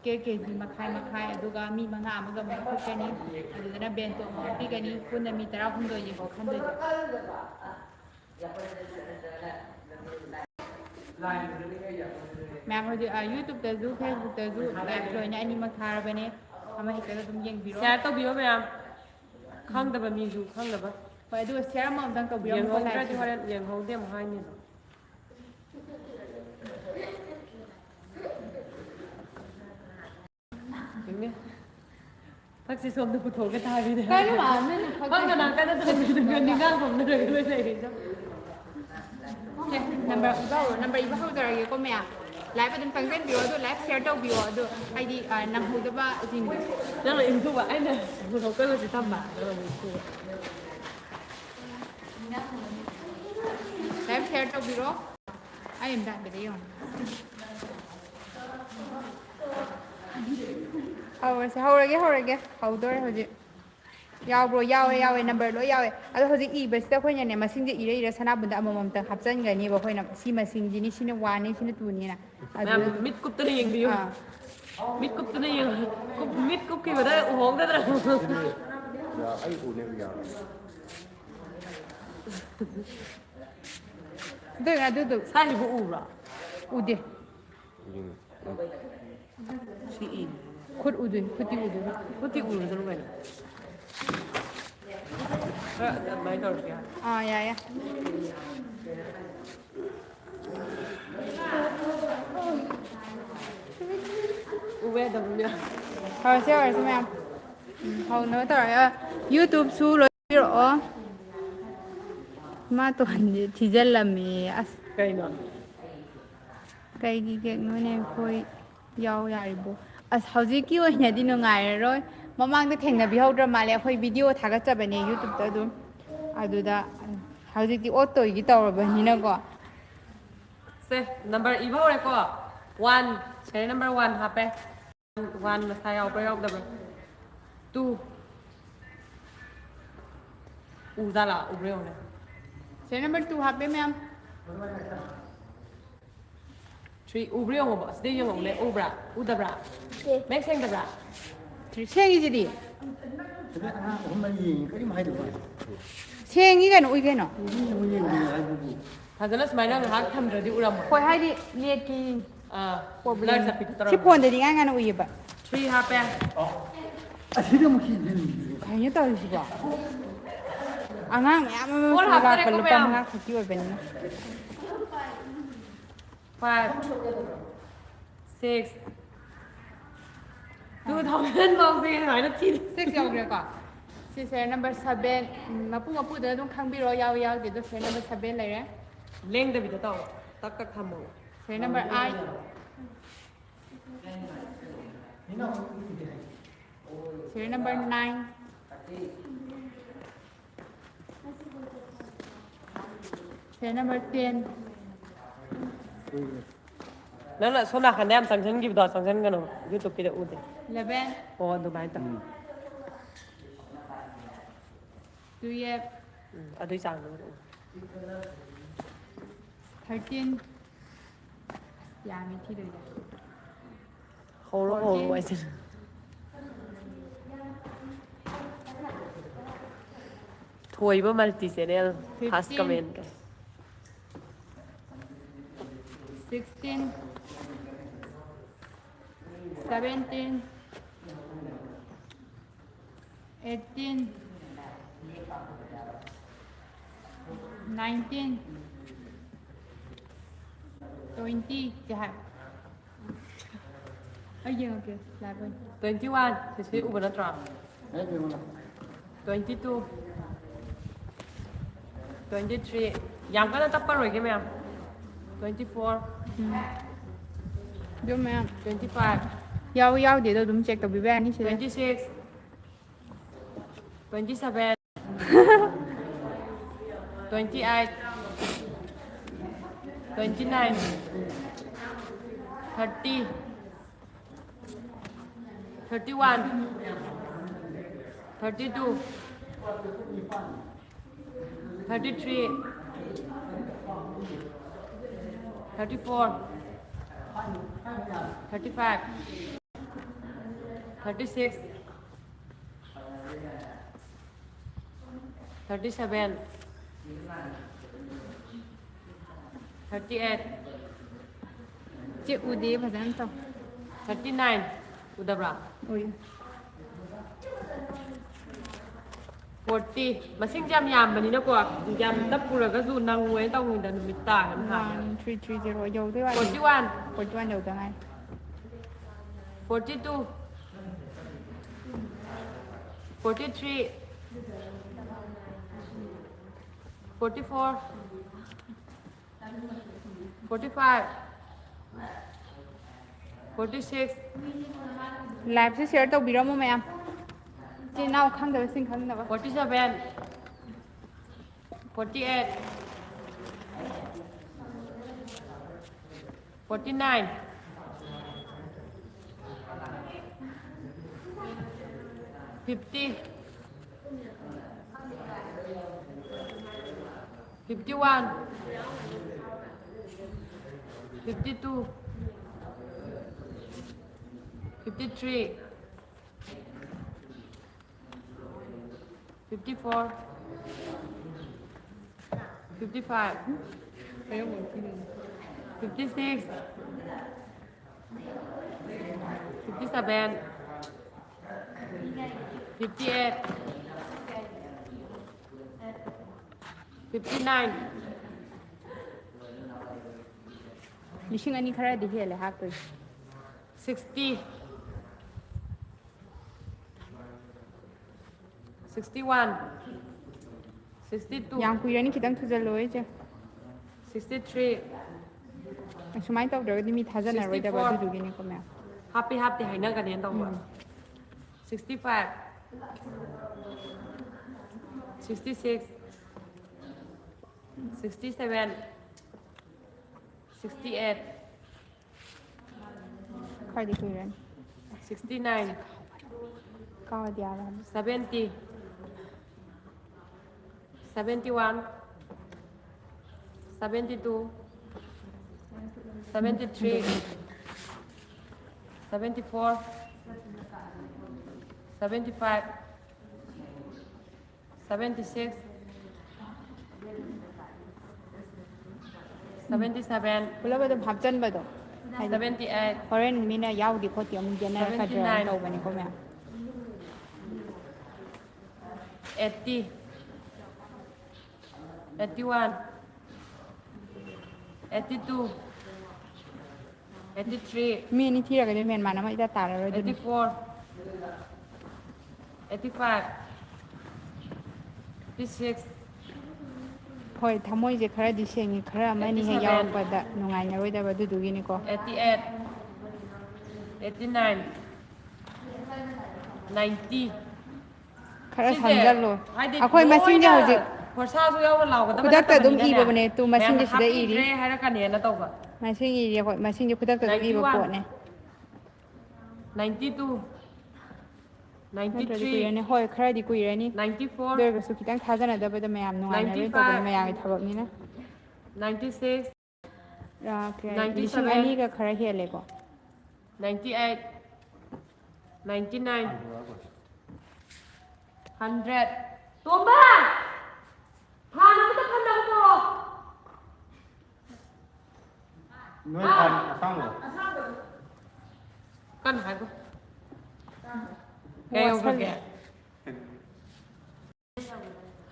KG मखाई अदुगा मी मंगा अमगा मैं खुकनी अदुदना bento पिगनी पुन्ना मी 16 येबो खंदोय ma'am हो यूट्यूब तजू फेसबुक तजू लाइव लोइना अनि मखारबने अमा हेक्टर तुम येंबिरो शेयर तौबियो मैम खंगदबा मीजू खंगदबा होय अदु शेयर अमाउंटन तौबिरो को लाइव होरेन येंहौदे म हाइनि इमे fakti somda puthol ka thabi de kai ma ne fakta na ka da thabi de ningal bomna re le le ja number iba ho jara ye ko me live adum tangren biro do live share to biro do ai di nam hu da ba jing na la imtu ba ai na puthol ka lo si tam ba na mu ku live share to biro ai em da de yo hầu tôi hồi yao bro yao number lo yao ado hoji i besta khoina ne masing je ire sana bunda amom ta hapchan ga ni ba khoina si masing ji ni sine 1 ni sine 2 ni na ado mit kup ta yeng biyo mit kup ta yeng kup mit kup ki bada hong da ra ya ai u ne ya do sai li bu u ra u de si in khut u de khuti u de da lo mai dor ya ya uwe da bu ya hỏi xem em hầu nữa tao YouTube su lo biro ma tuan thì dân làm mì kai no cái nó này khôi yau yari bu hauji ki oi na di no ngai roi mamang da thengna bi hodra male khoi video thaga chabane YouTube ta du aduda hauji ki auto gi tawra ni na ko se number ibo re ko 1 serial number 1 hape 1 na sai out da ba 2 udala ubreo ne serial number 2 hape ma'am 3 ubreo mo ba stay yung le ubra udabra make sense da bra 생이 지디 생이 가 노이 가 노 fazana smile na hak tham radi uram khoi hai di net ki problem sa pitor si phone de di ngang ngang ui ba 3 hape asida mo ki kai ni taw si ba angang am sa ga pal pa mga khati wa ben 5 6 2000 mong se hỏi nó chi 6 yaw gra ka si serial number 7 mapu da dong khang bi ro yaw de do serial number 7 lai re leng da bi da taw tak tak tham mo serial number 8 serial number 9 serial number 10 นั่นแหละส่วนหนักคะแนนสังเกตกี่ดอสังเกตกันเนาะยูทูบกี่ดออุด 11 โอ้ดูไม่ต่าง 2 year อะดูจัง 13 ya mi thi được rồi โหโหไว้สิถวยว่ามัลติเซเนลพาสคอมเมนต์กัน 16 17 18 19 20 chả ấy giờ kìa lại bên 21จะใช้อุปนัตรา ai ni mo 22 23ยังก็ต้องจับปะรวยกันไหมอ่ะ24 vô mẹ 25 giao để tôi đúng check tàu bị ban đi 26 27 28 29 30 31 32 33 34 35 36, 37, 38, เจ๊อูดีภาษาอังกฤษ 39 udabra อุ้ย 40 masing jam yam bani na ko jam da pura ga zu nang we tau ngi da mi ta kan ha 1330 dầuด้วยว่า 41 41dầu tăng ai 42 43 44 45 46 ไลฟ์เสียตัวบีร้องมั้ยแม่เจ๊น่าข้างเดียวสิ่งข้างเดียว 47 48 49 50 51 52 53 54 55 56 57 58 59 ดิฉันอันนี้เขาได้ดีเลยฮักตัว 60 61 62 ยังคุยเรื่องนี้คิดตั้งทุจริตจ้ะ 63 สมัยตัวเดี๋ยวนี้มีท่าจะไหนรู้แต่ว่าดูกินนี่ก็ไม่ happy happy ให้นั่งกันเนี่ยต้องว่า65 66 67 68 ใครดีคุยเรื่อง 69 ก็เดียวแล้ว 70 71 72 73 74 75 76 77 แล้วไปดูพับจันไปดู 78 เพราะเรื่องมีเนี่ยยาวดีพอเตียมึงจะเนี่ยเขาจะเอาไปนี่ก็ไม่ 80 81 82 83 มีนี่ที่เราก็จะเมียนมานะไม่ได้ตาเราดู 84 85 86 พอยทำมวยจะคราดิเชงคราไม่นี่ให้ยาวกว่าแต่หนุ่งไงเนี่ยรู้แต่ว่าดูกินนี่ก็ 88 89 90 คราทันจังเลยอ่ะคอยมาซิ่งเดียวจิ พอซาซุยเอาเราก็ต้อง คุณตักแต่ดุมอีแบบนี้ตัวมาซิ่งจะได้อีดี ให้รักกันเนี่ยนะตัว มาซิ่งอีเดียวมาซิ่งจะคุณตักแต่ดุมอีแบบปวดเนี่ย 92 ไม่ได้คุย 93 เนี่ยคอยคราดีคุยเลยนี่ 94 โดยกับสุขิตั้งท่าจะไหนเดี๋ยวไปจะไม่ยามหนุ่งไงเนี่ยตัวเป็นไม่ยามทำแบบนี้นะ 96 โอเคดิฉันอันนี้ก็คราเฮียเลยก็ 98 99 100 ตัวบ้าพาน้องจะพันดาวโปร น้อยพันสร้างเหรอ กันหายกูแกยงแก100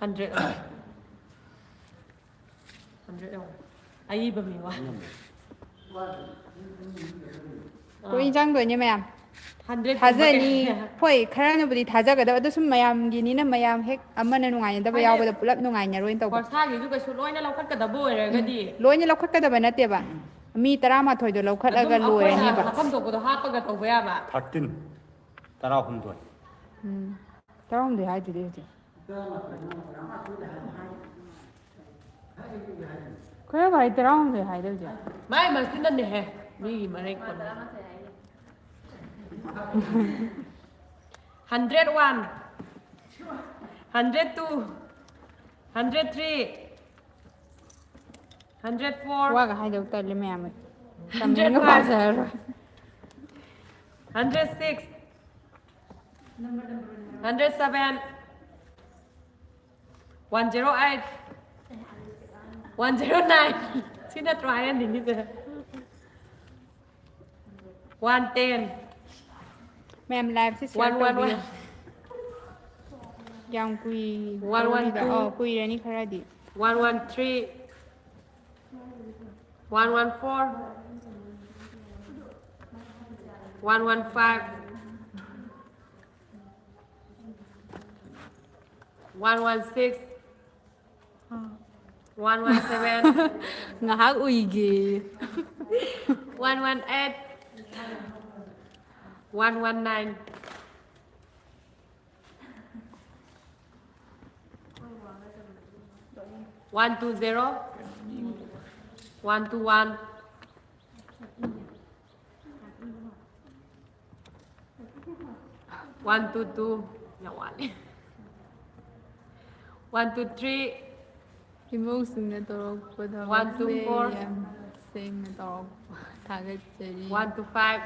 100ไอ้บะหมี่วะ กูอินจังตัวเนี่ยไม่ยาม 100 ท่าจะนี่พอยคราเนี่ยพอดีท่าจะก็แต่ว่าตัวสมัยยามกินนี่นะไม่ยามเฮกอันมันหนุ่งไงเนี่ยแต่ไปยาวไปแต่ปุ๊บหนุ่งไงเนี่ยรู้ตัว พอชาอยู่ด้วยชุดร้อยเนี่ยเราคัดกระดับโบยเลยก็ดี ร้อยเนี่ยเราคัดก็แต่แบบนั้นเตี้ยบ่มีตรามาถอยตัวเราคัดแล้วก็รวยนี่บ่ คำตัวกูตัวฮักก็กระตัวไปอ่ะบ่ 닭든 따라 홈돈 ตราผมดูให้ดูดิจิก็ไปตราผมดูให้ดูจิ ไม่มาสินั่นเนี่ยนี่มาให้คน101 102 103 104 ว่าก็ให้ดูแต่เลยไม่ยามเลยทำยังไงก็ว่าจะ 106 107, 108, 109. Xin đã try anh đỉnh như thế. 110, แม่มไลฟ์สิเชียร์ตัววิว 111, ยังคุย 112 อ๋อคุยเรื่องนี้คาราดิ 113, 114, 115, 116, 117, งาฮักอุยกี 118, 119, 120, 121, 122, no one. 123, พี่มุกซึ่งในตัวกูทำ 1 to 4 เซ็งในตัวทาร์กเจอรี่ 1 to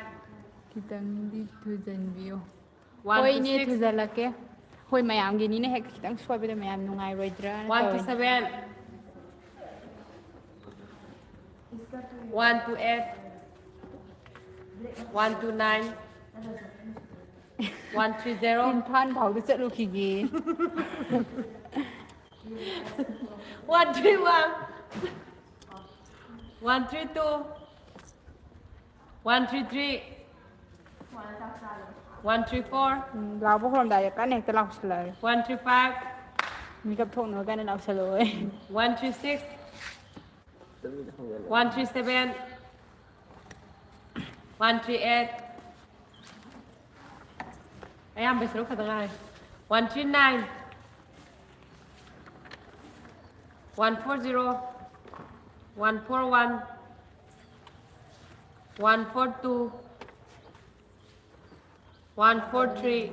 5, คิดตั้งดีทุกจันวิว 1 โอ้ย to นี่ทุก 6, จันละแกโอ้ยมายามกินนี่นะเฮกคิดตั้งช่วยไปแต่มายามนุ่งไงรอยดรา 1 to 7, 1 to 8, 1 to 9, 130, กินท่านเผาก็จะลูกขี้กี 131, 132, 133, 134, เราพวกเราได้กันเองแต่เราเฉลย 135, มีกับทงเนื้อกันเราเฉลย 136, 137, 138. I am best look at the line. 139, 140, 141, 142, 143,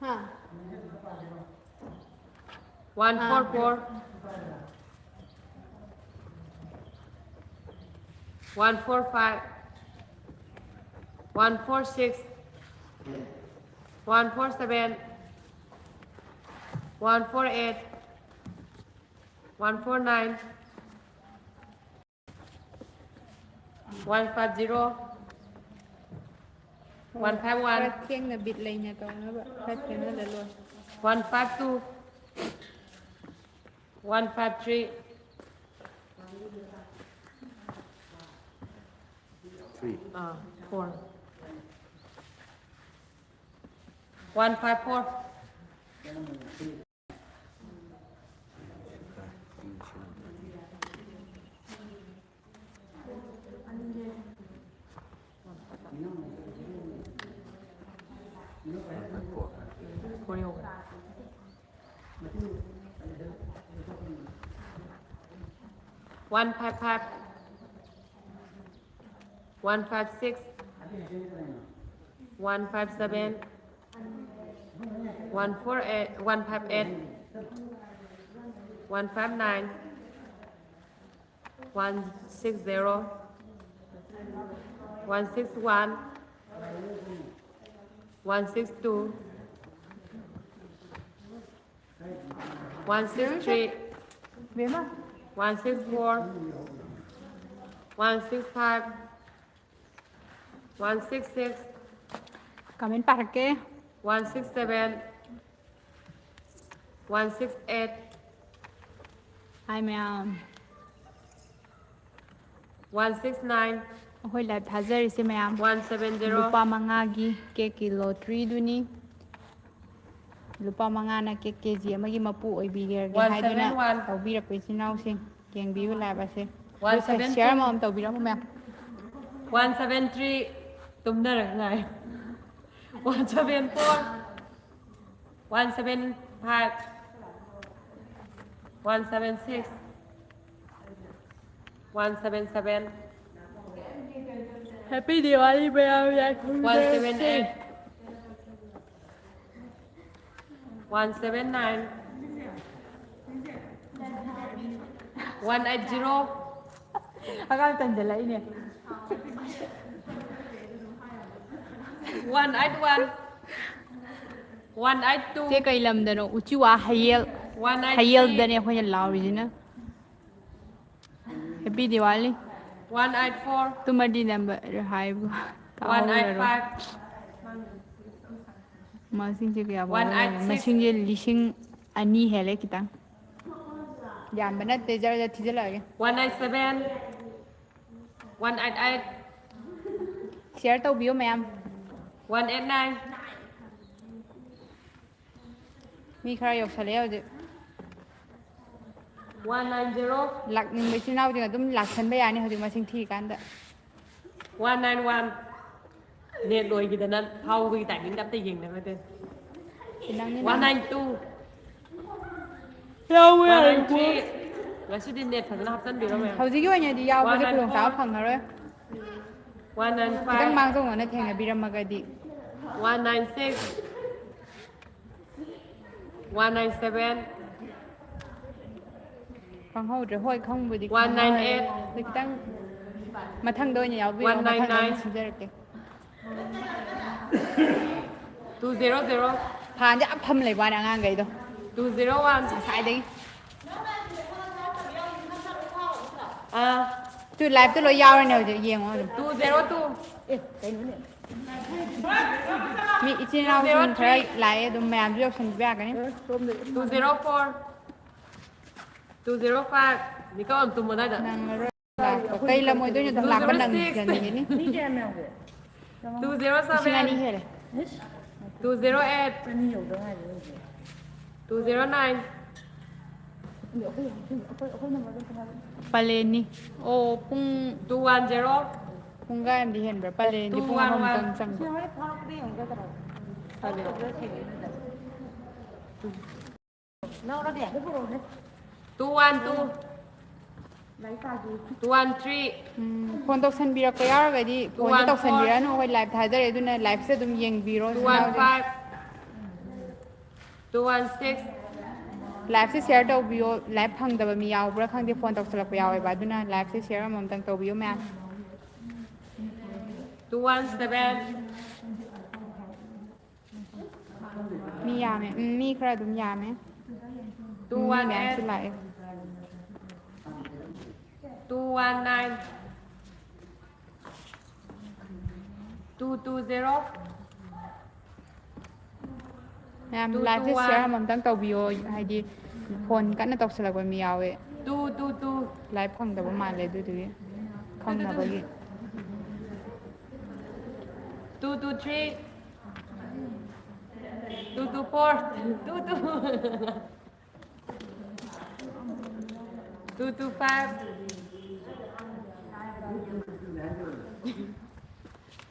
ฮะ 144, 145, 146, 147, 148, 149, 150, 151, เที่ยงเนี่ยบิดเลยเนี่ยตรงนั้นแบบแค่เพียงนั่นเลยเลย 152, 153, 4, 154, 155, 156, 157, 148, 158, 159, 160, 161, 162, 163, เบี้ยมั้ย 164, 165, 166, กำเป็นปากเก้ 167, 168, ไอ้แมว 169, โอ้ยแลบทาเจอริสิแมว 170, lupa mangagi ke kilo 3 duni lupa mangana ke kg amagi mapu oibigir ge haiduna 171. tawbira ko sinau sing geng biu la ba se 172. share mom tawbira mo ma 173, tum na rồi này. 174, 175, 176, 177, happy diwali bhaiya ya 178, 179, 180, akan tandala ini 181, 182 เจ๊ไก่ลำเดนอุจิวาไฮเยลไฮเยลเดนเนี่ยคนจะลาวจริงนะ Happy Diwali 184 ตุมาดีนัมเบอร์ไฮบุกาวเลย 185 มาสิ่งที่อยากบอก 186 มาสิ่งที่ลิชิงอันนี้เฮเลยกี่ตังยามบันนัดเตจาร์จะที่จะเลย 197 188 เชียร์ตัวบิวแมม 189 มีใครยกเฉลียวจะ 190 หลักไม่ใช่น่าจริงๆต้องหลักฉันไปอ่านนี่เขาถึงมาสิ่งที่กันแต่ 191 เนี่ยโดยกิจนั้นเท่ากีแต่ยิ่งดับตียิงนะไม่เต้ เป็นนั่งนี่ 192 เราเว้ย 193แล้วชื่อดินเน็ตผันรับสั้นดีแล้วไหม เขาจะยุ่งยังดียาวเขาจะกลุ่มสาวพังเขาเลย 195 ต้องบางตรงนั้นแทงกับบิรามากดี 196 197 ฟังเขาจะห้อยข้างบนดี 198 เลยตั้งมาทั้งโดยยาวบิรมาทั้งโดยสิ่งที่เกี่ยว 200 ผ่านจะอัพทำอะไรบ้างงานไงตัว 201 สายดี จุดไลฟ์ตัวเรายาวเลยเนี่ยจะเยี่ยมอ่ะ 202 มีอีกที่เราคนใช้ไลฟ์ดูแมมเรียกฉันแบกกันนี่ 204 205นี่ก็อันตุมมาได้เด้อ นั่งรถไลฟ์ก็ใกล้ละมวยตัวนี้ต้องหลับมันดังกันอย่างนี้ 207 สิ่งอันนี้เหรอ 208 209 ปาเลนนี่โอ้ปุ้ง 210 ปุ้งก็ยังดีเห็นแบบปาเลนที่ปุ้งมันจังจัง 212 213 คนตกสันบีเราก็ยาวเลยดิคนที่ตกสันบีแล้วนู้นไลฟ์ถ่ายจะได้ดูนะไลฟ์เสร็จดูยังบีโร่ 215 216 ไลฟ์เสียตัวบิวไลฟ์พังแต่แบบมียาวเพราะข้างที่คนตกสลับยาวไปบ้านดูนะไลฟ์เสียมันตั้งตัวบิวแม่ 217 มียาไหมมีใครดูยาไหมมีแม่สุดไลฟ์ 219 220 แม่ไลฟ์เสียมันตั้งตัวบิวให้ดีคนกันน่ะตกสลับแบบมียาวเว้ย 222 ไลฟ์พังแต่ประมาณเลยดูดิข้างหน้าไปยี่ 223 224 225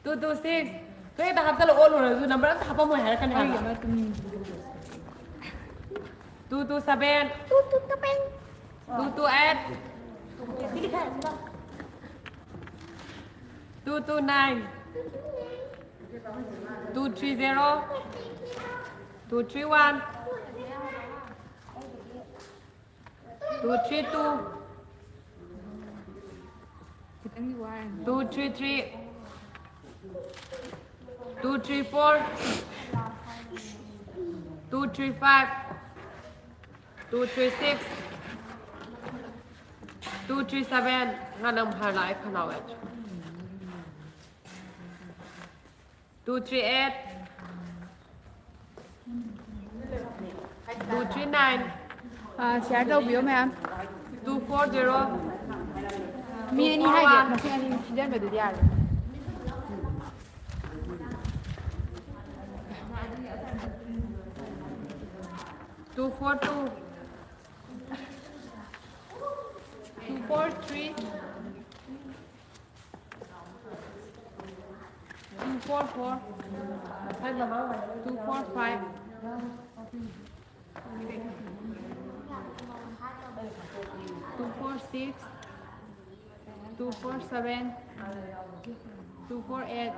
226 Tuh tahap kalau all udah tuh number tahap apa ya kan ya? 227 228 229 230 231 232 kita ni wah 233 234 235 236 237 nganam halai khanawet 238 239 เสียตัวบิวแม่ 240 มีอันนี้ให้เยอะมาซึ่งอันนี้ชิ้นเดียวแบบเดียว 242 243 244 245 246 247 248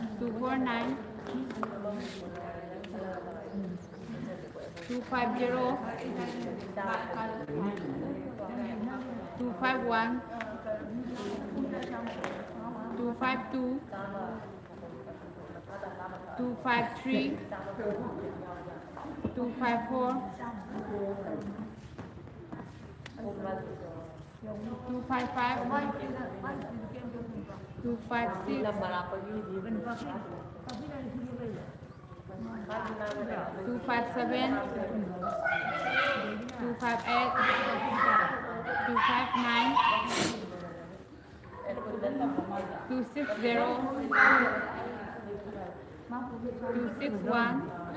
249 250 251 252 253, 254, 255, 256, 257, 258, 259, 260, 261, 262, 263, 265, 266,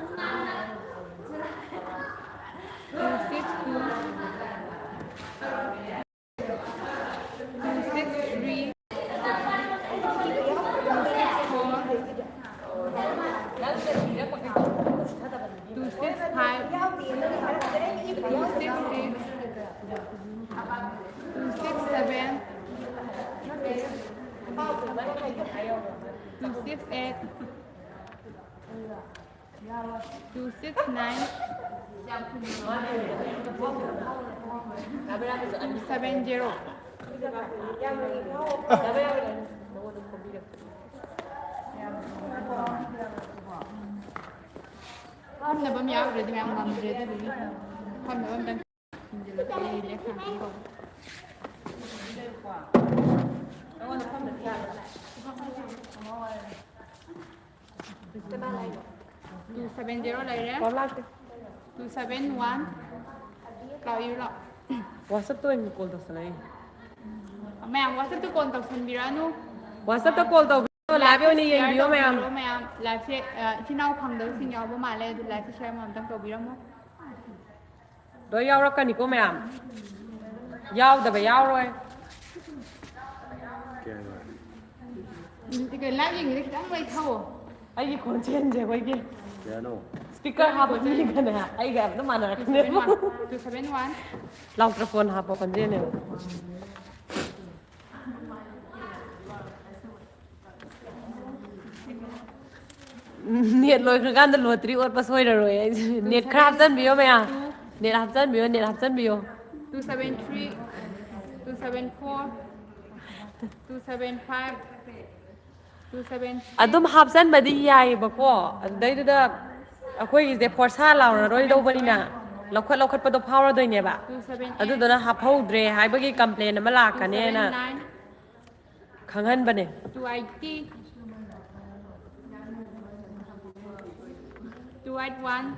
267, 268, 269, 270. Hôm nay bấm giáo rồi thì em làm rồi đó đi. Hôm nay bấm đang để khám không. 270 lại đấy. 271. Kalau yêu lọ. WhatsApp tôi em call tao lại. Mẹ WhatsApp tôi còn tập phần biranu. WhatsApp tôi call tao live với ni yang video mẹ. Mẹ live khi nào phẳng đấu xin nhau với mà lên live share mà đang cầu biranu. Rồi giao ra cái này của mẹ. Giao đã phải giao rồi. Thì cái live gì người ta đang thâu. Ai cái con trên gì vậy kia? Piano. Speaker hấp gì cái này? Ai cái nó mà nó cái này. 271. Long phone hấp con trên này. Net lôi cái gan lôi tri ớt pas hoài rồi. Net hấp dẫn biểu mẹ. Net hấp dẫn biểu. 273, 274, 275, 276. Adum hấp dẫn mà đi dài bạc quá. Đấy đó. Akwai is forsa launa roi do bani na. Lokhat pa do power do ne ba. Adu do na hap hodre hai bagi complain ma la ka ne na. Khanghan bane. 280, 281,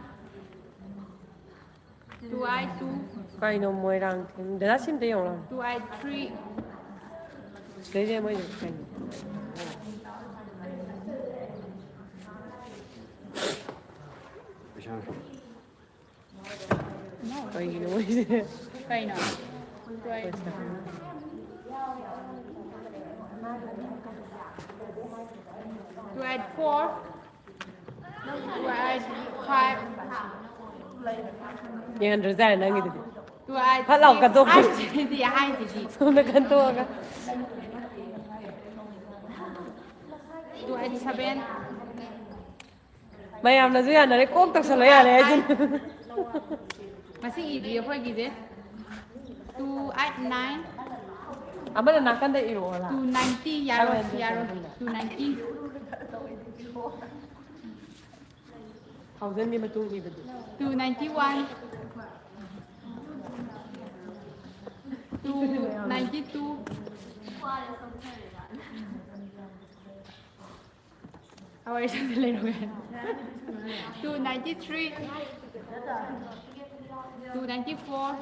282, Kai no moi rang thim da sim te yong 283, Đấy đây mới được thành. Cái gì nữa mới cây nào cây 284, 285, Yang ada zai na gitu. 286. Kalau kata Thì hai gì? Sudah kantor kan. 287, Mayam na zuya na re kok tak salay ya re jin. masih ide apa gitu? 289, Ama na nakan da iro la. 290, yaro, 290, 1000 ni betul ni betul. 291, 292, 293, 294,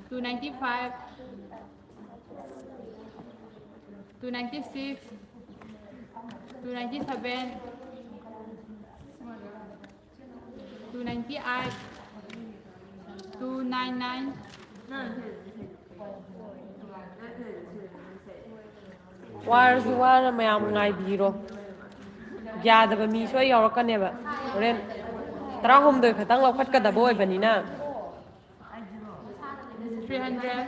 295, 296, 297, 298, 299, war mayam ngai biro. Ya da ba mi so yaw kan ne ba. Ren tara hom doi khatang lo khat ka da boy bani na. 300,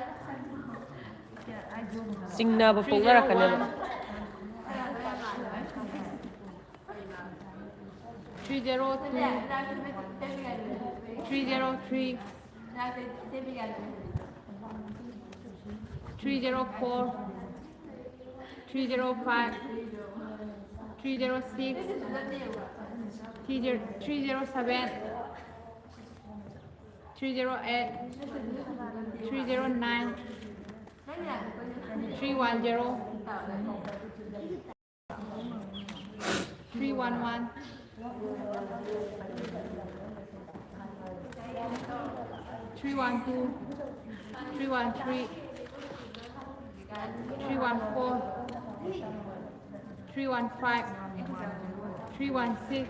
Singna ba pong ra kan ne ba. 302, 303, 304, 305, 306 307 308 309 310 311 312 313 314 315 316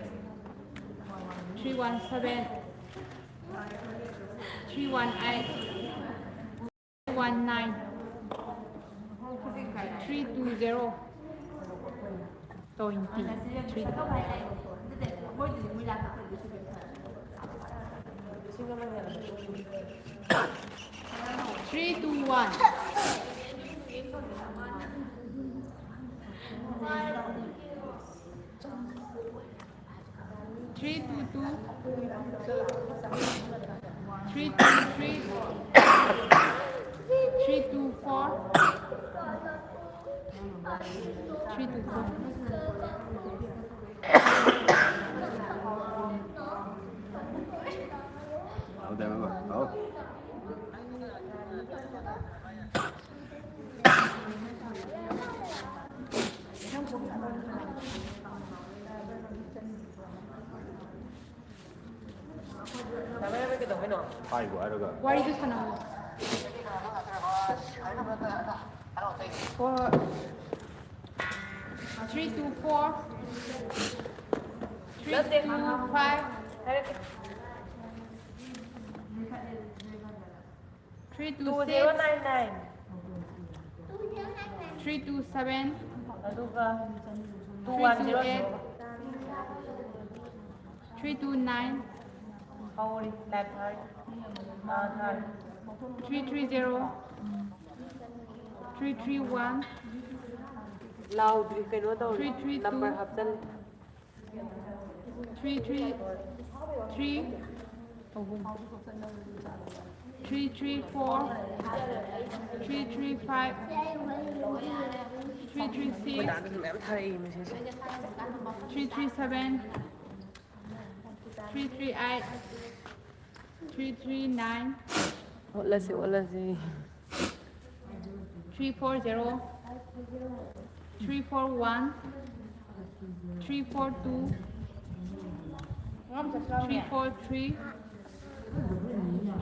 317 318 319 320 321 322 323 324 Ở đây mà bảo. 아이고 알아가. 와리도 사나 for 324 325 326 327 328 329 330 331 Loudly kano daw 332 number hapsan 333 334 335 336 mẹ thầy mà sẽ 337 338 339 wala si 340 341 342 343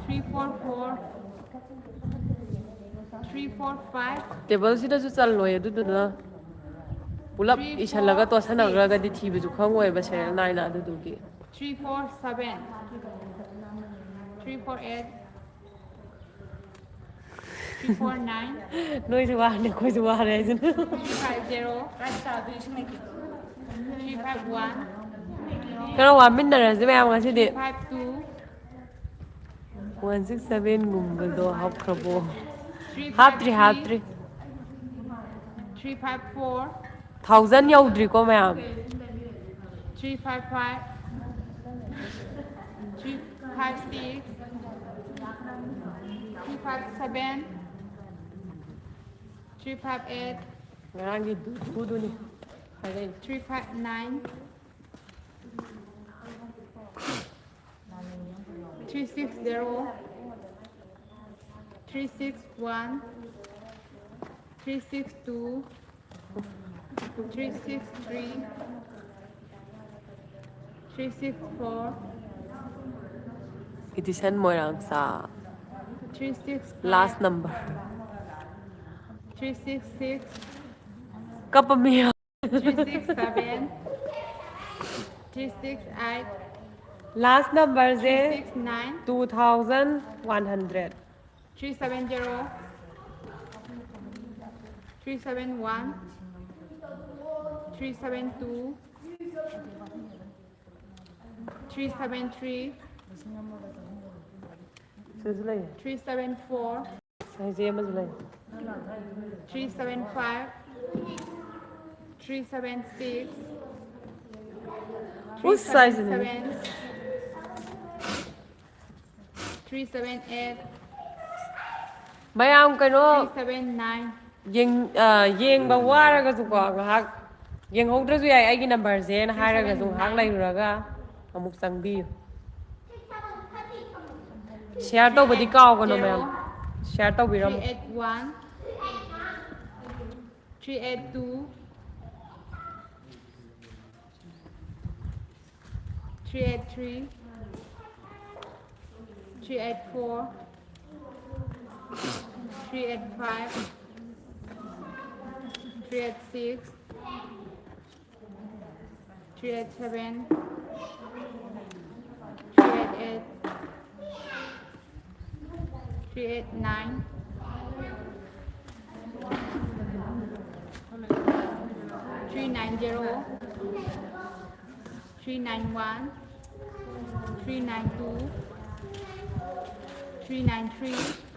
344 345 table sida su chal loi adu na pulap isalaga to sanagraga di thibi ju khangoi ba serial 9 na adu gi 347 348 349 noi ju wa ne koi ju wa re jin 350 351 kana wa min na ra je ba nga si di 352 167 gumba do hap krabo 353 hap 3 354 1000 yaudri ko ma'am 355 356 357 358 ngarang gi du du ni hai 359 360 361 362 363 364 it is an moirang sa 365 last number 366 kapamia 367 368 last number je 369 2100 370 371 372 373 Suzlay 374 sai je mazlay 375 376 Whose size is it? 378 mayam kano 379 yeng ba wara ga su ko ngahak ꯌꯦꯡꯍꯧꯗ꯭ꯔꯁꯨ ꯌꯥꯏ ꯑꯩꯒꯤ ꯅꯝꯕꯔꯁꯦꯅ ꯍꯥꯏꯔꯒꯁꯨ ꯉꯥꯏꯍꯥꯛ ꯂꯩꯔꯨꯔꯒ ꯑꯃꯨꯛ ꯆꯪꯕꯤꯌꯨ share ꯇꯧꯕꯗꯤ ꯀꯥꯎꯒꯅꯣ ꯃꯌꯥꯝ share ꯇꯧꯕꯤꯔꯝꯃꯣ 381 382 383 384 385 386 387 388 389 390 391 392 393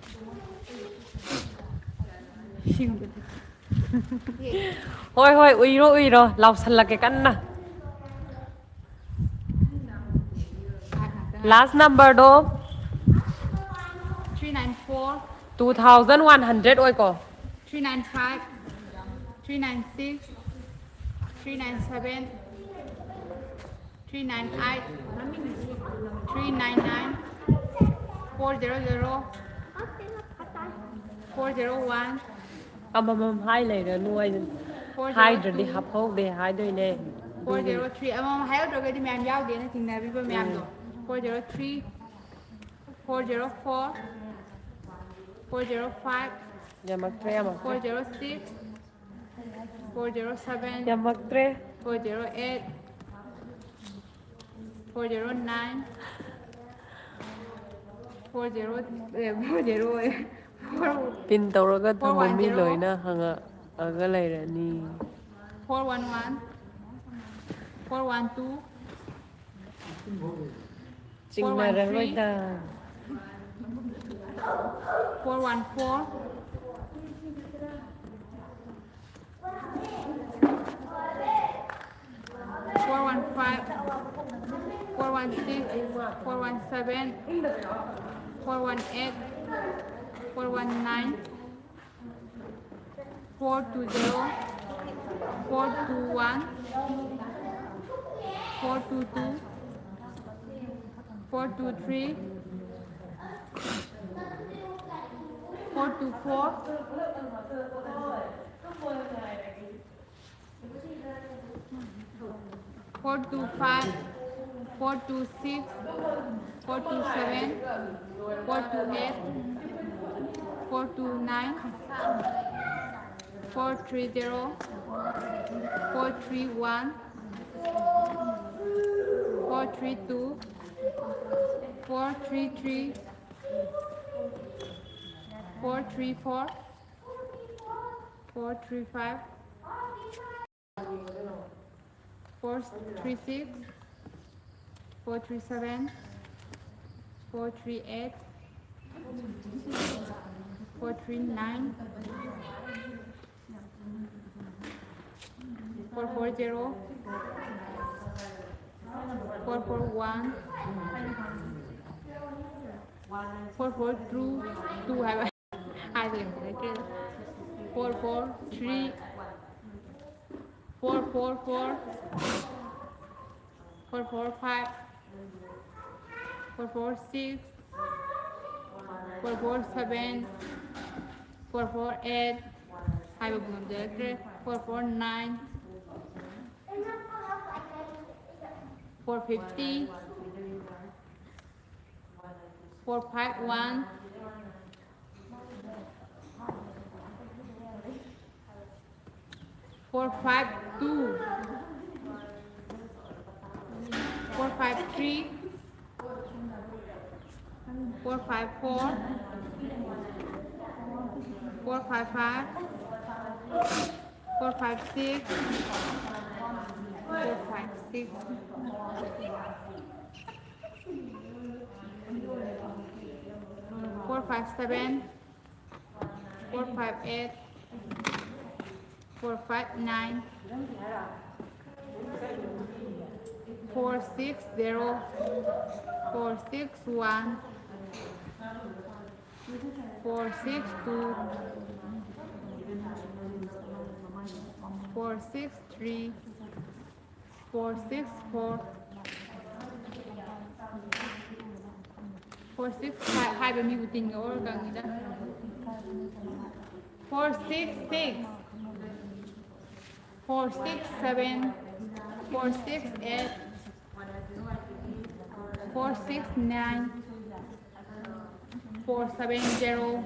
ꯍꯣꯏ ꯍꯣꯏ ꯎꯏꯔꯣ ꯎꯏꯔꯣ ꯂꯥꯎꯁꯜꯂꯛꯀꯦ ꯀꯟꯅ ꯂꯥꯁ ꯅꯝꯕꯔꯗꯣ 394 2100 ꯑꯣꯏꯀꯣ 395 396 397 398 399 400 401 ꯑꯃꯃꯝ ꯍꯥꯏ ꯂꯩꯔꯅꯨ ꯑꯩ ꯍꯥꯏꯗ꯭ꯔꯗꯤ 402 ꯍꯥꯞꯍꯧꯗꯦ ꯍꯥꯏꯗꯣꯏꯅꯦ ꯑꯗꯨꯒꯤ 403 ꯑꯃꯃꯝ ꯍꯥꯏꯍꯧꯗ꯭ꯔꯒꯗꯤ ꯃꯌꯥꯝ ꯌꯥꯎꯗꯦꯅ ꯆꯤꯡꯅꯕꯤꯕ ꯃꯌꯥꯝꯗꯣ 403 404 405 ꯌꯥꯝꯃꯛꯇ꯭ꯔꯦ ꯌꯥꯝꯃꯛꯇ꯭ꯔꯦ 406 407 ꯌꯥꯝꯃꯛꯇ꯭ꯔꯦ 408 409 ꯄꯤꯟ ꯇꯧꯔꯒ ꯊꯝꯕ ꯃꯤ 410 ꯂꯣꯏꯅ ꯍꯪꯉꯛꯑꯒ ꯂꯩꯔꯅꯤ 411 412 413 ꯆꯤꯡꯅꯔꯔꯣꯏꯗ 414 415 416 417 418 419 420 421 422 423 424 425 426 427 428 429 430 431 432 433 434 435 436 437 438 439 440 441 442 have I think 443 444 445 446 447 448 have a boom director 449 450 451 452 453 454 455 456 456 457 458 459 460 461 462 463 464 465 하이브 미국 띵가 올강이다 466 467 468 469 470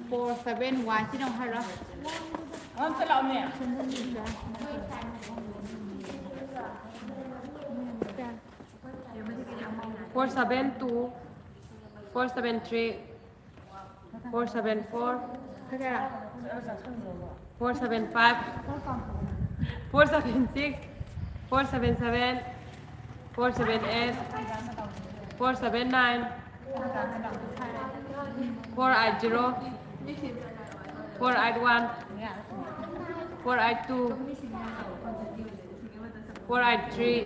471 ที่น้องให้เหรอ 472 473 474 เข้าใจเหรอ 475 476 477 478 479 480 481 482 483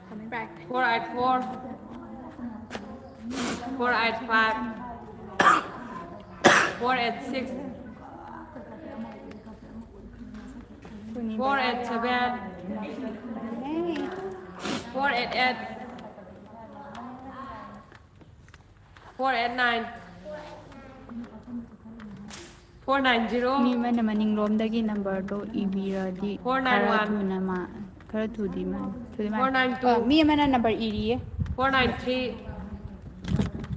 coming back 484 485 486 487 488 489 490 นี่มันมันนิ่งล้มได้กี่ number โตอีบีระดี 491 ทูนะมาคาราทูดีมันทูดีมัน 492 มีมัน number อีดี 493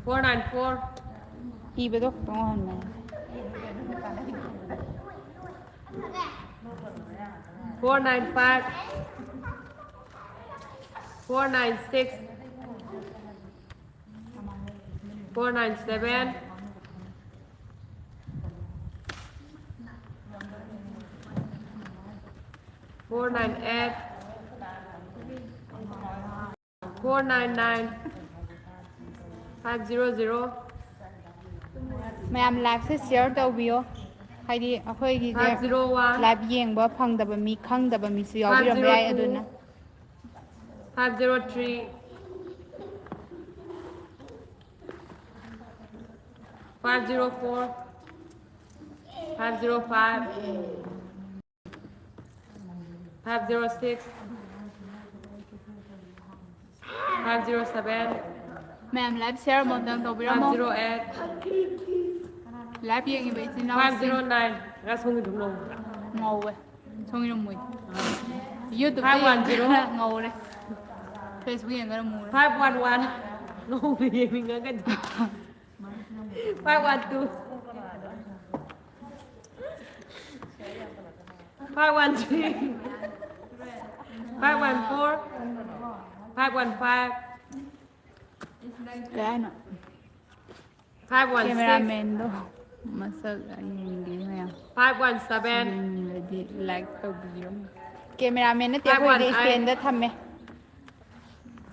494 อีไปตัวต้องหันมา 495 496 497 498 499 500 မယမ် live เสียร์ตัววิวใครดีเอาค่อยกี่เจ้า 501 live เยี่ยงบ่พังแต่บ่มีขังแต่บ่มีเสียวพี่เราไม่ได้อดุลนะ 503 504 505 506 507 แม่ไลฟ์เสียร์หมดตั้งตัววิวมั้ง 508 ไลฟ์เยี่ยงอีไปสิน้อง 509 แล้วส่งถึงลง งงเว้ยช่องนี้มุ้ยยูทูบ 510 งงเลยเฟซบุ๊กยังก็มุ้ย 511 ลงเรียนมีเงินกัน512 513 514 515 ได้เนาะ 516 cameraman do masak hindi mo yan 517 di like to video cameraman na tiya ko di stand da thamme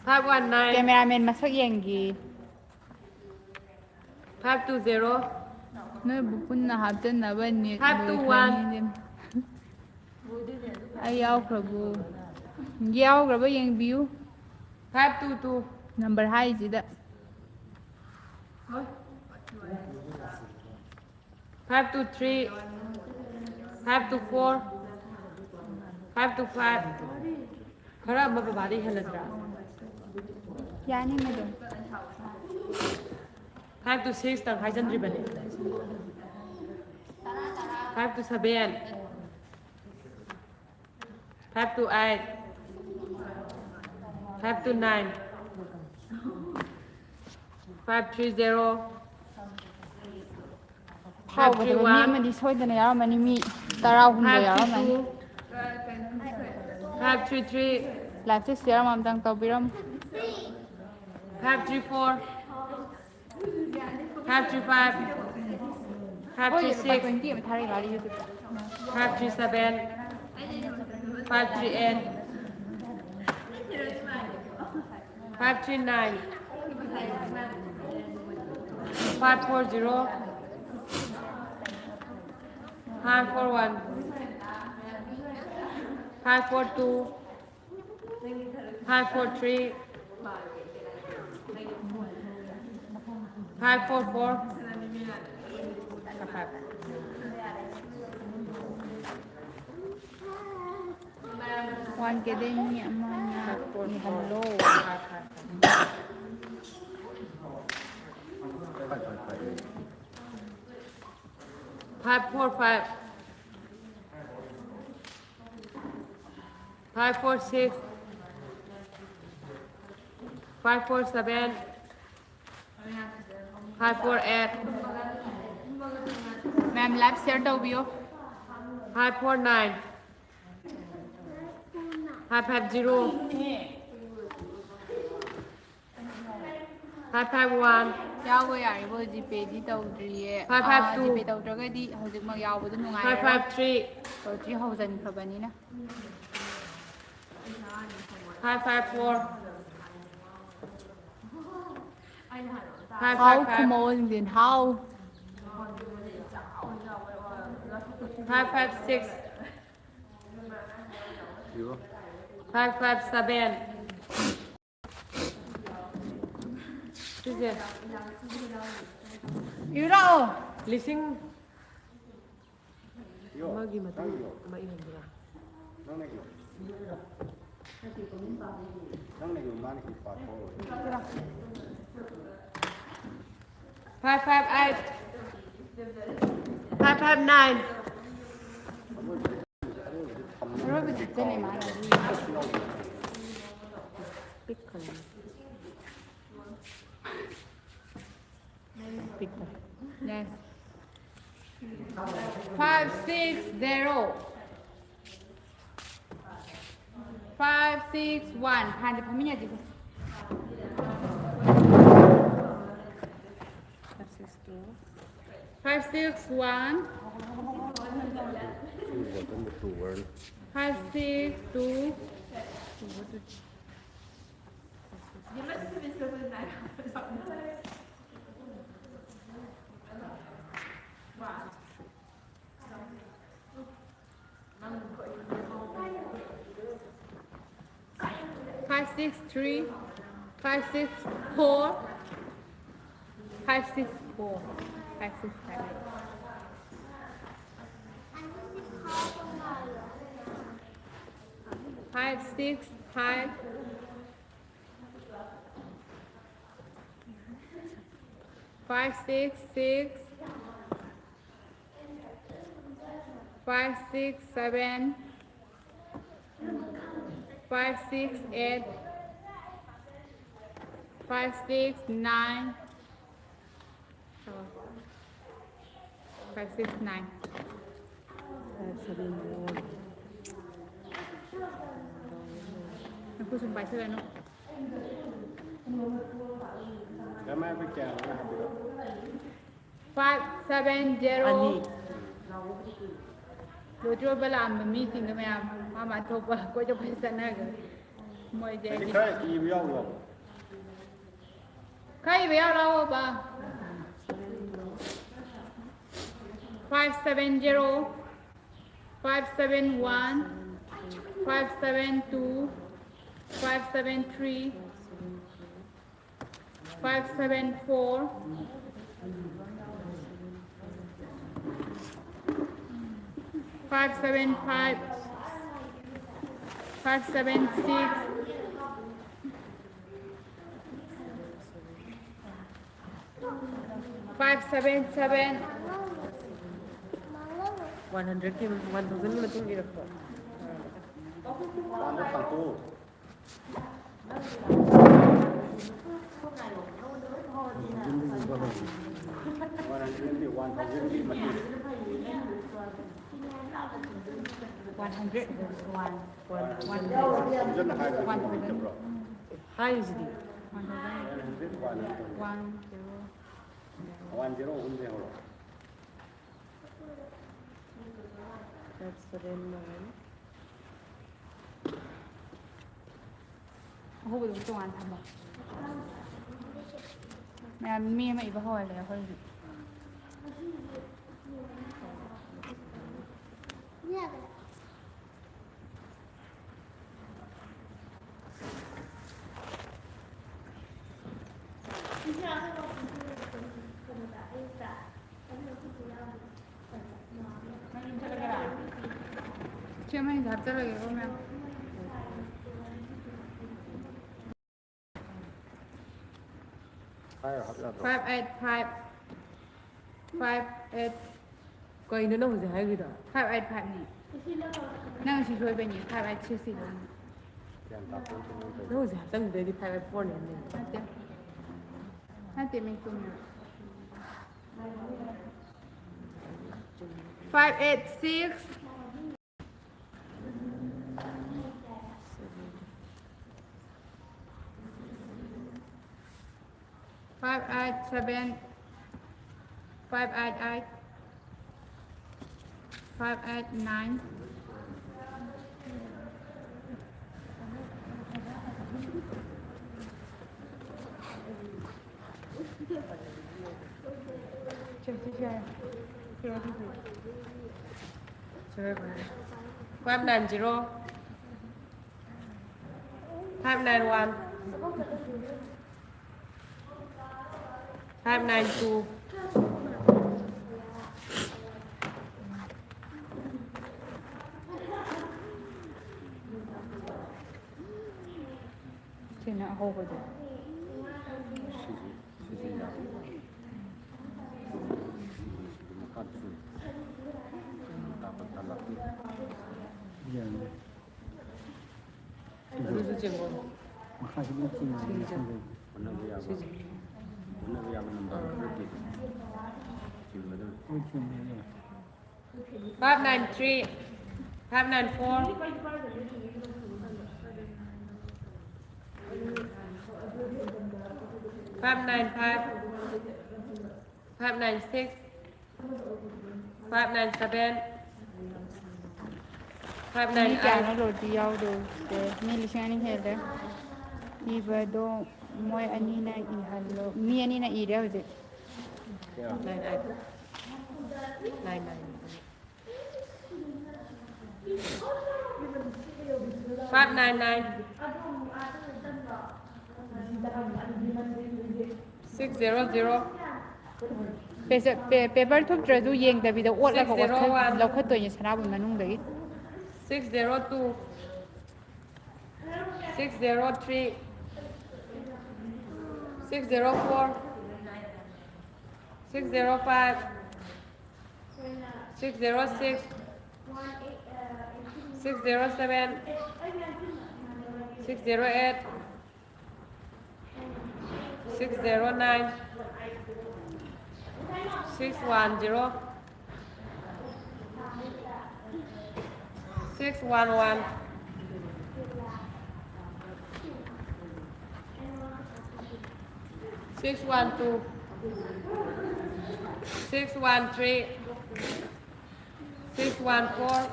519 cameraman masak yengi 520 no bukun na habdan na ba ni 521 ayaw prabhu yaw prabhu yang view 522 number high jida 523 524 525 खरा अब बारी है लग रहा yani mo do 526 तक high जन बने 527 528 529 530 เท่ากับว่ามีมันดีช่วยแต่ในยามันนี่มีตาราวหุ่นเดียวมัน 533 ไลฟ์เสียร์มันตั้งตัวบิรม 534 535 โอ้ยไป 536 คนที่มันทาริกาลียูทูบ 537 538 539 540 541 542 543 544 วันเกได้มีมามีฮัลโหล 545 546 547 548 แมมรับเซอร์ตัววิว 549 550 551 ยาวก็อยากรู้จีเปที่ตัวดีจีเปตัวก็ดีเขาจะมายาวไปจนหนุ่งไง 553 ตัวที่เขาจะแบบนี้นะ 554 เขาขโมยเงินเขา 556 อยู่ 557 This is อยู่เรา listing อยู่ magi matu นั่งอยู่ ma ihon dira นั่งในอยู่นั่งในอยู่มาในคือปากโป้ 558 559 รู้ไปจิตเจนไหนมา pickคนpick คน yes 560 561ผ่านจะพมิญาจิบ 561 คือว่าต้องมาสู่วัน 562 563 564 564 565 565 566 567 568 569 569 มันคือสมบัติเท่าไหร่เนาะ แล้วแม่ไปแกงแล้วนะครับ 570 โดยทั่วไปแล้วมันมีสิ่งที่ไม่มาทบว่าก็จะไปสนักมวยเจ๊ ที่ใครอีวิวหรอ ใครไปเอาเราป่ะ 570 571 572 573 574 575 576 577 100 ki 1000 matu gi rakho วันนั้นสั่งตู้ วันนั้นเดี๋ยววันทำเรื่องนี้มาดู 100 วันผมจะหายไปวันที่จะรอ high is the วันนั้นวันเดียวอุ่นเดียวหรอ that's 79 โอ้โหดูตรงอันทำบ่แม่มีมาอีกบ่พอแล้วค่อยสิ chưa mấy hấp cho rồi không em ใช่ครับแล้ว 585 거기는 너무 잘 그다. 585นี่นั่งช่วยเป็นยัง587สิลง เปลี่ยนตับเป็นชั่วโมงไป 너무 잘 짠데 디 파이브 폰이 안 돼. น่าจะมีกลุ่มอยู่586 587 588 589 590 591 592 trên nó hô vào rồi 시즌이야. 간수. 다pat talak. 그래서 지금 Menabiya menembak kredit. Ciumadul. 593 594 595 596 597 Ni cả 598 nó rồi đi đâu được để mi lịch anh hết đấy đi về đâu mỗi anh ấy này đi hello mi anh ấy này đi đâu vậy 599 600 paper thúc trở du yên tại vì đâu uất là có uất lâu khất tuổi như sao mình mà nung đấy 602 603 604 605 606 607 608 609 610 611 612 613 614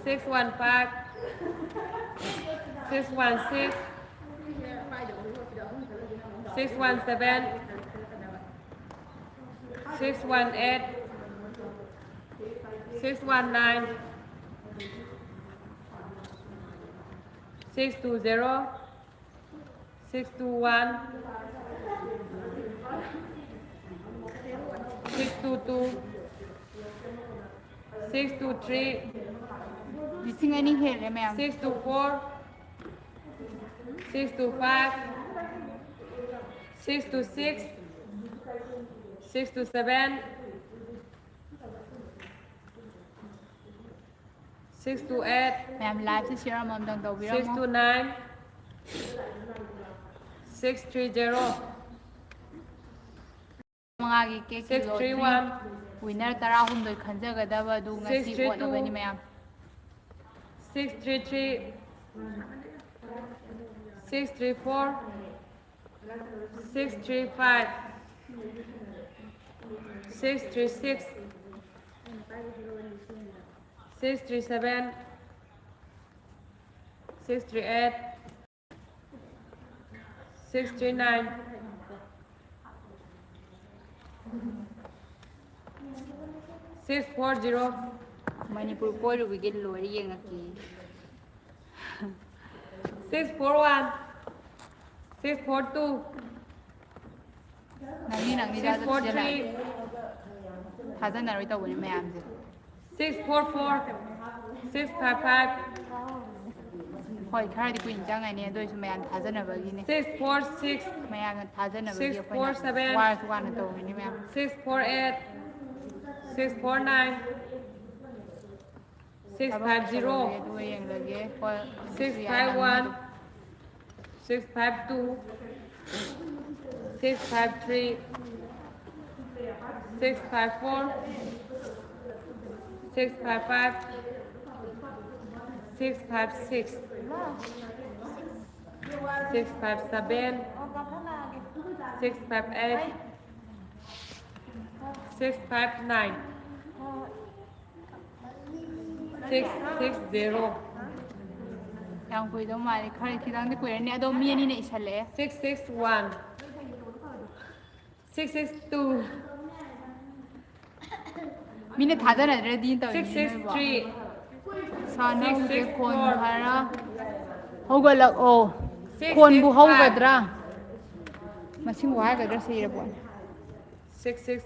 615 616 617 618 619 620 621 622 623 lịch sinh anh ấy hết đấy mẹ 624 625 626 627 628 mẹ live sẽ share một đồng đầu video không 629 630 mga gi cake 631 winner tara hum doi khanjagadaba du ngasi 632 whatnabani ma'am 633 634 635 636 637 638 639 640 manipur koi ru gi lori yeng aki 641 642 ꯅꯪꯗꯤ 6 4 3 ꯊꯥꯖꯅꯔꯣꯏ ꯇꯧꯕꯅꯦ ꯃꯌꯥꯝꯁꯦ 6 4 4 6 5 5 ꯍꯣꯏ ꯈꯔꯗꯤ ꯀꯨꯏꯅ ꯆꯪꯉꯅꯤ ꯑꯗꯨ ꯑꯣꯏꯁꯨ ꯃꯌꯥꯝ ꯊꯥꯖꯅꯕꯒꯤꯅꯦ 6 4 6 ꯃꯌꯥꯝꯅ ꯊꯥꯖꯅꯕꯒꯤ 6 ꯑꯩꯈꯣꯏꯅ 4 7 ꯋꯥꯔꯁꯨ ꯋꯥꯅ ꯇꯧꯔꯤꯅꯤ ꯃꯌꯥꯝ 6 4 8 6 4 9 6 ꯊꯕꯛ 5 0 ꯂꯣꯏꯁꯜꯂꯒꯦ ꯑꯗꯨꯒ ꯌꯦꯡꯂꯒꯦ ꯍꯣꯏ ꯑꯗꯨꯁꯨ 6 ꯌꯥꯏ 5 ꯅꯪꯅꯤ 1 ꯑꯗꯨꯝ 6 5 2 6 5 3 6 5 4 6 5 5 6 5 6 6 5 7 6 5 8 6 5 9 6 6 0 ꯌꯥꯝ ꯀꯨꯏꯗꯧ ꯃꯥꯜꯂꯦ ꯈꯔ ꯈꯤꯇꯪꯗꯤ ꯀꯨꯏꯔꯅꯤ ꯑꯗꯣ ꯃꯤ ꯑꯅꯤꯅ ꯏꯁꯜꯂꯛꯑꯦ 6 6 1 6 6 2 ꯃꯤꯅ ꯊꯥꯖꯅꯗ꯭ꯔꯗꯤ 6 ꯇꯧꯔꯤꯅꯦ 6 ꯅꯣꯏꯕꯣ 3 6 ꯁꯥꯟꯅꯧꯁꯦ 6 ꯈꯣꯟ 4 ꯈꯔ ꯍꯧꯒꯠꯂꯛꯑꯣ 6 ꯈꯣꯟꯕꯨ 6 5 ꯍꯧꯒꯗ꯭ꯔꯥ ꯃꯁꯤꯡꯕꯨ ꯍꯥꯏꯒꯗ꯭ꯔꯥ ꯁꯤꯔꯕꯣꯅꯦ 6 6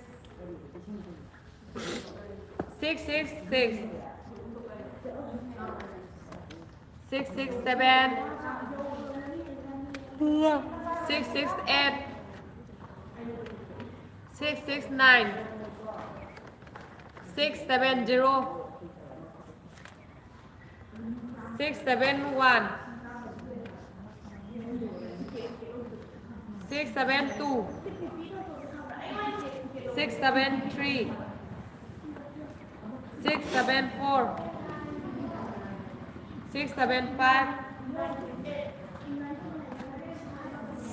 6 6 6 6 6 7 6 6 8 6 6 9 6 7 0 6 7 1 6 7 2 6 7 3 6 7 4 6 7 5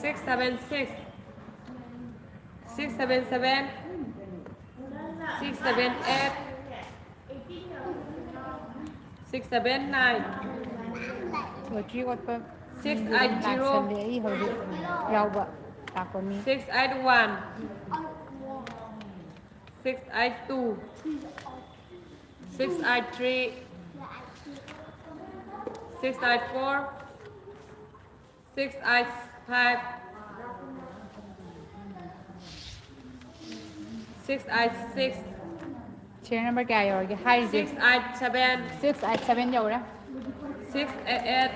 6 7 6 6 7 7 6 7 8 6 7 9 ꯂꯣꯇ꯭ꯔꯤ ꯑꯣꯠꯄ 6 ꯃꯤꯁꯦ 8 ꯑꯗꯨꯝ 0 ꯂꯥꯛꯁꯜꯂꯦ ꯑꯩ ꯍꯧꯖꯤꯛ ꯌꯥꯎꯕ ꯂꯥꯛꯄ ꯃꯤ 6 8 1 6 8 2 6 8 3 6 8 4 6 8 5 6 8 6 ꯁꯦꯔ ꯅꯝꯕꯔ ꯀꯌꯥ ꯌꯧꯔꯒꯦ ꯍꯥꯏꯔꯤꯁꯦ 6 8 7 6 8 7 ꯌꯧꯔꯦ 6 8 8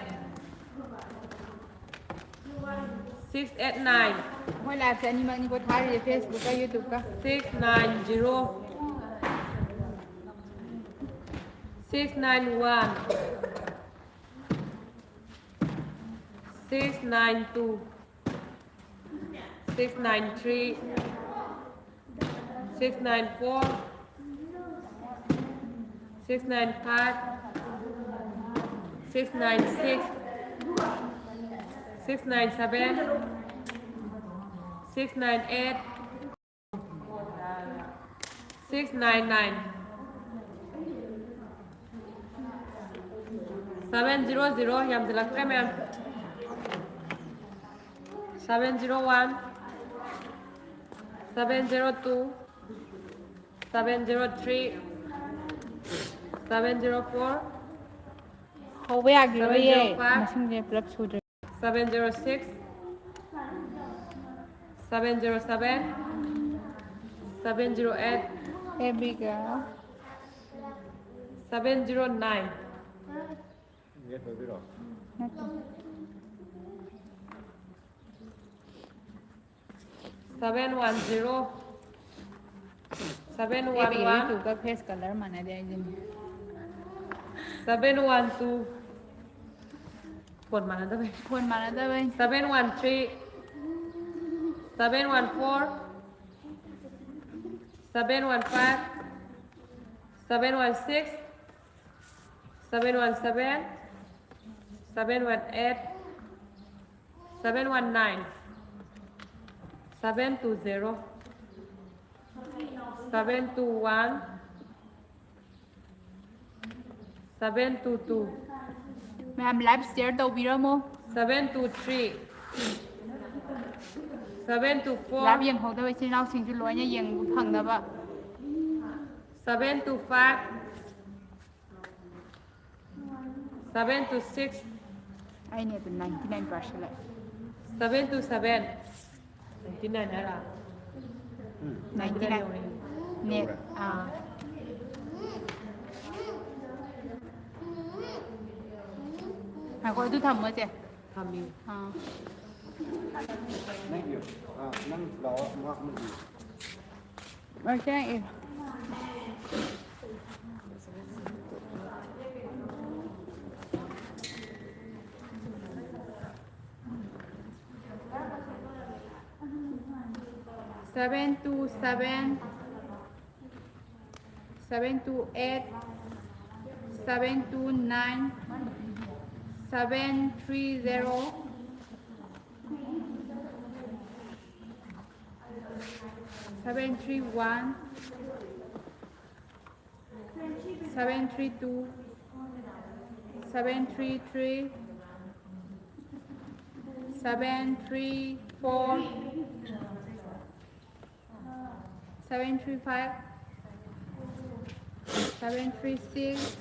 6 8 9 ꯃꯣꯏ ꯂꯥꯏꯐꯁꯦ ꯑꯅꯤꯃꯛꯅꯤꯀꯣ ꯊꯥꯔꯤꯁꯦ ꯐꯦꯁꯕꯨꯛꯀ ꯌꯨꯇꯨꯕꯀ 6 9 0 6 9 1 6 9 2 6 9 3 6 9 4 6 9 5 6 9 6 6 9 7 6 9 8 6 9 9 7 0 0 ꯌꯥꯝꯁꯤꯜꯂꯛꯇ꯭ꯔꯦ ꯃꯌꯥꯝ 7 0 1 7 0 2 7 0 3 7 0 4 ꯍꯧꯕ ꯌꯥꯈꯤꯔꯣꯏꯌꯦ 705 ꯃꯁꯤꯡꯁꯦ ꯄꯨꯂꯞ ꯁꯨꯗ꯭ꯔꯦ 7 0 6 7 0 7 7 0 8 ꯑꯦꯕꯤꯒ 7 0 9 ꯌꯦꯠ ꯑꯣꯏꯕꯤꯔꯣ ꯅꯠꯇꯦ 7 1 0 7 1 ꯑꯦꯕꯤꯒ 1 ꯌꯨꯇꯨꯕꯀ ꯐꯦꯁ ꯀꯂꯔ ꯃꯥꯟꯅꯗꯦ ꯑꯩꯁꯤꯅꯦ 7 1 2 ꯐꯣꯟ ꯃꯥꯟꯅꯗꯕꯩ ꯐꯣꯟ ꯃꯥꯟꯅꯗꯕꯩ 7 1 3 7 1 4 7 1 5 7 1 6 7 1 7 7 1 8 7 1 9 7 2 0 7 2 1 7 2 2 ꯃꯌꯥꯝ ꯂꯥꯏꯚ ꯁꯤꯌꯔ ꯇꯧꯕꯤꯔꯝꯃꯣ 7 2 3 7 2 ꯂꯥꯏꯚ 4 ꯌꯦꯡꯍꯧꯗꯕ ꯏꯆꯤꯜ ꯏꯅꯥꯎꯁꯤꯡꯁꯨ ꯂꯣꯏꯅ ꯌꯦꯡꯕ ꯐꯪꯅꯕ 7 2 5 7 2 6 ꯑꯩꯅꯦ ꯑꯗꯨꯝ 99% ꯂꯥꯛꯑꯦ 7 2 7 99 ꯍꯥꯏꯔ 99 เน็ตหากว่าดูทำเมื่อเจ๊ ทำอยู่ Thank you. Nang đó ngoặc một gì. มาแจ้งเอง 727 728 729 730 731 732 733 734 735 736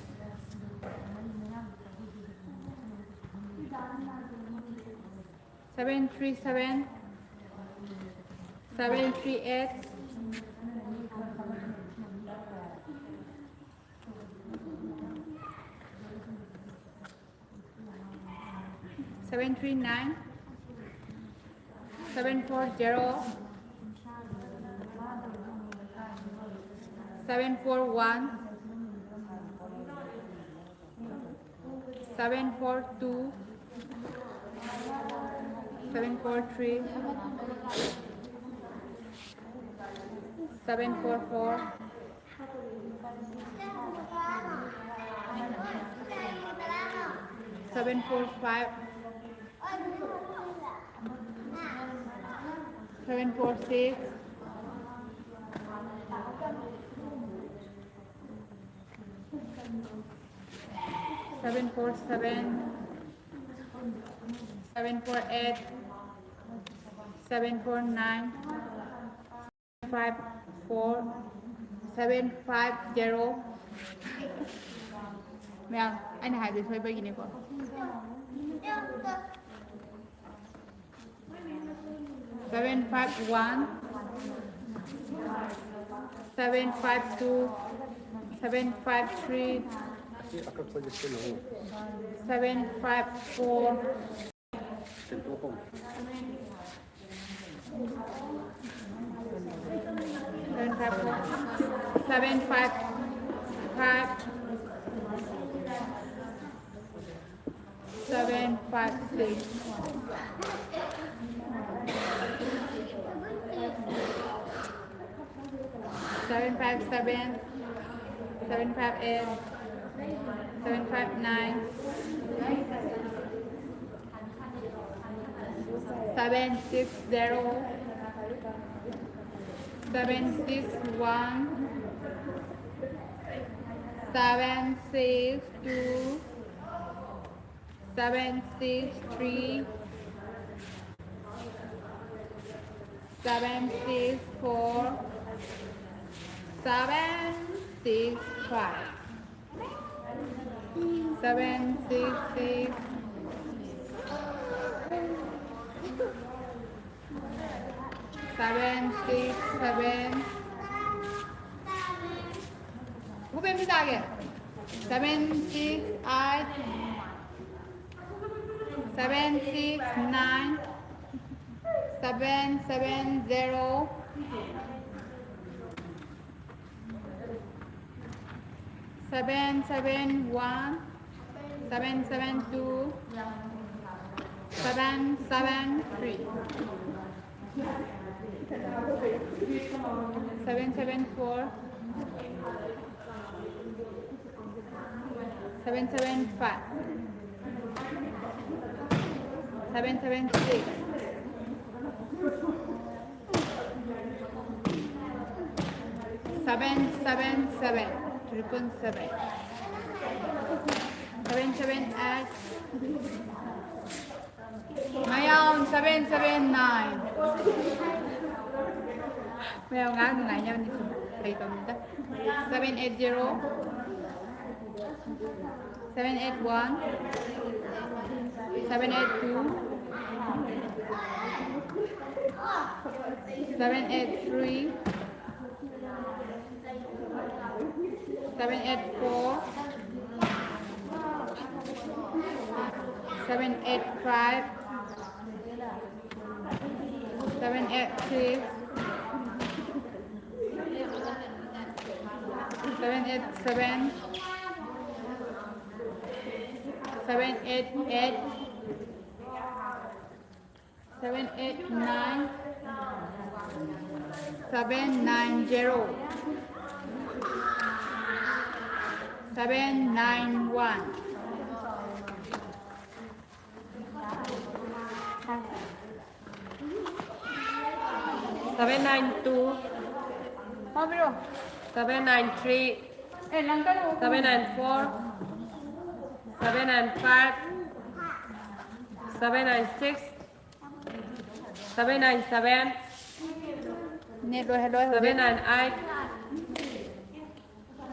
737 738 739 740 741 742 743 744 745 746 747 748 749 754 750 ไม่เอาอันไหนหายไปช่วยไปกินดีกว่า 751 752 753 Cái ác quy cái lỗ. 754 Trên chỗ không. 757 758 759 760 761 762 763 764 765 766 767 Who been me target? 768 769 770 771 772 773 774 775 776 777 777 778 mayam 779 Well, nga nga niya ni Play ko nito. 780 781 782 783 784 785 786 787 788 789 790 791 792 Mabiro 793 lang ka 794 795 796 797 Net rồi hello 798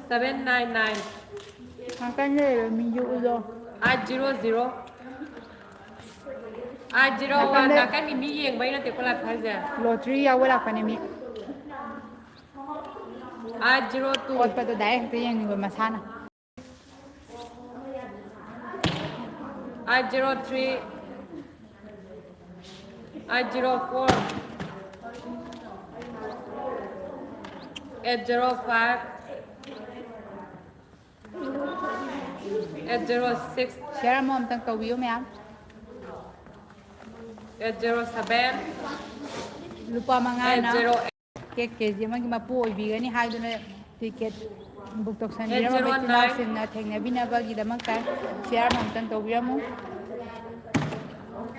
799 Hàng cái này là mình dụ rồi 800 801 na kan mi yeng bai na te kola khaja lottery ya wala pa nemi 802 ot pa to dai te yang ni ma sana 803 804 805 806 share mom tang ka wiyo ma'am 807 lupa mga na 808 ke ke ji ma ki ma pu oi bi ga ni hai do na ticket book tok san ni ra 809 ma ti sin na theng na bina ba gi da mak ka share mom tang ka wiyo mo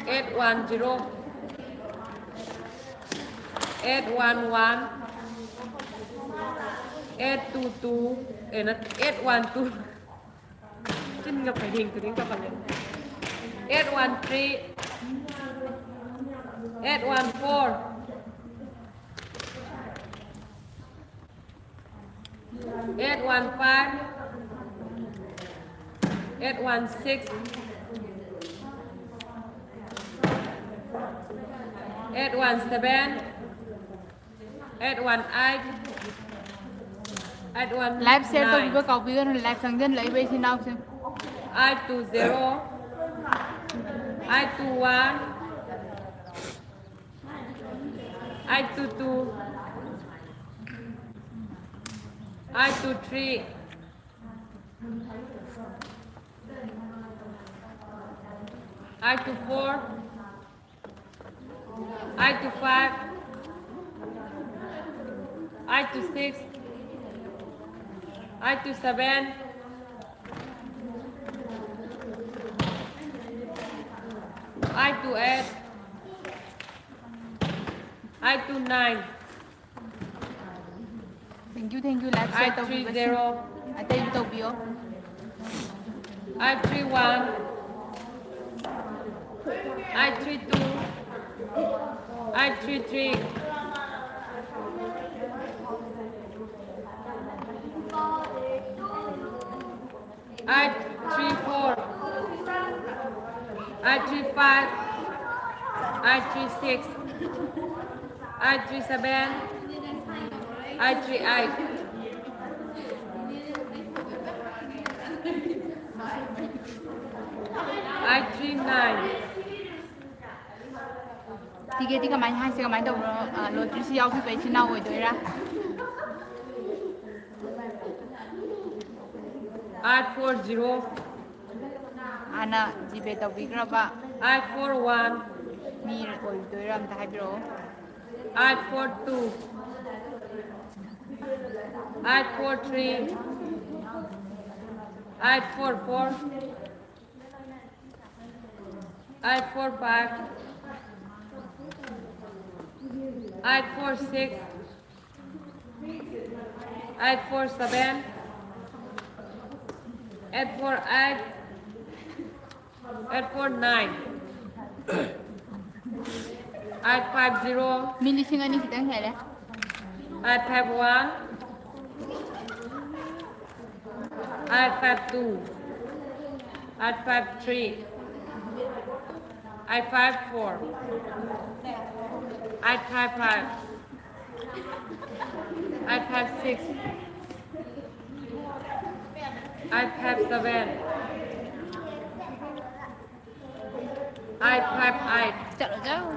810 811 822 812 Chính gặp phải hình từ đến các bạn này 813 814 815 816 817 818 819 live share to bi ba ka bi ga live sang den lai be sin now sin 820 821 822 823 824 825 826 827 828 829 thank you live share to bi ba sin 830 atay bi to bi yo 831 832 833 834 835 836 837 838 839 ticket ti ka mai hai se ka mai do lottery si yau phi be sin now oi do ra 840 ana ji be to bi gra ba 841 mi oi do ra am ta hai bro 842 843 844 845 846 847 848 849 850 mi lising ani kitang hele 851 852 853 854 855 856 iPad 7 iPad 8 chalo chalo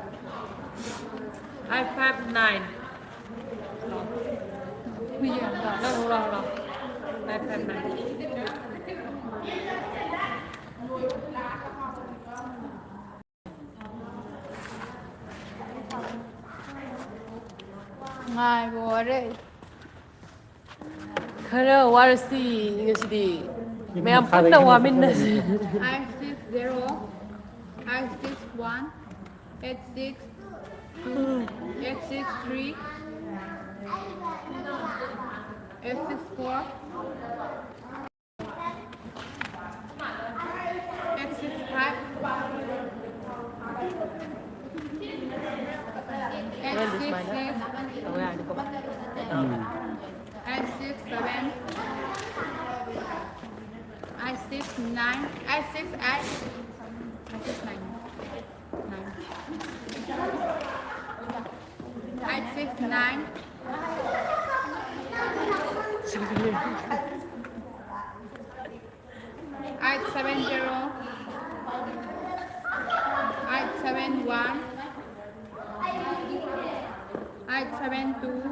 iPad 9 bây giờ Rồi iPad 9 ngai bo đấy khara warsi ngasidi mayam punna waminasi I60 I61 86 863 864 865 866 I67 I69 I68 I69 I69 I70 I71 I72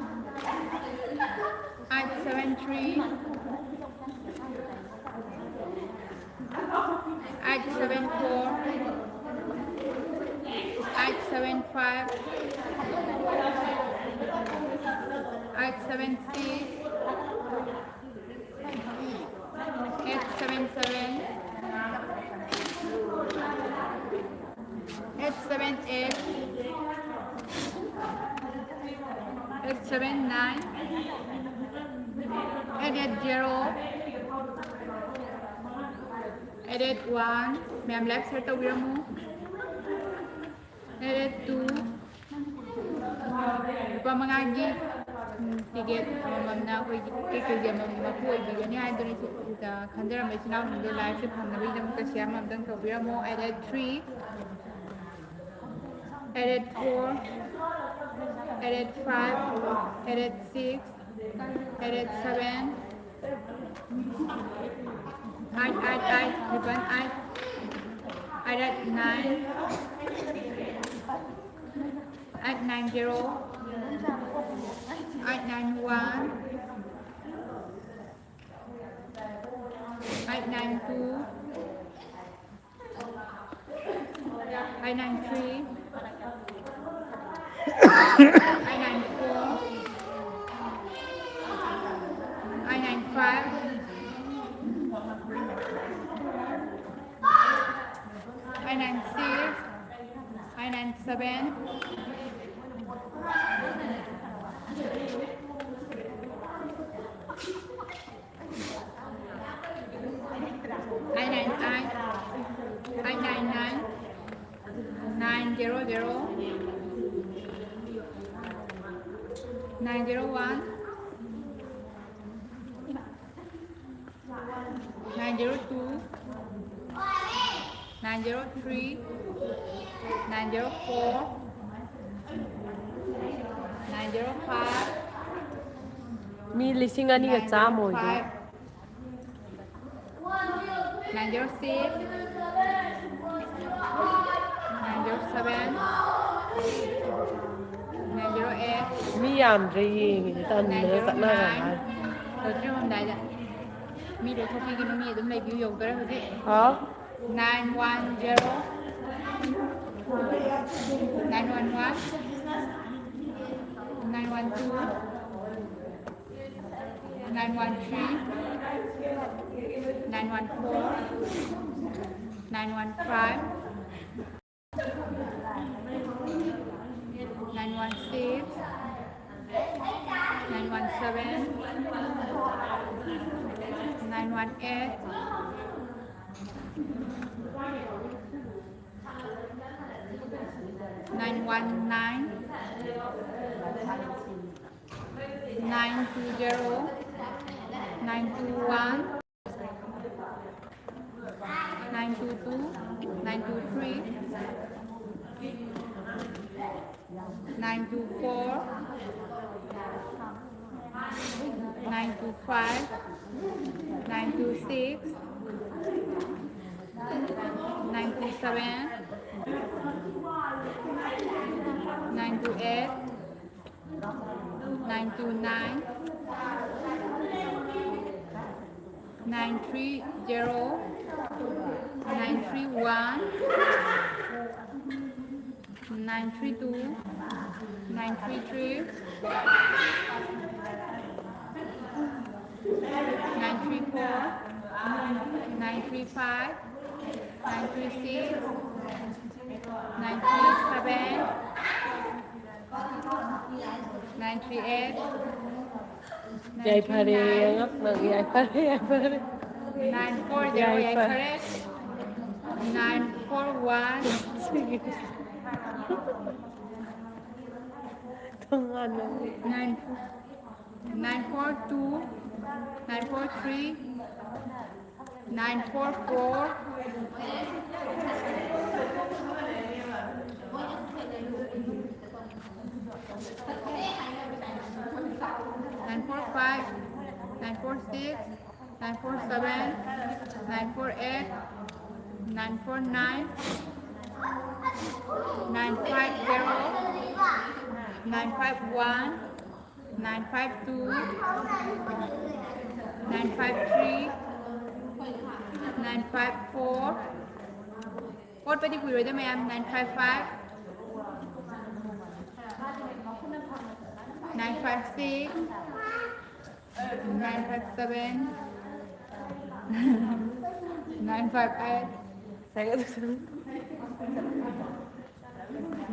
I73 I74 I75 I76 877 878 879 880 881 ma'am left side to biramu 882 lupa mangagi ticket amamna khoi ticket amamna khoi bigani haidoni da khandara machina mundo live se phamna bidam ka share mamdang to biramu 883 884 885 886 887 888 ribbon 889 890 891 892 893 894 895 896 897 898 899 900 901 902 903 904 905 mi lising ani ga cha mo yu 906 907 908 mi yam re yi tan ne sa na ga Rồi trước hôm nay mi được thông tin cái mi đúng này biểu dùng tới rồi chị ha 910 911 912 913 914 915 916 917 918 919 920 921 922 923 924 925 926 927 928 929 930 931 932 933 934 935 936 937 938 ใหญ่พาเรียงครับหนังใหญ่พาเรียงพาเรียง 940 ใหญ่ ใหญ่ ไป correct 941 ต้องงานเลย 942 943 944 945 946 947 948 949 950 951 952 953 954 กดไปที่คุยเลยได้ไหมอ่ะ955 956 957 958 ใส่ก็ต้อง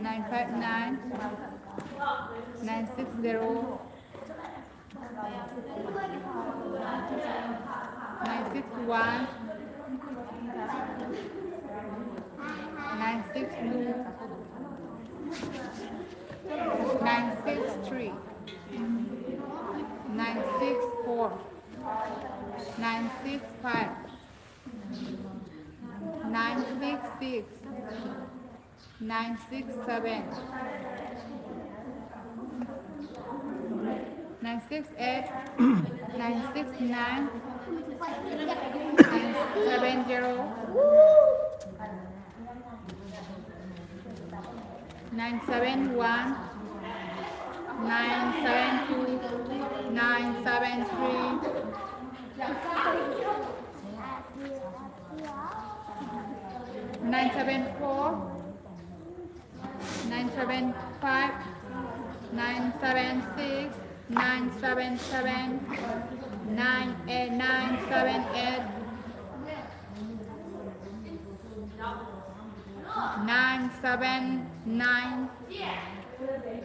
959 960 961 962 963 964 965 966 967 968 969 970 971 972 973 974 975 976 977 978 979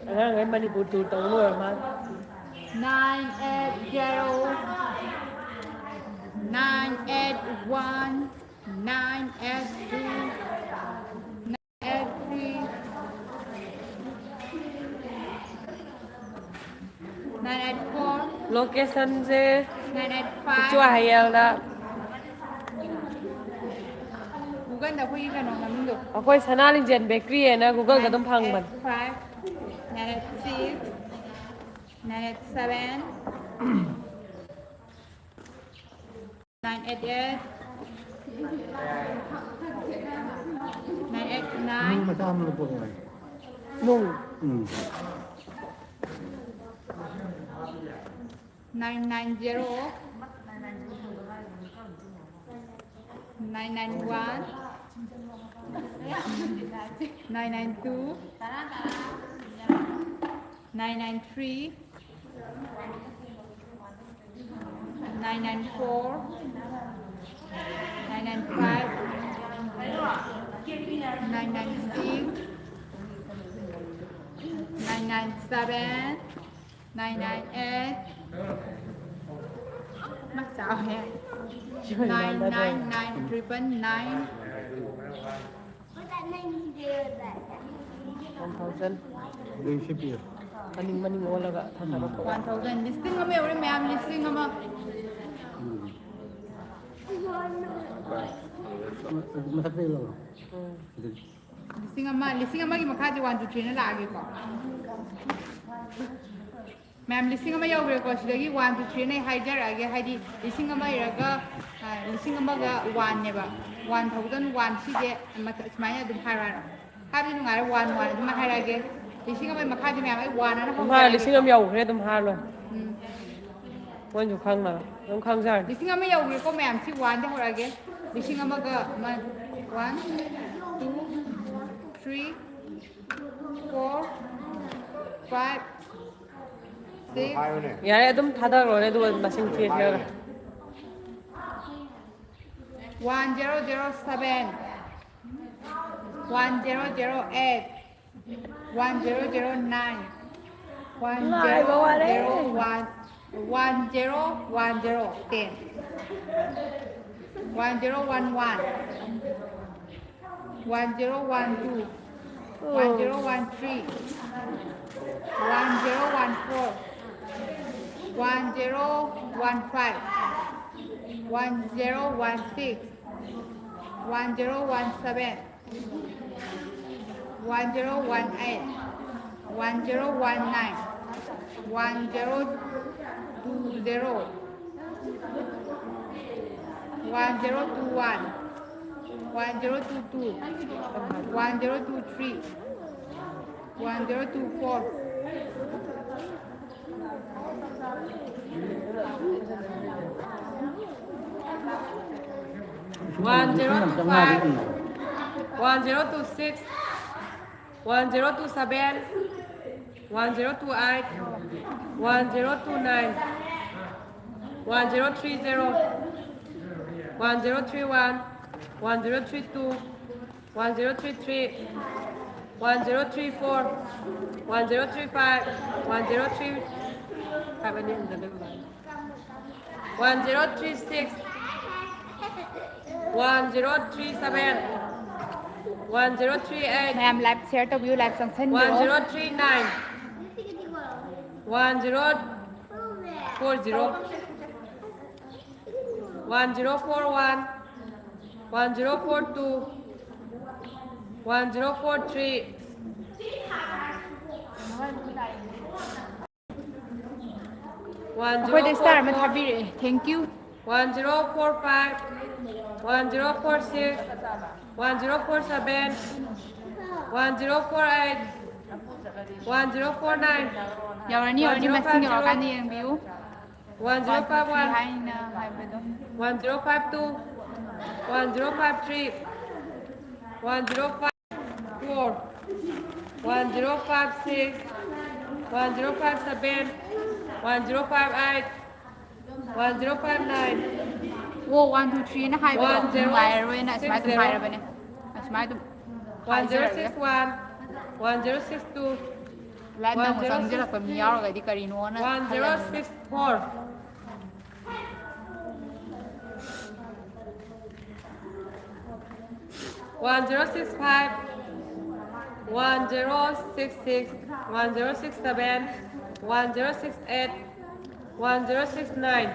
อันนั้นไงมันนี่ปูตูตรงนู้นมา 980 981 982 983 984 โลเคชั่นเจ้จั่ว 985 ให้เอลละ Google แต่คุยกันน้องน้ำดู เอาค่อยชนะลิงเจนเบเกอรี่นะ Google ก็ต้องพังมัน 985 986 987 988 989 มาทำระบบไง นุ่ง 990 991 992 993 994 995 996 997 998 mắc sao hả 999 triple 9 1,000 เรื่องชิปเปีย มันนิ่งโอแล้วก็ทำอะไรก็ 1000 listing kami ulit may am listing kami มาทักได้หรอ listing kami gimakaji 1 2 3 na lagi ko ꯃꯌꯥꯝ ꯂꯤꯁꯤꯡ ꯑꯃ ꯌꯧꯈ꯭ꯔꯦꯀꯣ ꯁꯤꯗꯒꯤ 1 2 3 ꯅ ꯍꯥꯏꯖꯔꯛꯑꯒꯦ ꯍꯥꯏꯗꯤ ꯂꯤꯁꯤꯡ ꯑꯃ ꯏꯔꯒ ꯂꯤꯁꯤꯡ ꯑꯃꯒ 1ꯅꯦꯕ 1001 ꯁꯤꯁꯦ ꯁꯨꯃꯥꯏꯅ ꯑꯗꯨꯝ ꯍꯥꯏꯔꯛꯑꯣ ꯍꯥꯏꯕꯗꯤ ꯅꯨꯡꯉꯥꯏꯔꯦ 1 1 ꯑꯗꯨꯝ ꯍꯥꯏꯔꯛꯑꯒꯦ ꯂꯤꯁꯤꯡ ꯑꯃꯒꯤ ꯃꯈꯥꯗꯤ ꯃꯌꯥꯝ ꯑꯩ 1 ꯑꯅ ꯑꯗꯨꯝ ꯍꯥꯏꯔ ꯂꯤꯁꯤꯡ ꯍꯧꯖꯔꯛꯑꯒꯦꯀꯣ ꯑꯃ ꯌꯧꯈ꯭ꯔꯦ ꯑꯗꯨꯝ ꯍꯥꯏꯔ ꯂꯣꯏ ꯃꯣꯏꯁꯨ ꯈꯪꯅꯕ ꯑꯗꯨꯝ ꯈꯪꯖꯔꯅꯤ ꯂꯤꯁꯤꯡ ꯑꯃ ꯌꯧꯈ꯭ꯔꯦꯀꯣ ꯃꯌꯥꯝ ꯁꯤ 1ꯗ ꯍꯧꯔꯛꯑꯒꯦ ꯂꯤꯁꯤꯡ ꯑꯃꯒ 1 2 3 4 5 6 ꯌꯥꯔꯦ ꯑꯗꯨꯝ ꯊꯥꯗꯈ꯭ꯔꯣꯅꯦ ꯑꯗꯨꯒ ꯃꯁꯤꯡ ꯊꯤꯔꯒ 1007 1008 1009 ꯉꯥꯏꯕ ꯋꯥꯔꯦ 1001 1010 10 1011 1012 1013 1014 1015 1016 1017 1018 1019 1020 1021 1022 1023 1024 1025 1026 1027 1028 1029 1030 1031 1032 1033 1034 1035 1036 1036 1037 1038 ꯃꯌꯥꯝ ꯂꯥꯏꯚ ꯁꯦꯌꯔ ꯇꯧꯕꯤꯌꯨ ꯂꯥꯏꯚ ꯆꯪꯁꯟꯕꯤꯌꯣ 1039 1040 1041 1042 1043 ꯑꯩꯈꯣꯏꯗ ꯁ꯭ꯇꯥꯔ ꯑꯃ 1044 ꯊꯥꯕꯤꯔꯛꯑꯦ ꯊꯦꯡꯛ ꯌꯨ 1045 1046 1047 1048 1049 ꯌꯧꯔꯅꯤ ꯌꯧꯔꯅꯤ ꯃꯁꯤꯡ 1050 ꯌꯧꯔꯀꯥꯟꯗ ꯌꯦꯡꯕꯤꯌꯨ 1 2 3 1051 ꯍꯥꯏꯅ ꯍꯥꯏꯕꯗꯣ 1052 1053 1054 1056 1057 1058 1059 ꯑꯣ 1 2 3 ꯅ ꯍꯥꯏꯕꯗꯣ 1060 ꯅꯨꯡꯉꯥꯏꯔꯔꯣꯏꯅ ꯑꯁꯨꯃꯥꯏꯅ ꯑꯗꯨꯝ ꯍꯥꯏꯔꯕꯅꯦ ꯑꯁꯨꯃꯥꯏꯅ ꯑꯗꯨꯝ ꯍꯥꯏꯖꯔꯒꯦ 1061 1062 ꯂꯥꯏꯚ ꯅꯪ ꯆꯪꯁꯤꯜꯂꯛꯄ ꯃꯤ ꯌꯥꯎꯔꯒꯗꯤ ꯀꯔꯤꯅꯣꯅ ꯈꯜꯂꯅꯤꯕ 1064 1065 1066 1067 1068 1069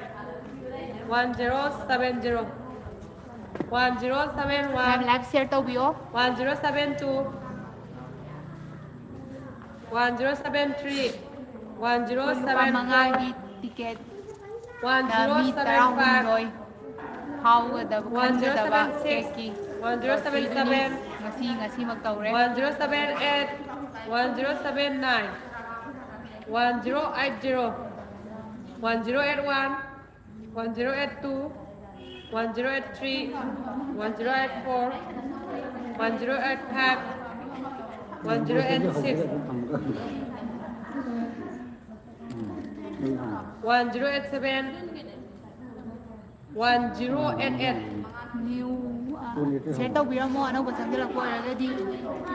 1070 1071 ꯃꯌꯥꯝ ꯂꯥꯏꯚ ꯁꯦꯌꯔ ꯇꯧꯕꯤꯌꯣ 1072 1073 ꯑꯩꯈꯣꯏ ꯂꯨꯄꯥ 1074 5ꯒꯤ ꯇꯤꯀꯦꯠ ꯃꯤ 1075 13 ꯐꯥꯎꯒꯗꯕ ꯈꯟꯒꯗꯕ 1076 ꯀꯦꯛꯀꯤ ꯂꯣꯇ꯭ꯔꯤꯗꯨꯅꯤ 1077 ꯉꯁꯤꯃꯛ ꯇꯧꯔꯦ 1078 1079 1080 1081 1082 1083 1084 1085 1086 1087 1088 ꯅ꯭ꯌꯨ ꯁꯦꯌꯔ ꯇꯧꯕꯤꯔꯝꯃꯣ ꯑꯅꯧꯕ ꯆꯪꯁꯤꯜꯂꯛꯄ ꯑꯣꯏꯔꯒꯗꯤ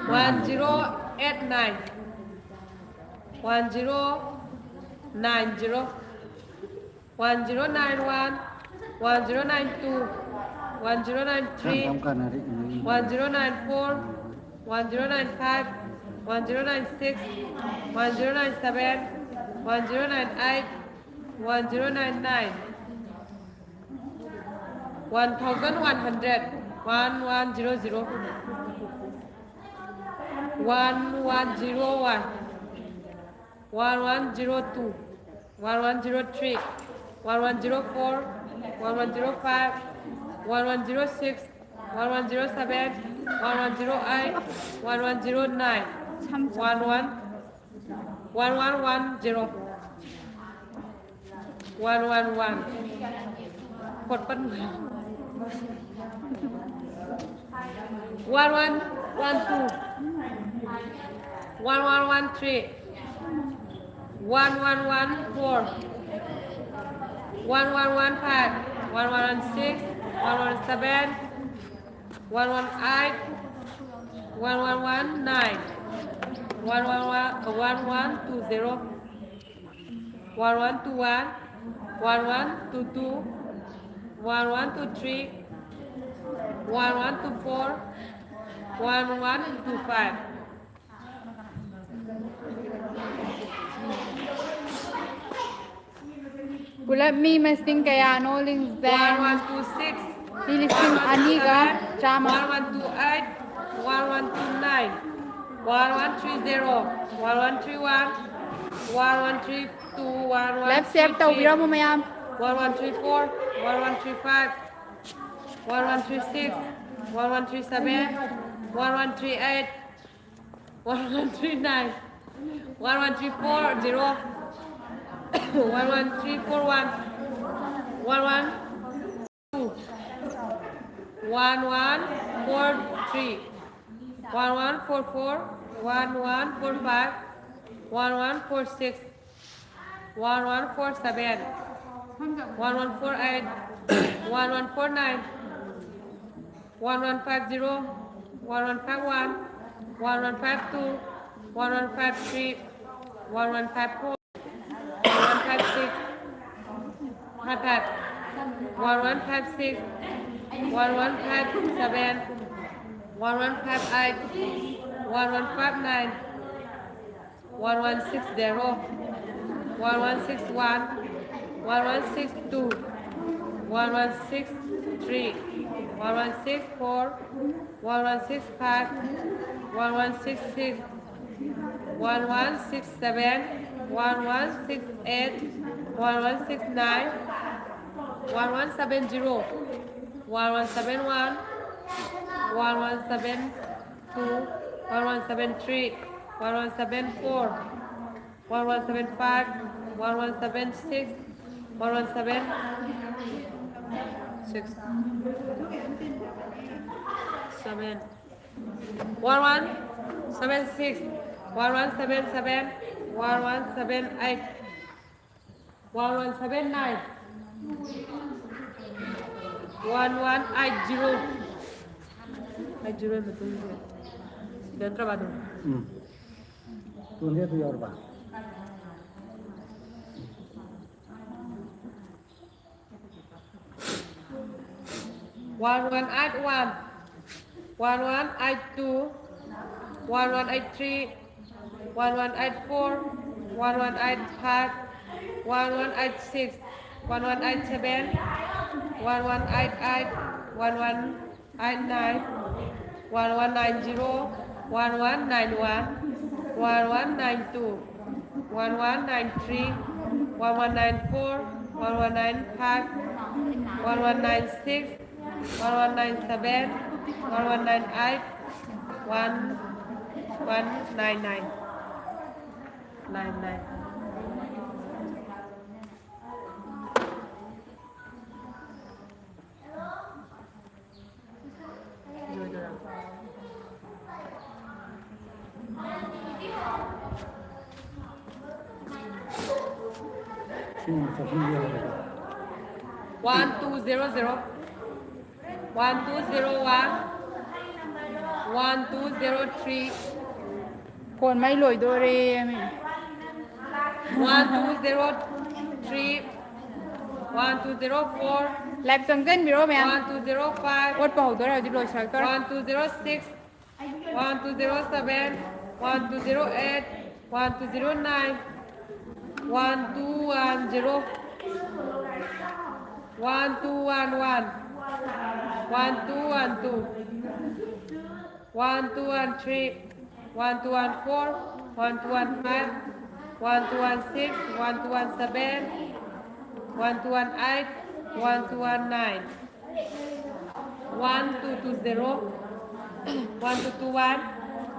1089 1090 1091 1092 1093 1094 1095 1096 1097 1098 1099 1100 1100 1101 1102 1103, 1104, 1105, 1106, 1107, 1108, 1109, 1110, 111. กดปั้น1112 1113 1114 1115 1116 1117 118 1119 1120 1121 1122 1123 1124 1125 ปุระมีมาสิงกายาโนลิงแซง 1126 นี่ลิสิงอันนี้ก็จามา 1128 1129 1130 1131 1132 แลบเซฟเตาวิรามุมายาม 1134 1135 1136 1137 1138 1139 1134 1141 1142 1143 1144 1145 1146 1147 1148 1149 1150 1151 1152 1153 1154 1156 1156 1157 1158 1159 1160 1161 1162 1163 1164 1165 1166 1167 1168 1169 1170 1171 1172 1173 1174 1175 1176 1176 7 1176 1177 1178 1179 1180 80 betul dan terbaru Tuh lihat tuh ya Pak. 1181 1182 1183 1184 1185 1186 1187 1188 1189 1190 1191 1192 1193 1194 1195 1196 1197 1198 1199 99 Sini satu dia. 1200 1201 1203 คนไม่ลอยโดเรมี 1203 1204 แลบสังเกตวิโรมายาม 1205 วดเป่าตัวเราจะลอยชักตัว 1206 1207 1208 1209 1210 1211 1212 1213 1214 1215 1216, 1217, 1218, 1219, 1220, 1221,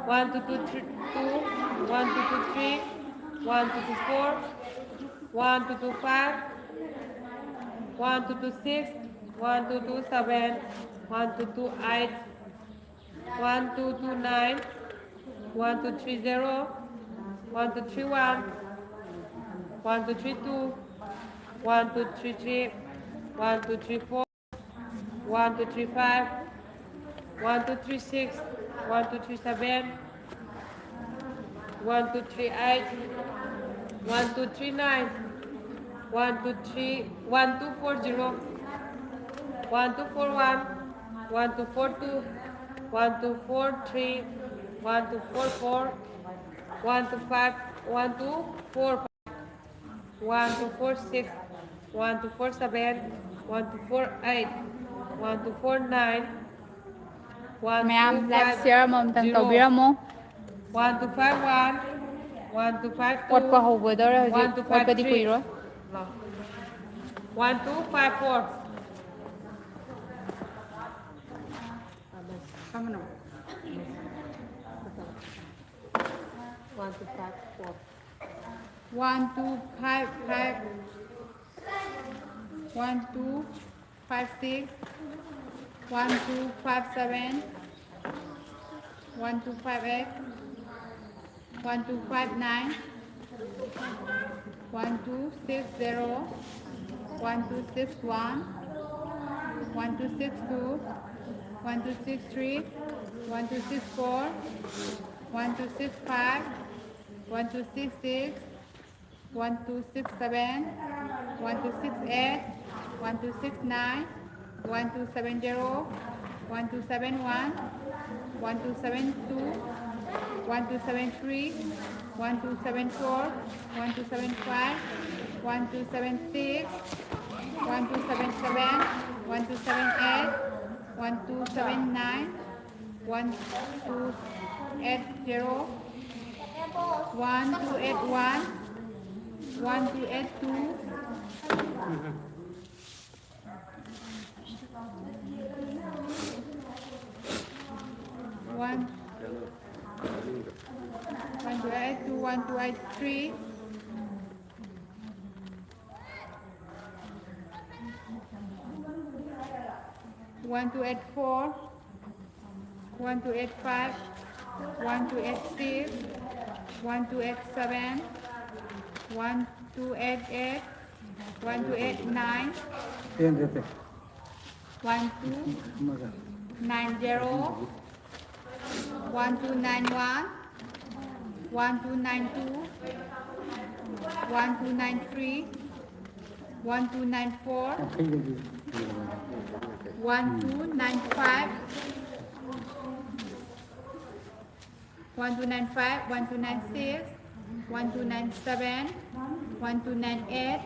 1222, 1223, 1224, 1225, 1226, 1227, 1228, 1229, 1230, 1231, 1232, 1233, 1234, 1235, 1236, 1237, 1238, 1239, 1240, 1241, 1242, 1243, 1244, 125, 1245, 1246, 1247, 1248, 1249, ꯃꯌꯥꯝ ꯂꯥꯏꯛ ꯁꯤꯌꯔ ꯑꯃꯃꯝꯇꯪ ꯇꯧꯕꯤꯔꯝꯃꯣ 1251, 1252, ꯑꯣꯠꯄ ꯍꯧꯒꯗꯧꯔꯦ ꯍꯧꯖꯤꯛ ꯑꯣꯠꯄꯗꯤ 1253, ꯀꯨꯏꯔꯣꯏ 1254, Kamu 1254, 1255, 1256, 1257, 1258, 1259, 1260, 1261, 1262, 1263, 1264, 1265, 1266, 1267, 1268, 1269, 1270, 1271, 1272, 1273, 1274, 1275, 1276, 1277, 1278, 1279, 1280, 1281, 1282, 1282, 1283, 1284, 1285, 1286, 1287, 1288, 1289, 10 देते 1290, मगर 1291, 1292, 1293, 1294, ठीक है जी 1295, 1295, 1296, 1297, 1298,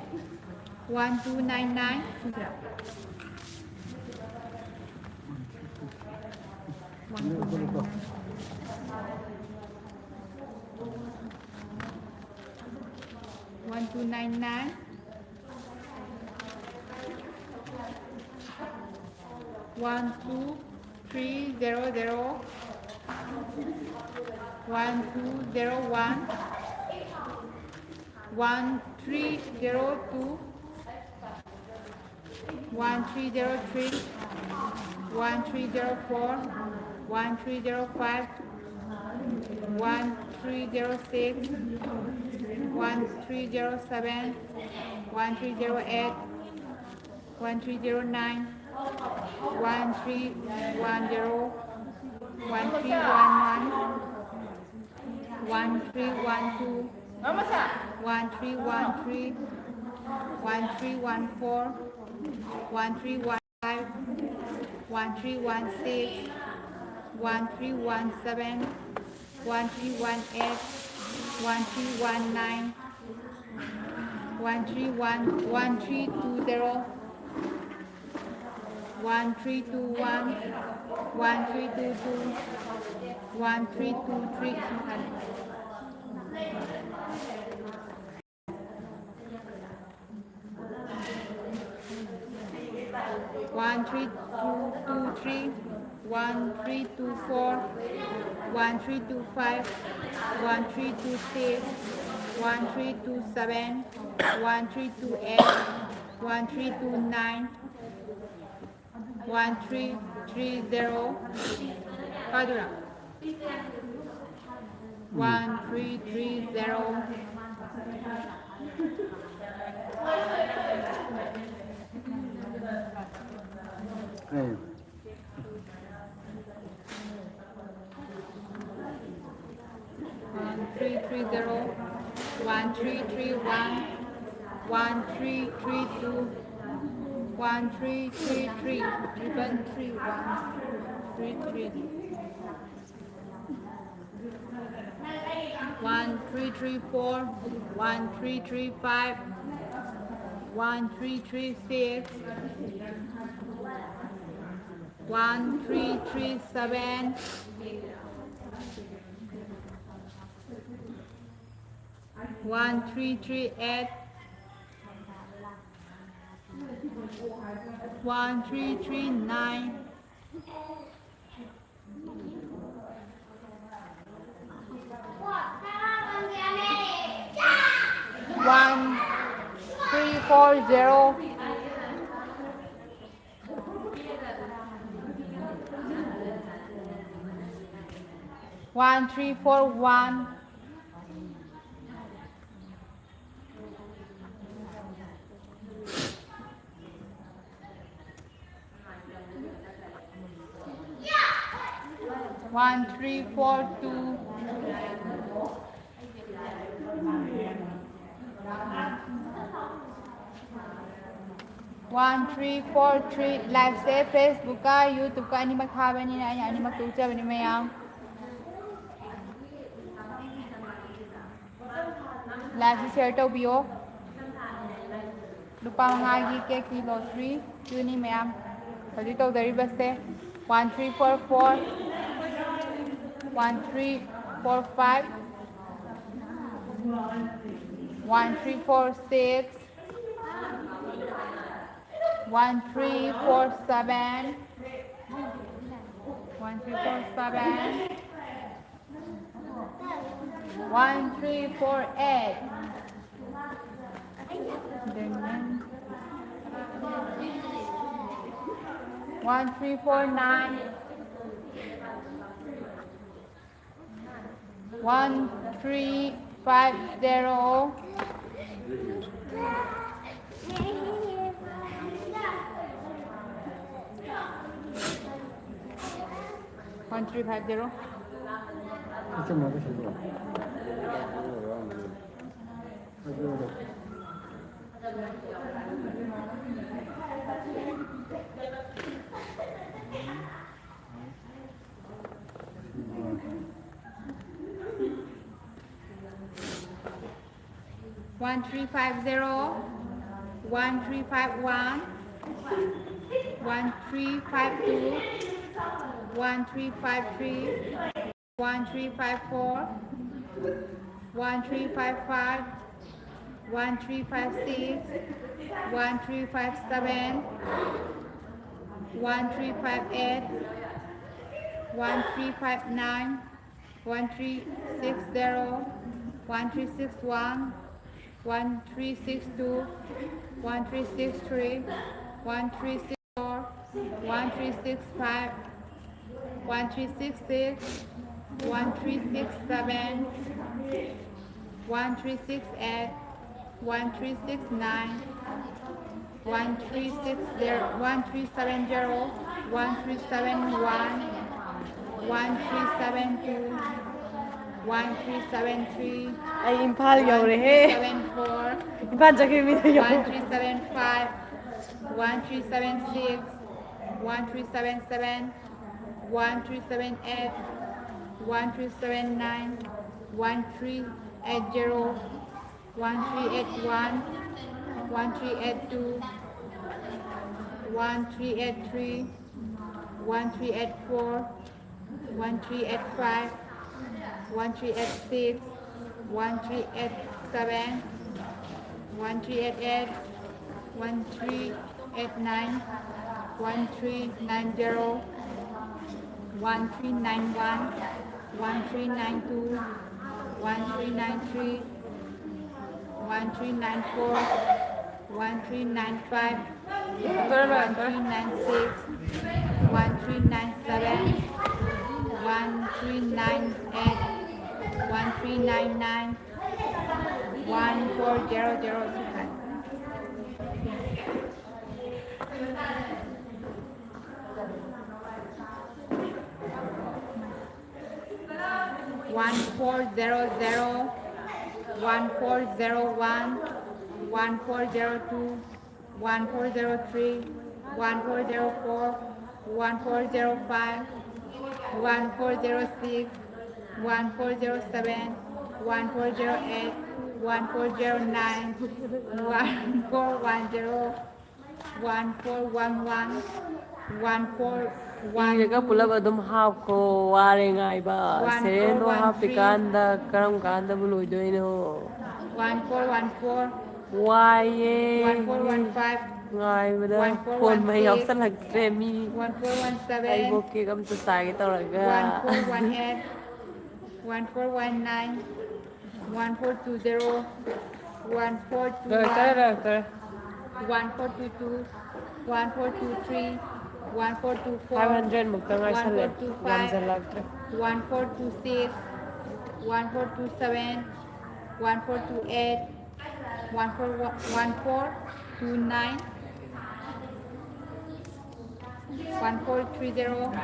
1299, 1299, 1200, 1201, 1302, 1303, 1304, 1305, 1306, 1307, 1308, 1309, 1310, 1311, 1312, 1313, 1314, 1315, 1316, 1317, 1318, 1319, 1320, 1321, 1322, 1323, 1323, 1324, 1325, 1326, 1327, 1328, 1329, 1330. Kadura. 1330. Hey. 1330, 1331, 1332, 1333, 1334, 1335, 1336, 1337, 1338, 1339, 1340, 1341, 1342, 1343. Live से Facebook का YouTube का अनिमक थाबनी ना अनिमक तुचबनी मयाम लाइव से शेयर तौबियो लुपा मंगागी के की लॉटरी जुनी मयाम हजी तौदरीबसे 1344, 1345, 1346, 1347, 1347, 1348. Then 1349, 1350, 1350. Ito mo ba siya? 1350, 1351, 1352, 1353, 1354, 1355, 1356, 1357, 1358, 1359, 1360, 1361, 1362, 1363, 1364, 1365, 1366, 1367, 1368, 1369, 1360, 1370, 1371, 1372, 1373, Ay, impal yaure he. 1374, Impal jake mi to yaure. 1375, 1376, 1377, 1378, 1379, 1380, 1381, 1382, 1383, 1384, 1385, 1386, 1387, 1388, 1389, 1390, 1391, 1392, 1393, 1394, 1395, 1396, 1397, 1398, 1399, 1400. 1400, 1401, 1402, 1403, 1404, 1405, 1406, 1407, 1408, 1409, 1410, 1411, 1412. Iraga pulab adum hapko ware ngaiba sereno hapikanda karam kanda buloidoino 1414, waye 1415, ngaibada phone mai yausalaktre mi 1417, ai bokke kam to sage tawraga 1418, 1419, 1420, 1421, 1422, 1423, 1424, 500 mukta ngai sale 1425, yamjalaktre 1426, 1427, 1428, 1429, 1430,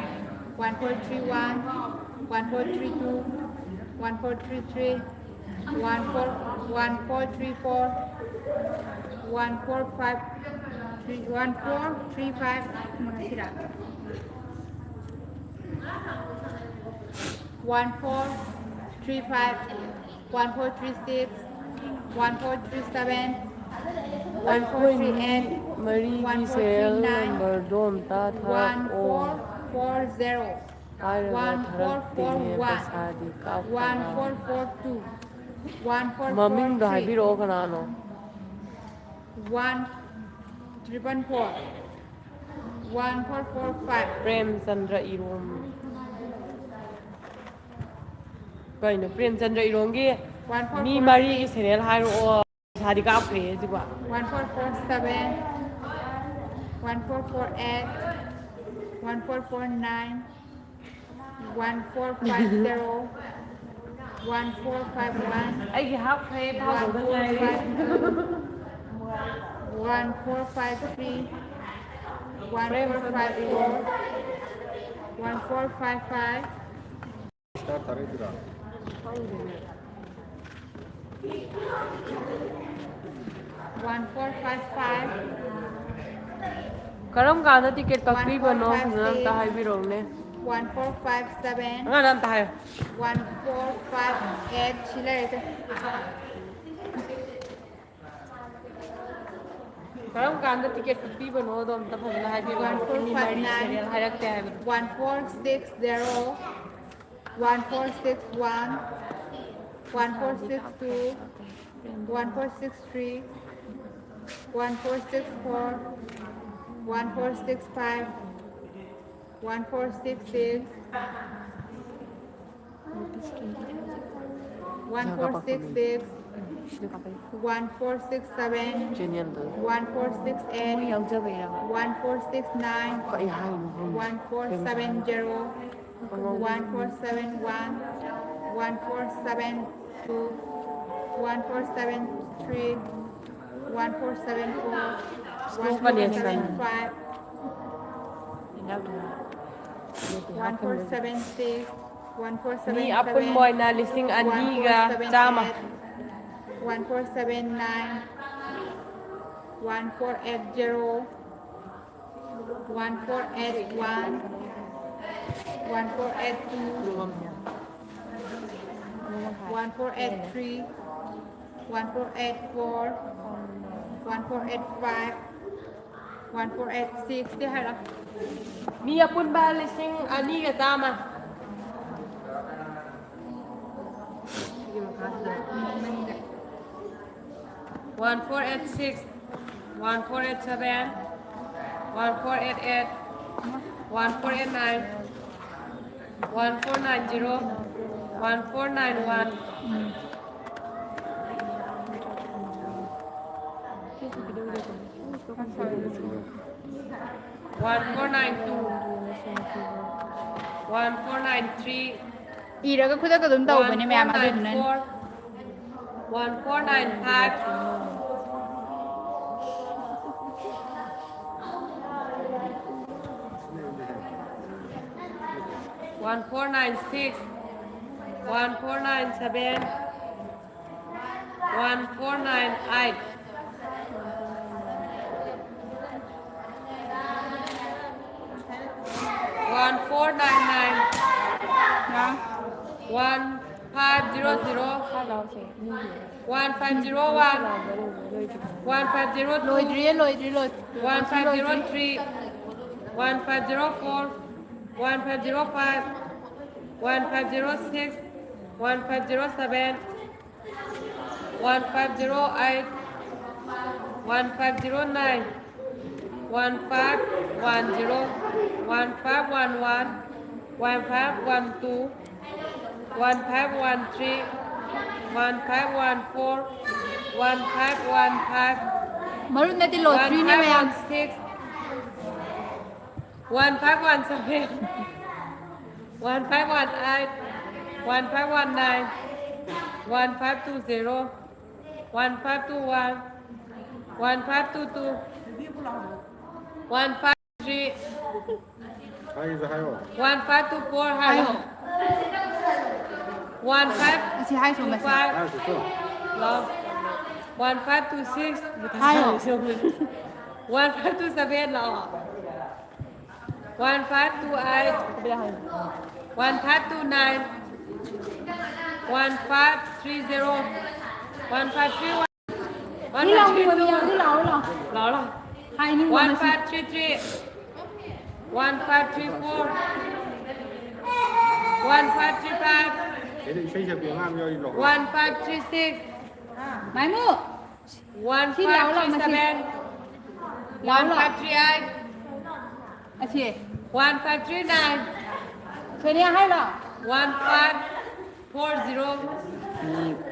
1431, 1432, 1433, 1434, 1435, 1435, 1435, 1436, 1437, 1438, mari ki serial 1439, number dom ta thak o 1440, aira tharak tine 1441, pasadi ka 1442, 1443, maming do haibiro kanano 1444, 1445, prem chandra irom kaino prem chandra iromgi mi mari ki serial hairo sadi ka apre jigwa 1447, 1448, 1449, 1450, 1451, ai gi hap khay pa do da ngai 1453, 1454, 1455, 1455, karam kana ticket kakri bano na ta haibiro ne 1457, nga nam ta hai 1458, Chile. karam kana ticket kakri bano dom ta phana haibiro mi mari serial hairak te hai 1460, 1461, 1462, 1463, 1464, 1465, 1466, 1466, 1467, genial do 1468, 1469, kai hai no 1470, 1471, 1472, 1473, 1474, 1475, 1476, 1477, ni apun boy na listing ani ga chama 1479, 1480, 1481, 1482, 1483, 1484, 1485, 1486 di hai lah. mi apun ba listing ani ga chama 1486, 1487, 1488 1489 1490 1491 1492 1493 이래가 그다가 좀 따오버네 매암 아들은 1495 1496 1497 1498 1499 1500 1501 1502 로이드리 1503 1504 1505 1506 1507 1508 1509 1510 1511 1512 1513 1514 1515 마룬 나디 로드리네 매암 1516 1517 1518 1519 1520 1521 1522 1523 1524 하요 1525 같이 하이 좀 마시 1526 하요 1527 너 1528 1529 1530 1531 đi lòng đi đi lòng Lỡ rồi. hai nhưng mà 1533 1534 1535 Thế thì xây dựng Việt Nam cho lỗ. 1536 máy mưa 1537 1538 à chị 1539 chơi đi hay rồi 1540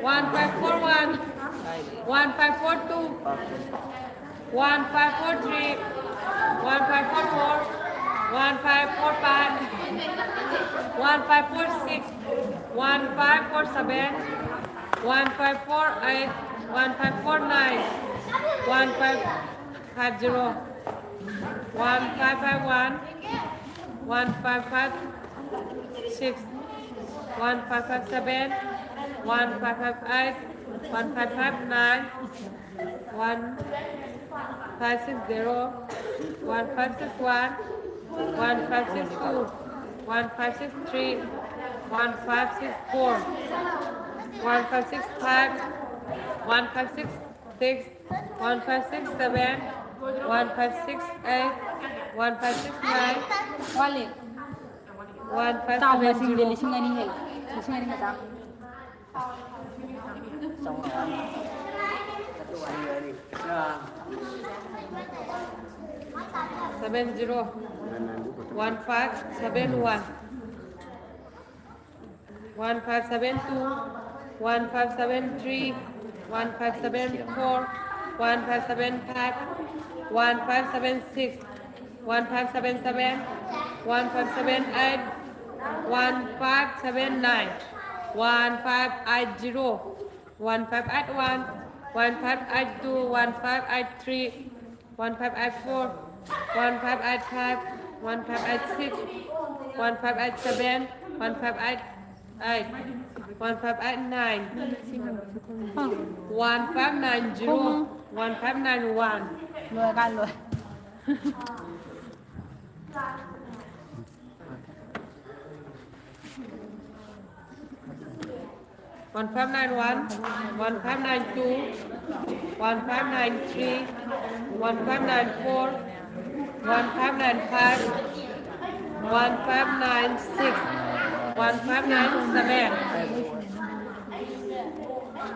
1541 1542 1543 1544 1545 1546 1547 1548 1549 1550 1551 1556 1557 1558 1559 1560 1561 1562 1563 1564 1565 1566 1567 1568 1569 quan liệt tàu mà xin về 1570 lý sinh anh hết lý sinh anh mà sao Seven zero 1571 1572 1573 1574 1575 1576 1577 1578 1579 1580 1581 1582 1583 1584 1585 1586 1587 1588 1589 1590 1591 lùi gan lùi 1591 1592 1593 1594 1595 1596 1597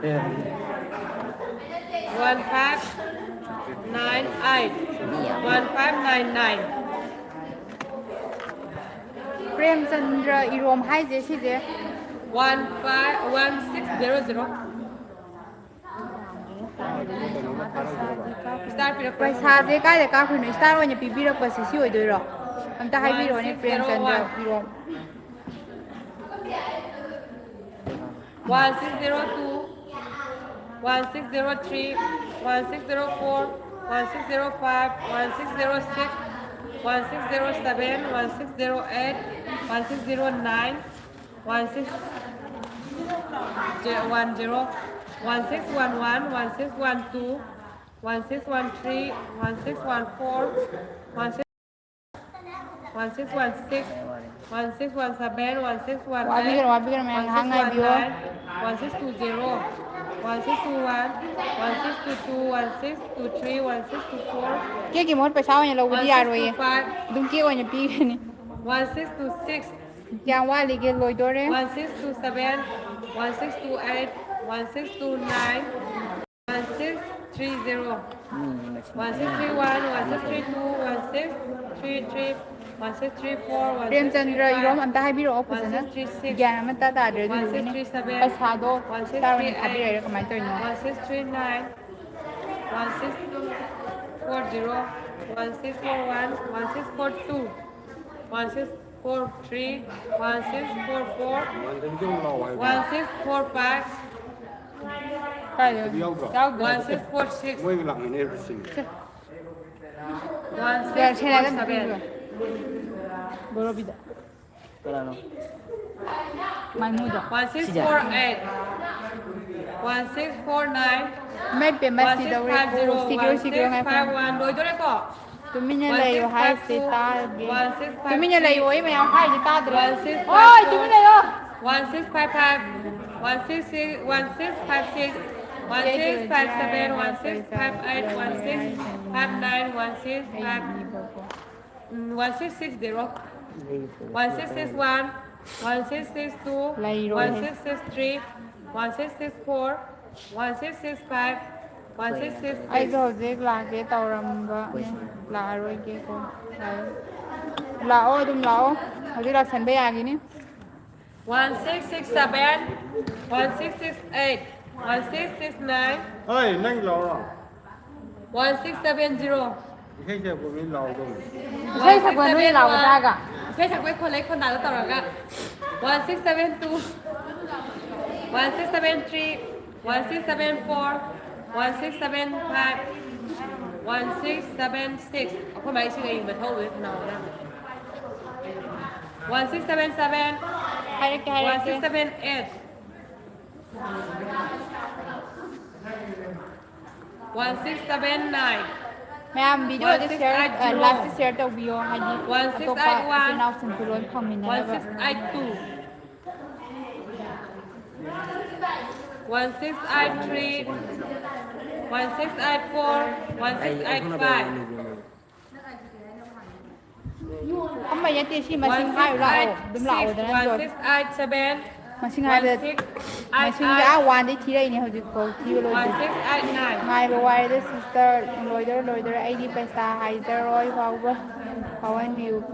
Thế 15 98 1599 เปรมจันทร์อีรมให้เจสิเจ 1600 start ปีละ ไปชาเจใกล้แต่ก้าวคุณสตาร์วันนี้ปีบีเราเปิดสิชิวด้วยหรอทำตาให้พี่รอนี่เปรมจันทร์อีรม 1602 1603 1604 1605 1606 1607 1608 1609 1610 1611 1612 1613 1614 1616 1617 1618 ว่าพี่กันแมงหางไงบิว 1620 1621 1622 1623 1624 เกี่ยกี่มดไปเช้าเนี่ยเราวิทยาด้วยดุงเกี่ยวเนี่ยปีนี่ 1626 ยังว่าลีเกลอยด้วย 1627 1628 1629 1630 1631 1632 1633 1634 เตรียมจันทร์อีรมอันตาให้พี่รอคุณนะยามันตาตาเดือดอยู่นี่ไปชาโดตาวันนี้ขับพี่เลยก็ไม่ตัวนี้ 1639 1640 1641 1642 1643 1644 完全用老外。 1645 ใช่เลยเจ้าเดือด 1646 我一个狼人也不行。 เดี๋ยวใช้อะไรกันพี่ด้วย 1647 บรบิดาไม่มูด 1648 1649 ไม่เป็นมาสิเดวิโอซิกโรซิกโรไงพ่อ 1651โดยตัวเลขก็ tu minha lei o hai se ta tu minha lei oi me ao hai de ta dre oi tu minha lei 1655 1656 1657 1658 1659 1660 1661 1662 1663 1664 1665 1666 ai zo je la ke tau ram ba la roi ke ko la o dum la o hadi la san be a gi ni 1667 1668 1669哎，那个老了， 1670你看见我们老的。 ใช่สักวันด้วยเราตากะ ใช่ฉันเป็นคนเล็กคนดังแล้วต่อกัน1672 1673 1674 1675 1676เอาคนหมายชื่อเองมาเท่าเลยน้องนะ1677 ใครแก 1678 1679 แม่วิดีโอจะแชร์ไลฟ์จะแชร์ตัววิดีโอให้ดีตัวป้าจะน้องสันตุลคอมเมนต์นะแบบ 1682 1683 1684 1685 ทำไมยัดตีชีมาชิงให้เราดุมเราแต่นั้นจด 1687 มาชิงให้เลยมาชิงยาวานได้ทีไรเนี่ยเขาจะโกทีโรย 1689 ไงไปไว้ด้วยซิสเตอร์โรยด้วยไอ้ดีไปซาไฮเซอร์โรยเขาว่าเขาให้วิวโก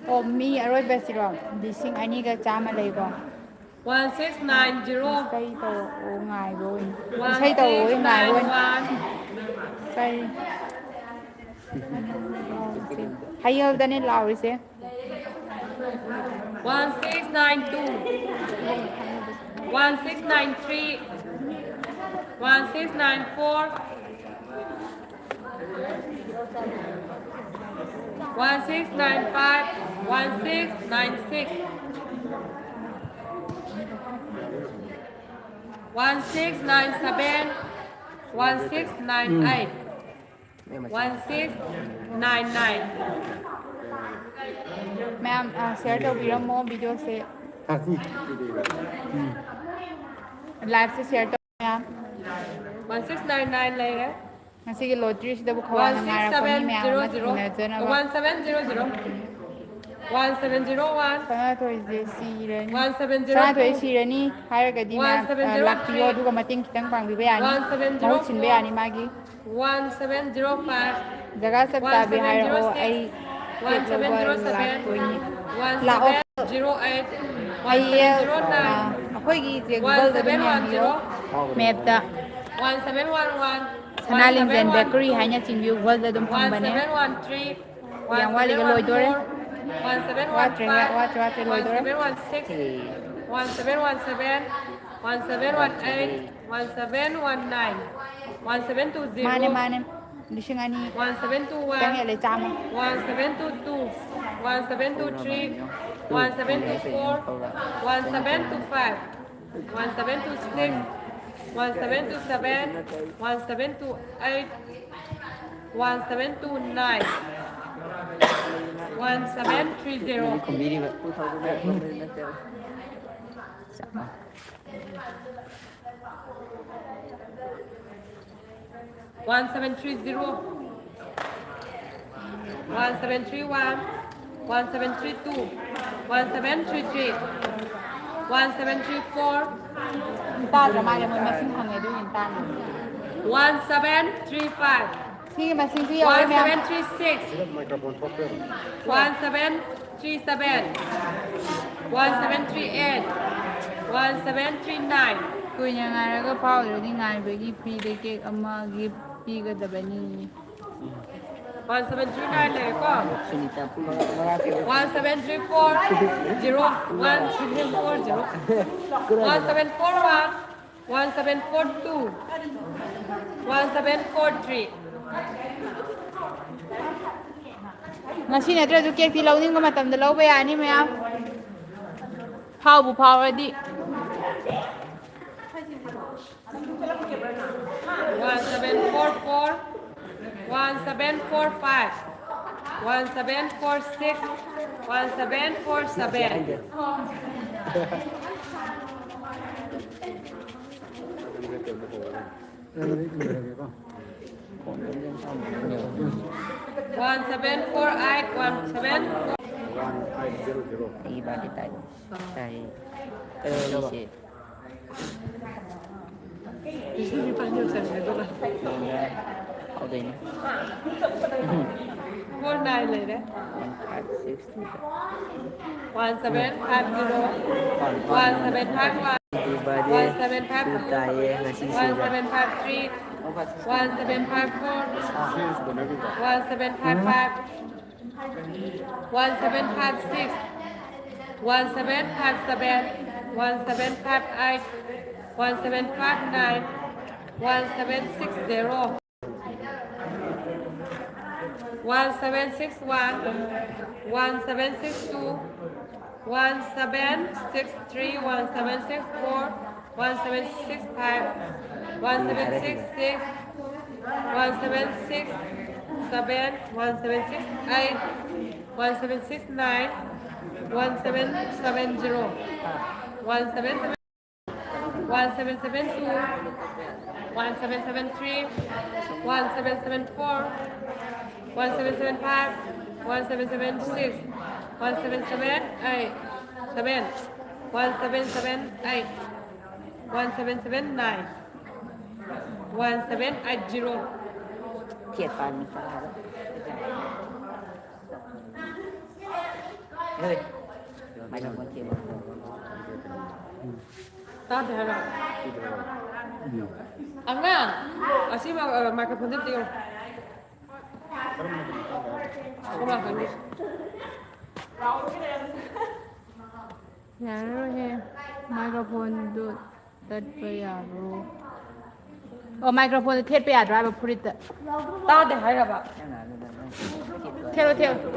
โอ้มีอร่อยเบสิรอดิซิงอันนี้ก็จามอะไรก็ 1690 ใช่ตัวโอ้ง่ายเลยใช่ตัวโอ้ง่ายเลยใช่ให้เอาแต่เนี่ยเราสิ 1692 1693 1694 1695 1696 1697 1698 1699 Ma'am, share the video more video से 他是 live से share तो ma'am 1699 เลยนะ Nasi ke lottery से तो बुखवा हमारा कोई ma'am मत नजर ना 1700 1701 ꯁꯅꯥꯊꯣꯏꯁꯦ ꯁꯤꯔꯅꯤ 1702 ꯁꯅꯥꯊꯣꯏ ꯁꯤꯔꯅꯤ ꯍꯥꯏꯔꯒꯗꯤ ꯃꯌꯥꯝ 1703 ꯂꯥꯛꯄꯤꯌꯣ ꯑꯗꯨꯒ ꯃꯇꯦꯡ ꯈꯤꯇꯪ ꯄꯥꯡꯕꯤꯕ ꯌꯥꯅꯤ 1704 ꯃꯍꯨꯠ ꯁꯤꯟꯕ ꯌꯥꯅꯤ ꯃꯥꯒꯤ 1705 ꯖꯒꯥ ꯆꯞ ꯆꯥꯕꯤ ꯍꯥꯏꯔꯛꯑꯣ 1706 ꯑꯩ ꯀꯦꯛ ꯂꯧꯕ 1707 ꯂꯥꯛꯇꯣꯏꯅꯤ ꯂꯥꯛꯑꯣ 1708 ꯍꯌꯦꯡ 1709 ꯑꯩꯈꯣꯏꯒꯤꯁꯦ ꯒꯨꯒꯜꯗ ꯑꯗꯨꯝ ꯌꯦꯡꯕꯤꯌꯣ 1710 ꯃꯦꯞꯇ 1711 ꯁꯅꯥ ꯂꯤꯡꯖꯦꯟ ꯕꯦꯀꯔꯤ 1712 ꯍꯥꯏꯅ ꯆꯤꯡꯕꯤꯌꯨ ꯒꯨꯒꯜꯗ ꯑꯗꯨꯝ ꯐꯪꯕꯅꯦ 1713 ꯌꯥꯝ ꯋꯥꯠꯂꯤꯒ ꯂꯣꯏꯗꯣꯔꯦ 1714 ꯋꯥꯠꯇ꯭ꯔꯦ 1715 ꯂꯣꯏꯗꯣꯔꯦ 1716 1717 1718 1719 ꯃꯥꯅꯦ 1720 ꯃꯥꯅꯦ ꯂꯤꯁꯤꯡ ꯑꯅꯤ ꯈꯤꯇꯪ 1721 ꯍꯦꯜꯂꯦ ꯆꯥꯝꯃ 1722 1723 1724 1725 1726 1727 1728 1729 1730 1730 1731 1732 1733 1734 ꯇꯥꯗ꯭ꯔ ꯃꯥꯜꯂꯦ ꯃꯣꯏ ꯃꯁꯤꯡ ꯍꯪꯉꯦ ꯑꯗꯨꯒꯤ ꯇꯥꯅꯤ 1735 ꯁꯤꯒꯤ ꯃꯁꯤꯡꯁꯨ ꯌꯧꯔꯦ ꯃꯌꯥꯝ 1736 Microphone problem. 1737 1738 1739 ꯀꯨꯏꯅ ꯉꯥꯏꯔꯒ ꯐꯥꯎꯗ꯭ꯔꯗꯤ ꯉꯥꯏꯕꯒꯤ ꯐ꯭ꯔꯤꯗ ꯀꯦꯛ ꯑꯃ ꯒꯤꯐ ꯄꯤꯒꯗꯕꯅꯤ 1739 ꯂꯩꯔꯦꯀꯣ 1734 0 1740 1741 1742 1743 ꯉꯁꯤ ꯅꯠꯇ꯭ꯔꯁꯨ ꯀꯦꯛꯇꯤ ꯂꯧꯅꯤꯡꯕ ꯃꯇꯝꯗ ꯂꯧꯕ ꯌꯥꯅꯤ ꯃꯌꯥꯝ ꯐꯥꯎꯕꯨ ꯐꯥꯎꯔꯗꯤ 1744 1745 1746 1747 1748 17 Iba di tayo. Tayo. Kasi, เอาเลยนะ 49 เลยนะ 160 1750 1751 Iba di 1752 tayo nasi sila 1753 1754 1755 1756 1757 1758 1759 1760 1761 1762 1763 1764 1765 1766 1767 1768 1769 1770 1772 1773 1774 1775 1776 1778 1778 1779 1780 เทียบกันเฮ้ยไม่ต้องมาเทียบ Tadi ada. Angga, asih microphone itu tiyo. Kuma kani. ꯌꯥꯔꯔꯣꯏꯍꯦ ꯃꯥꯏꯀ꯭ꯔꯣꯐꯣꯟꯗꯨ ꯇꯠꯄ ꯌꯥꯕ꯭ꯔꯣ ꯑꯣ ꯃꯥꯏꯀ꯭ꯔꯣꯐꯣꯟꯗꯨ ꯊꯦꯠꯄ ꯌꯥꯗ꯭ꯔꯣ ꯍꯥꯏꯕ ꯐꯨꯔꯤꯠꯇ Tadi ada ba. ꯊꯦꯠꯂꯣ ꯊꯦꯠꯂꯣ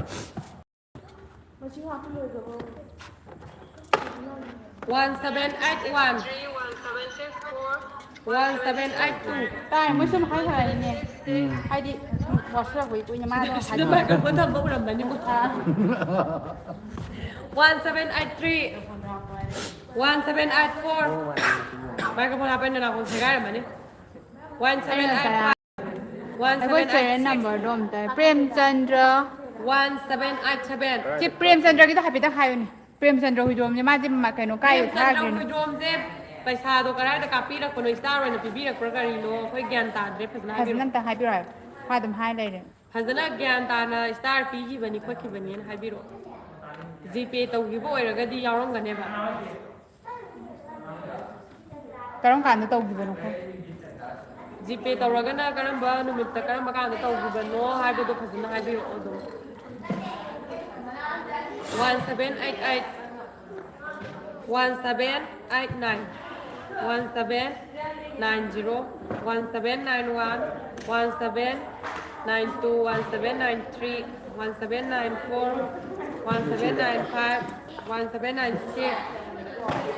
1781 1782 ꯇꯥꯏ ꯃꯣꯏ ꯁꯨꯝ ꯍꯥꯏꯈ꯭ꯔꯅꯤꯅꯦ ꯍꯥꯏꯗꯤ ꯁꯨꯝ ꯋꯥꯁꯤꯜꯂꯛꯄꯒꯤ ꯀꯨꯏꯅ ꯃꯥꯗꯣ Sudah microphone tambah udah banyak bu. 1783 1784 microphone apa yang aku segar mana? 1785 ꯑꯩꯈꯣꯏ ꯁꯦꯔꯦꯟ 1786 ꯅꯝꯕꯔꯗꯣ ꯑꯝꯇ ꯄ꯭ꯔꯦꯝꯆꯟꯗ꯭ꯔ 1787 ꯁꯤ ꯄ꯭ꯔꯦꯝꯆꯟꯗ꯭ꯔꯒꯤꯗꯣ ꯍꯥꯏꯐꯦꯠꯇꯪ ꯍꯥꯏꯌꯨꯅꯦ ꯄ꯭ꯔꯦꯝꯆꯟꯗ꯭ꯔ ꯍꯨꯏꯗꯣꯝꯁꯦ ꯃꯥꯁꯦ ꯀꯩꯅꯣ ꯀꯥꯏ ꯊꯥꯈ꯭ꯔꯤꯅꯣ ꯍꯨꯏꯗ꯭ꯔꯣꯝꯁꯦ ꯄꯩꯁꯥꯗꯣ ꯀꯗꯥꯏꯗ ꯀꯥꯞꯄꯤꯔꯛꯄꯅꯣ ꯏꯁꯇꯥꯔ ꯑꯣꯏꯅ ꯄꯤꯕꯤꯔꯛꯄ꯭ꯔꯥ ꯀꯔꯤꯅꯣ ꯑꯩꯈꯣꯏ ꯒ꯭ꯌꯥꯟ ꯇꯥꯗ꯭ꯔꯦ ꯐꯖꯅ ꯐꯖꯅ ꯍꯥꯏꯕꯤꯔꯛꯑꯣ ꯑꯝꯇ ꯍꯥꯏꯕꯤꯔꯛꯑꯣ ꯃꯥ ꯑꯗꯨꯝ ꯍꯥꯏ ꯂꯩꯔꯦ ꯐꯖꯅ ꯒ꯭ꯌꯥꯟ ꯇꯥꯅ ꯏꯁꯇꯥꯔ ꯄꯤꯈꯤꯕꯅꯤ ꯈꯣꯠꯈꯤꯕꯅꯤꯅ ꯍꯥꯏꯕꯤꯔꯛꯑꯣ ꯖꯤꯄꯦ ꯇꯧꯈꯤꯕ ꯑꯣꯏꯔꯒꯗꯤ ꯌꯥꯎꯔꯝꯒꯅꯦꯕ ꯀꯔꯝ ꯀꯥꯟꯗ ꯇꯧꯈꯤꯕꯅꯣ ꯖꯤꯄꯦ ꯇꯧꯔꯒꯅ ꯀꯔꯝꯕ ꯅꯨꯃꯤꯠꯇ ꯀꯔꯝꯕ ꯀꯥꯟꯗ ꯇꯧꯈꯤꯕꯅꯣ ꯍꯥꯏꯕꯗꯣ ꯐꯖꯅ ꯍꯥꯏꯕꯤꯔꯛꯑꯣ ꯑꯗꯨꯝ 1788 1789 1790 1791 1792 1793 1794 1795 1796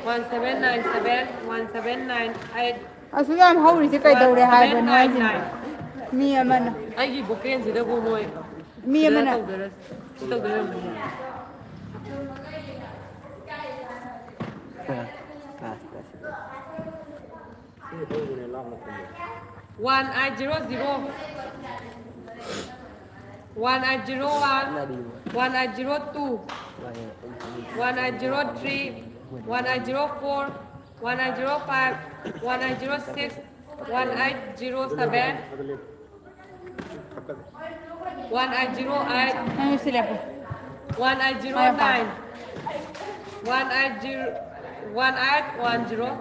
1797 1798 ꯑꯁꯨꯛ ꯌꯥꯝ ꯍꯧꯔꯤꯁꯦ ꯀꯩꯗꯧꯔꯦ ꯍꯥꯏꯕꯅꯣ ꯍꯥꯏꯁꯤꯅꯦ 1799 ꯃꯤ ꯑꯃꯅ ꯑꯩꯒꯤ ꯕꯨꯛꯀꯦꯟꯁꯤꯗꯕꯨ ꯅꯣꯏ ꯃꯤ ꯁꯤꯗ ꯑꯃꯅ ꯇꯧꯗꯣꯏꯔ ꯁꯤ ꯇꯧꯗꯣꯏꯔꯝꯕꯅꯤ Basta, sige. 1800 1801 1802 1803 1804 1805 1806 1807 1808 ꯅꯪ ꯁꯤꯜꯂꯛꯄꯣ 1809 1810 1810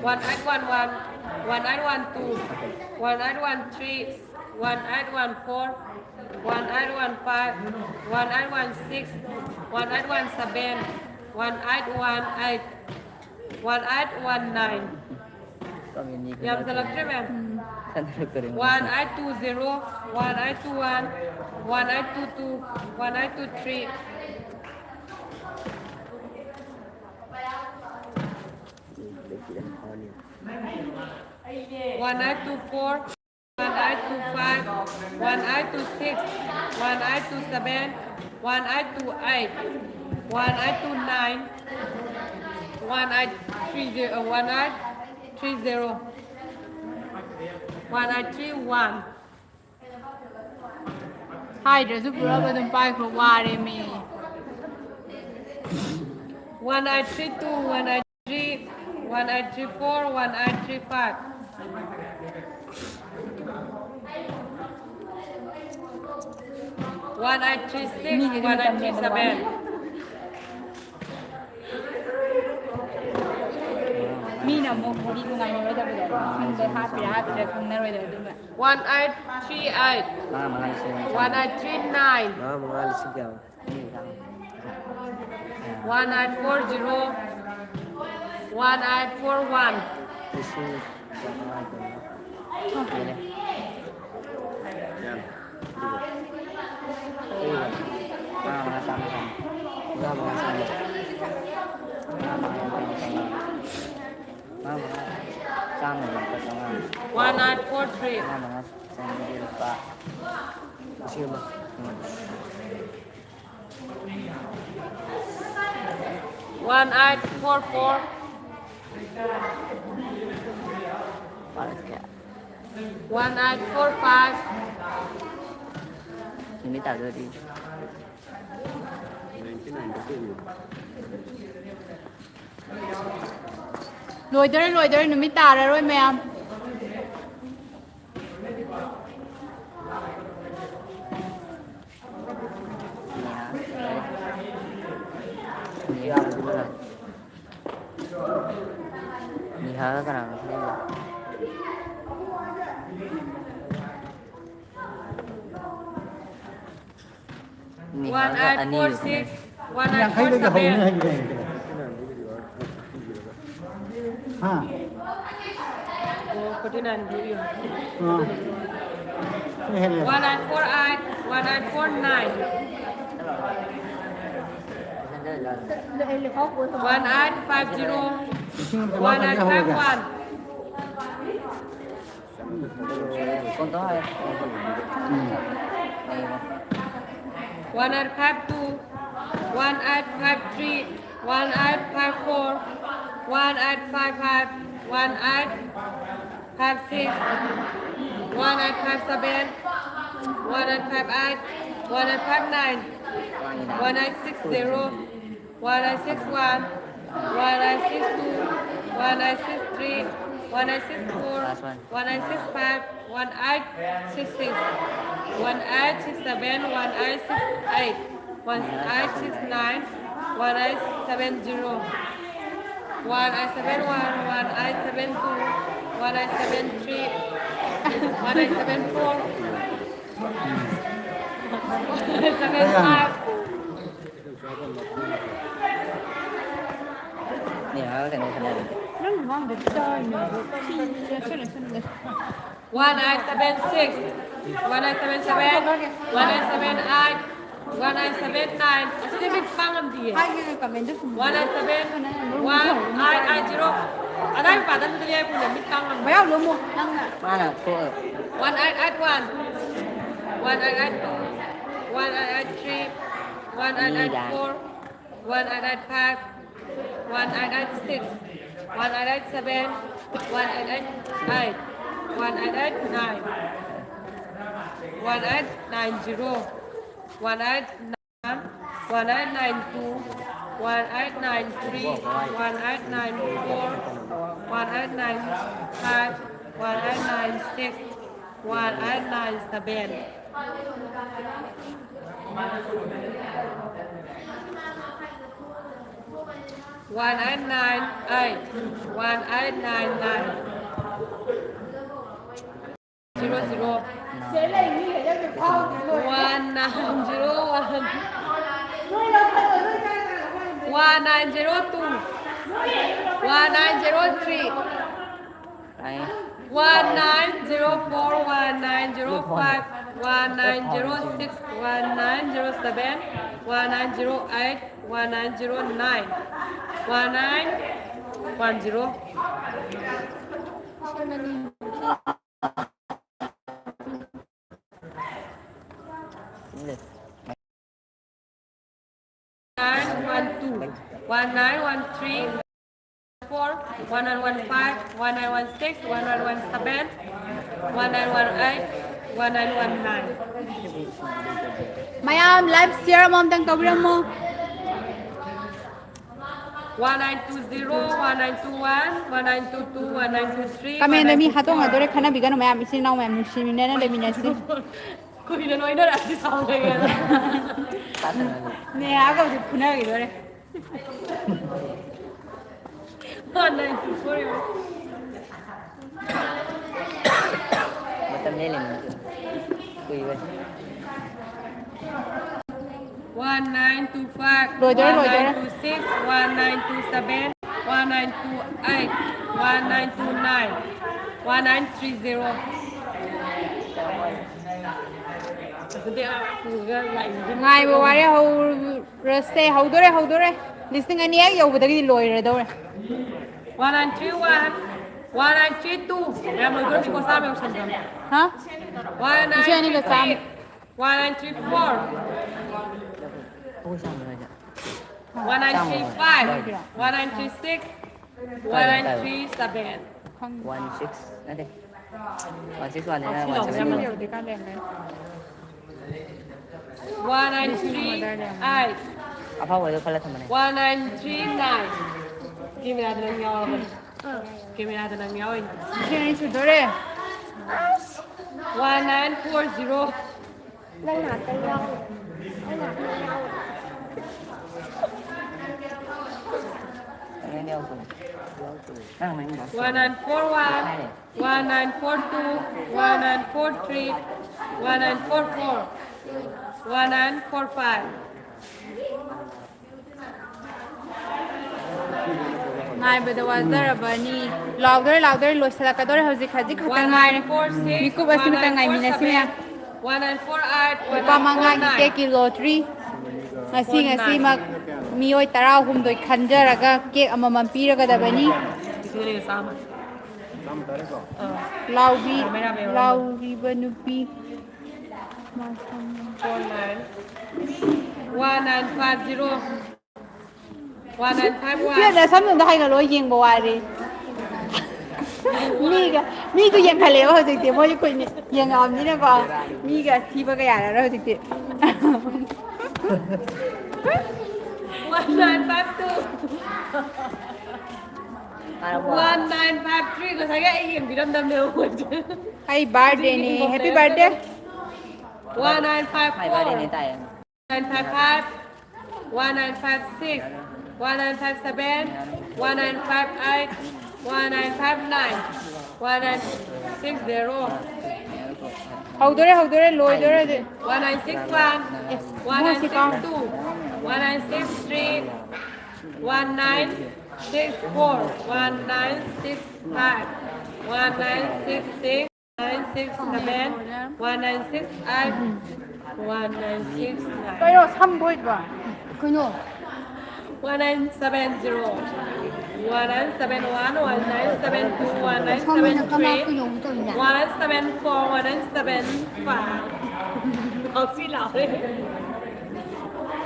1811 1812 1813 1814 1815 1816 1817 1818 1819 Kami ni ko. ꯌꯥꯝꯁꯜꯂꯛꯇ꯭ꯔꯦ ꯃꯌꯥꯝ Sana nagkaroon. 1820 1821 1822 1823 1824 1825 1826 1827 1828 1829 1830 1831 ꯍꯥꯏꯗ꯭ꯔꯁꯨ ꯄꯨꯔꯛꯑꯒ ꯑꯗꯨꯝ ꯄꯥꯏꯈ꯭ꯔꯣ ꯋꯥꯔꯦ ꯃꯤ 1832 1833 1834 1835 1836 ꯃꯤꯒꯤꯗꯤ ꯃꯇꯝ ꯍꯦꯟꯅ ꯋꯥꯅꯤ 1837 ꯃꯤꯅ ꯑꯃꯨꯛ ꯋꯥꯔꯤ ꯅꯨꯡꯉꯥꯏꯅꯔꯣꯏꯗꯕꯗ ꯏꯁꯤꯡꯗ ꯍꯥꯞꯄꯤꯔꯥ ꯍꯥꯞꯄꯤꯔꯥ ꯈꯪꯅꯔꯣꯏꯗꯕ ꯑꯗꯨꯅ 1838 Mga mga lising. 1839 Mga lising daw. Hindi lang. 1840 1841 Lising. Ini. Mga sama-sama. Mga sama. Mga sama lang pa sa mga. 1843 Mga sandil pa. Sige ba? 1844 Para kaya. 1845 Hindi tayo din. ꯂꯣꯏꯗꯣꯔꯦ ꯂꯣꯏꯗꯣꯔꯦ ꯅꯨꯃꯤꯠ ꯇꯥꯔꯔꯣꯏ ꯃꯌꯥꯝ Niha ka na. Niha ka ani yun. 1846 ꯌꯥꯡꯈꯩꯗꯒꯤ ꯍꯧꯅꯤ 1847 ꯍꯥꯏꯒꯤꯗꯥꯏꯅꯦ ꯍꯥ 49 view ꯁꯤ ꯍꯦꯜꯂꯦ 1948 1949 1850 1851 Konto ha. 1852 1853 1854 1855 1856 1857 1858 1959 1960 1961 1962 1963 1964 1965 1866 1867 1868 1869 1870 1871 1872 1873 1874 1875 เนี่ยเขาแต่ในคะแนน นั่งมองเด็กจ้อยเนี่ยช่วยเลย 1976 1977 1978 1979 Actually, big bang am diye. ให้ยังกับเมนด้วย 197 1880 Aday padan diye po na big bang am. ไม่เอารู้มั้งนั่งอ่ะ มาน่ะพวก 1881 1882 1883 1884 1885 1886 1887 1888 1889 1890 1891 1892 1893 1894 1895 1896 1897 1898 1899 00 เจ๊อะไรนี่เดี๋ยวจะเข้าเลย 1901 1902 1903 ไอ้ 1904 1905 1906 1907 1908 1909 1910 นี่เลย 1912 1913 4 1915 1916 1917 1918 1919 mayam live share mom tang kabram mo 1920 1921 1922 1923 kami na mi hatong adore khana bigano mayam isin naw mayam mushimi nena le minasi Koi na noi na ati saw le ga ตัดอะไร ne aga ju phuna gi dore 1924 มันจำได้เลยคุยไป 1925 Rồi rồi, rồi rồi. 1926 1927 1928 1929 1930 ngai bo ware ho reste ho dore listing ani ek yo budagi loi re dore 1931 1932 ya mo gro ko sa me usan jam ha Siya ni ka sam 1934 โอ้ช่างเลยจ้ะ 1935 1936 1937 16นั่นเอง16วันเนี่ยนะวันจะ Siya ไม่ man รู้ yo de ka le me 1938 เอาพ่อไว้ด้วยคนละทำไม 1939 Give me that nang yaw. Give me that nang yaw. siya ni su dore 1940. Ang ngayon ko. Ang may mga. 1941. 1942. 1943. 1944. 1945. ngai be da wazar bani louder lo sala ka dore hoji khaji khatang ngai re 1946. miku basi mitang ngai minasi me 1948. pa manga ki ke lottery ngasi mak mioi tarau hum doi khanjaraga ke amamam piraga da bani Sini sama. laubi banupi 1950. 1951. เชื่อแต่ซ้ำหนึ่งได้กับร้อยยิงบัวดิ 미도 연칼래요 허직대 뭐지 거니 연가 없니나 봐 미가 티버가 야라 허직대 1953 ก็ใช้แค่ไอ้ยังพี่ดำๆเร็วกว่า Happy birthday nih Happy birthday 1954 Hai ba đi này tay. 1955 1956 1957 1958 1959 1960 Hầu đore lôi đore 1961 1962 1963 1964 1965 1966 1967 1968 1969 Pero 3보이지 봐 1970 1971 1972 1973 1974 1975 học xin lỗi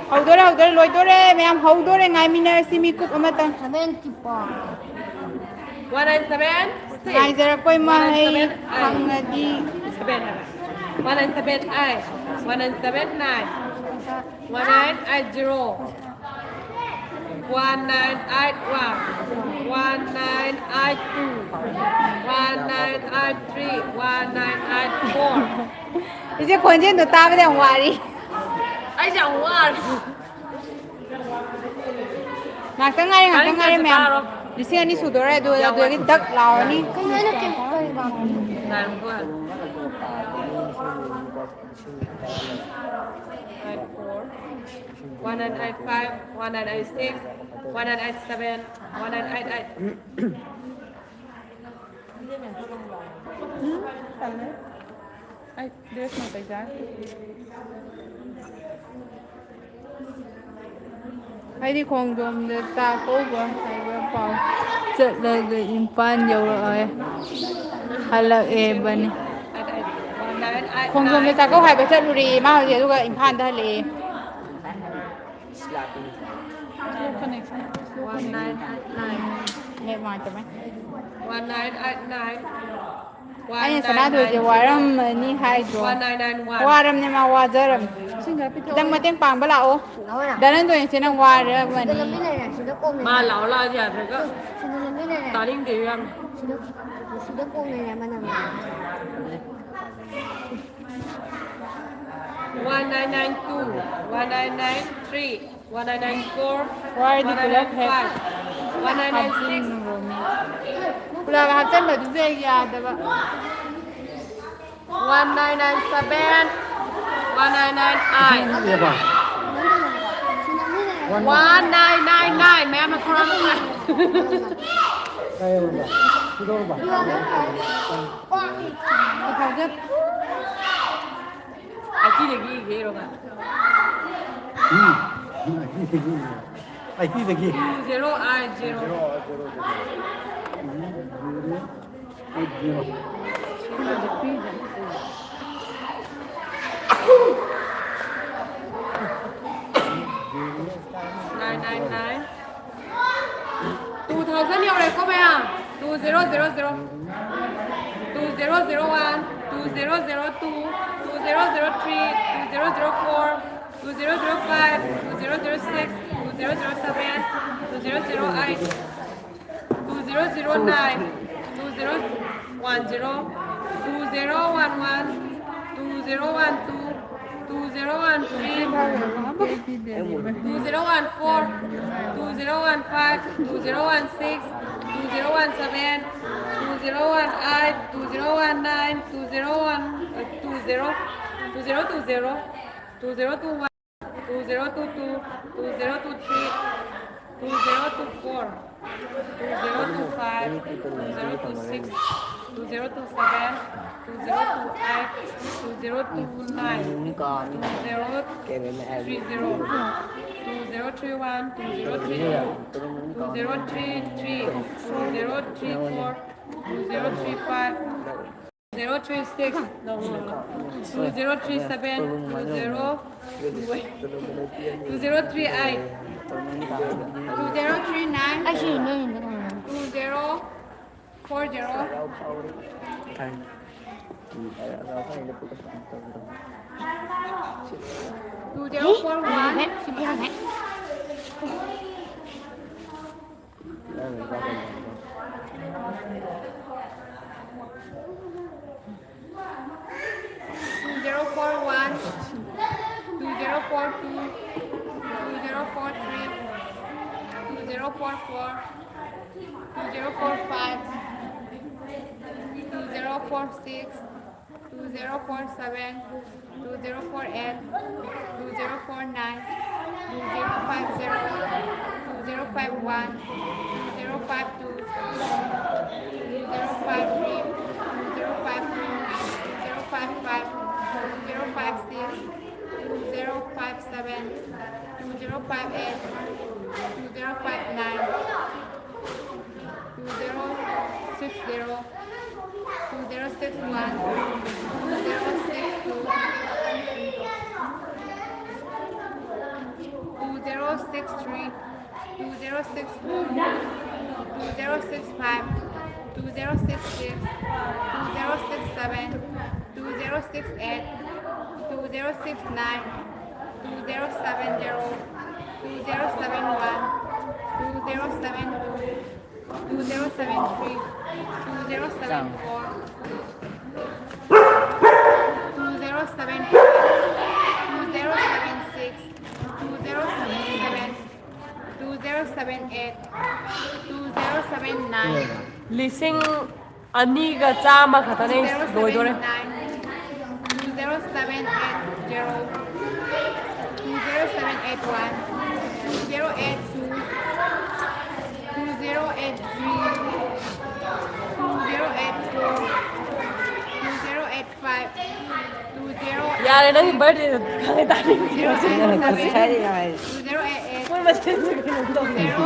Hầu đore lôi đore mẹ hầu đore ngày mình simi cook mà ta 197 ngày giờ coi mà hay hàng đi 198 179 180 1981 1982 1983 1984 이제 권진도 따면 돼 와리 ai chẳng qua ngạc ngày mẹ Lingjen ni sudore do cái đất lao ni làm qua 185 186 187 188 Ai, đưa sang tay trái. Hay đi con dùm để ta cố qua hay qua phòng chợ là người im pan nhiều rồi hay là em bên con dùm để ta cố hay phải chợ lùi mà hồi giờ im pan đó là nghe mà cho mấy 1989 anh sana thôi chứ waram ni hai rồi 1991 waram ni mà wajaram đang mà tiếng pang bala ô danan tôi chỉ năng waram mà ni mà lão là gì thì có tao linh kỳ em 1992 1993 1994 Why did you let her 1996 Pula ka chân là chúng ya da ba 1997 1998 Iya ba? 1999 mẹ mà không làm được này Kaya ba? Siguro ba? Ikaw dyan ai chỉ được ghi ghê rồi mà Ay, lagi. 0 ai 0 999 2000 nhiều này có phải không 2000 2001 2002 2003 2004 2005 2006 2007 2008 2009 2010 2011 2012 2013 2014 2015 2016 2017 2018 2019 2020 2020 2021 2022 2023 2024 2025 2026 2027 2028 2029 Unicorn. 2030 Kaya may ay. 2031 2032 2033 2034 2035 036 no 2037 2038 2039 20 40 Thằng Rồi phải là phụ cấp sản phẩm rồi 2041 Simhan. Đây mình ra bên này 2041 2042 2043 2044 2045 2046 2047 2048 2049 2050 2051 2052 2053 2054 055 056 057 058 2059 2060 2061 2062 2063 2064 2065 2066 2067 2068 2069 2070 2071 2072 2073 2074 2075 2076 2077 2078 2079 Lising aniga chama khatane doi dore 2070 2081 2082 2083 2084 2085 Yare nang birthday kang tani Cái này 2088 Kung mas kaya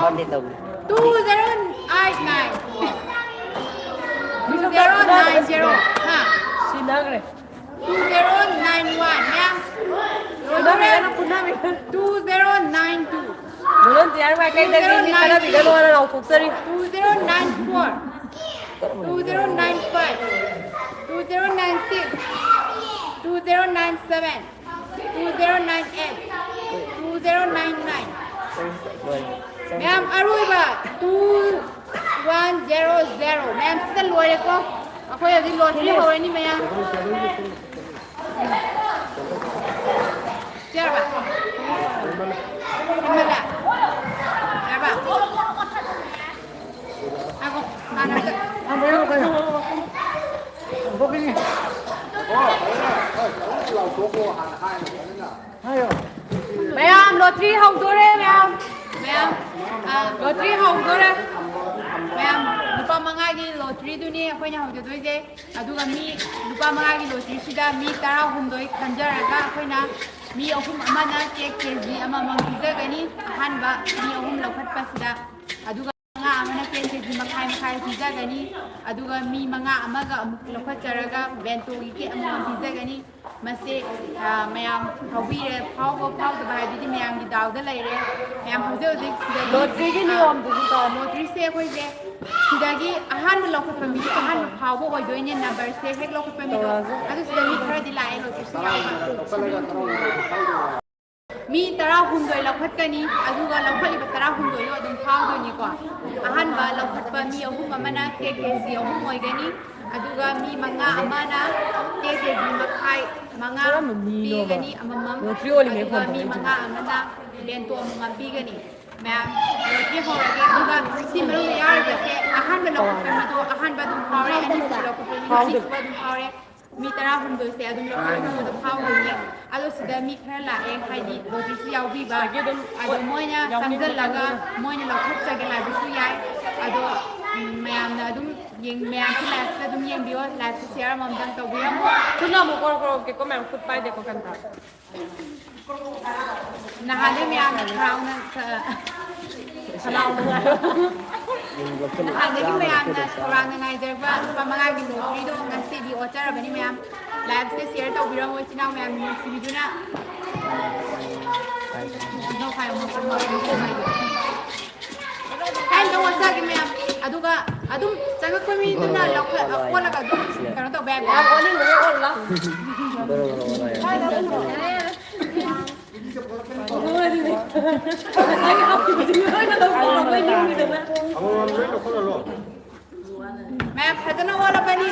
Con đi tùng 2089 2090 ha sinagre 2091 nha Dami na punami 2092 Bulan tiyar mai kai dagi ni kana bigan wala na utuksari 2094 2095 2096 2097 2098 2099 Ma'am Aruiba 2100 Ma'am sida lore ko ako yadi lottery ho ni ma'am Jarba Imala Jarba Ako anak Ambil apa ya? Bok ini. Ayo. Ma'am lottery ho dore ma'am Ma'am lottery ho dore Ma'am lupa mangagi lottery duni ako nya ho doise aduga mi lupa mangagi lottery sida mi tara hundoi khanjaraga akoina mi ahum amana cake keji ama mangizagani ahanba mi ahum lokhatpa sida aduga nga amana cake keji makai makai hizagani aduga mi manga amaga amuk lokhatjaraga bento gi ama hizagani mase mayam hawire phawgo phawda bahadi mayam gi dawda leire mayam hauze hauze sida lottery gi niyom du ta lottery se khoi je sidagi ahan lokhatpa mi ahan phawgo oidoine number se hek lokhatpa mi adu sidagi khara dilai lottery se mi tara hundoi lokhatkani aduga lokhaliba tara hundoi lo adum phawdoni ko ahan ba lokhatpa mi ahum amana kg ahum oigani aduga mi manga amana kg makai manga pigani amamam aduga mi manga amana bento amam pigani ma'am lottery horage aduga simru yarga se ahan ba lokhatpa mi do ahan ba dum phawre ani se lokhatpa mi si ba dum phawre mi tara hundoi se adum lokhatpa do phawdoni ado sida mi khara la e haidi lottery si yaubi ba ado moina samjal laga moina lokhatchage la bisu yai ado mayam na adum yeng mayam ki live sa adum yeng biyo live sa share mom dan to biyo tuna mo kor kor ke ko ma'am food pai de ko kanta na hade mayam crown na salaw na na hade ki mayam na crown na ngai der ba pamanga gi lottery do ngasi di ochara bani mayam live sa share to biyo mo chinaw mayam ni si bidu na no kaya mo ko mo ai do wasa gi mayam aduga ꯑꯗꯨꯝ ꯆꯪꯉꯛꯄ ꯃꯤꯗꯨꯅ ꯑꯣꯜꯂꯒ ꯑꯗꯨꯝ ꯀꯩꯅꯣ ꯇꯧꯕ ꯌꯥꯏ ꯑꯣꯟꯅꯤꯡꯕꯒꯤ ꯑꯣꯜꯂꯣ ꯃꯌꯥꯝ ꯐꯖꯅ ꯑꯣꯜꯂꯕꯅꯤ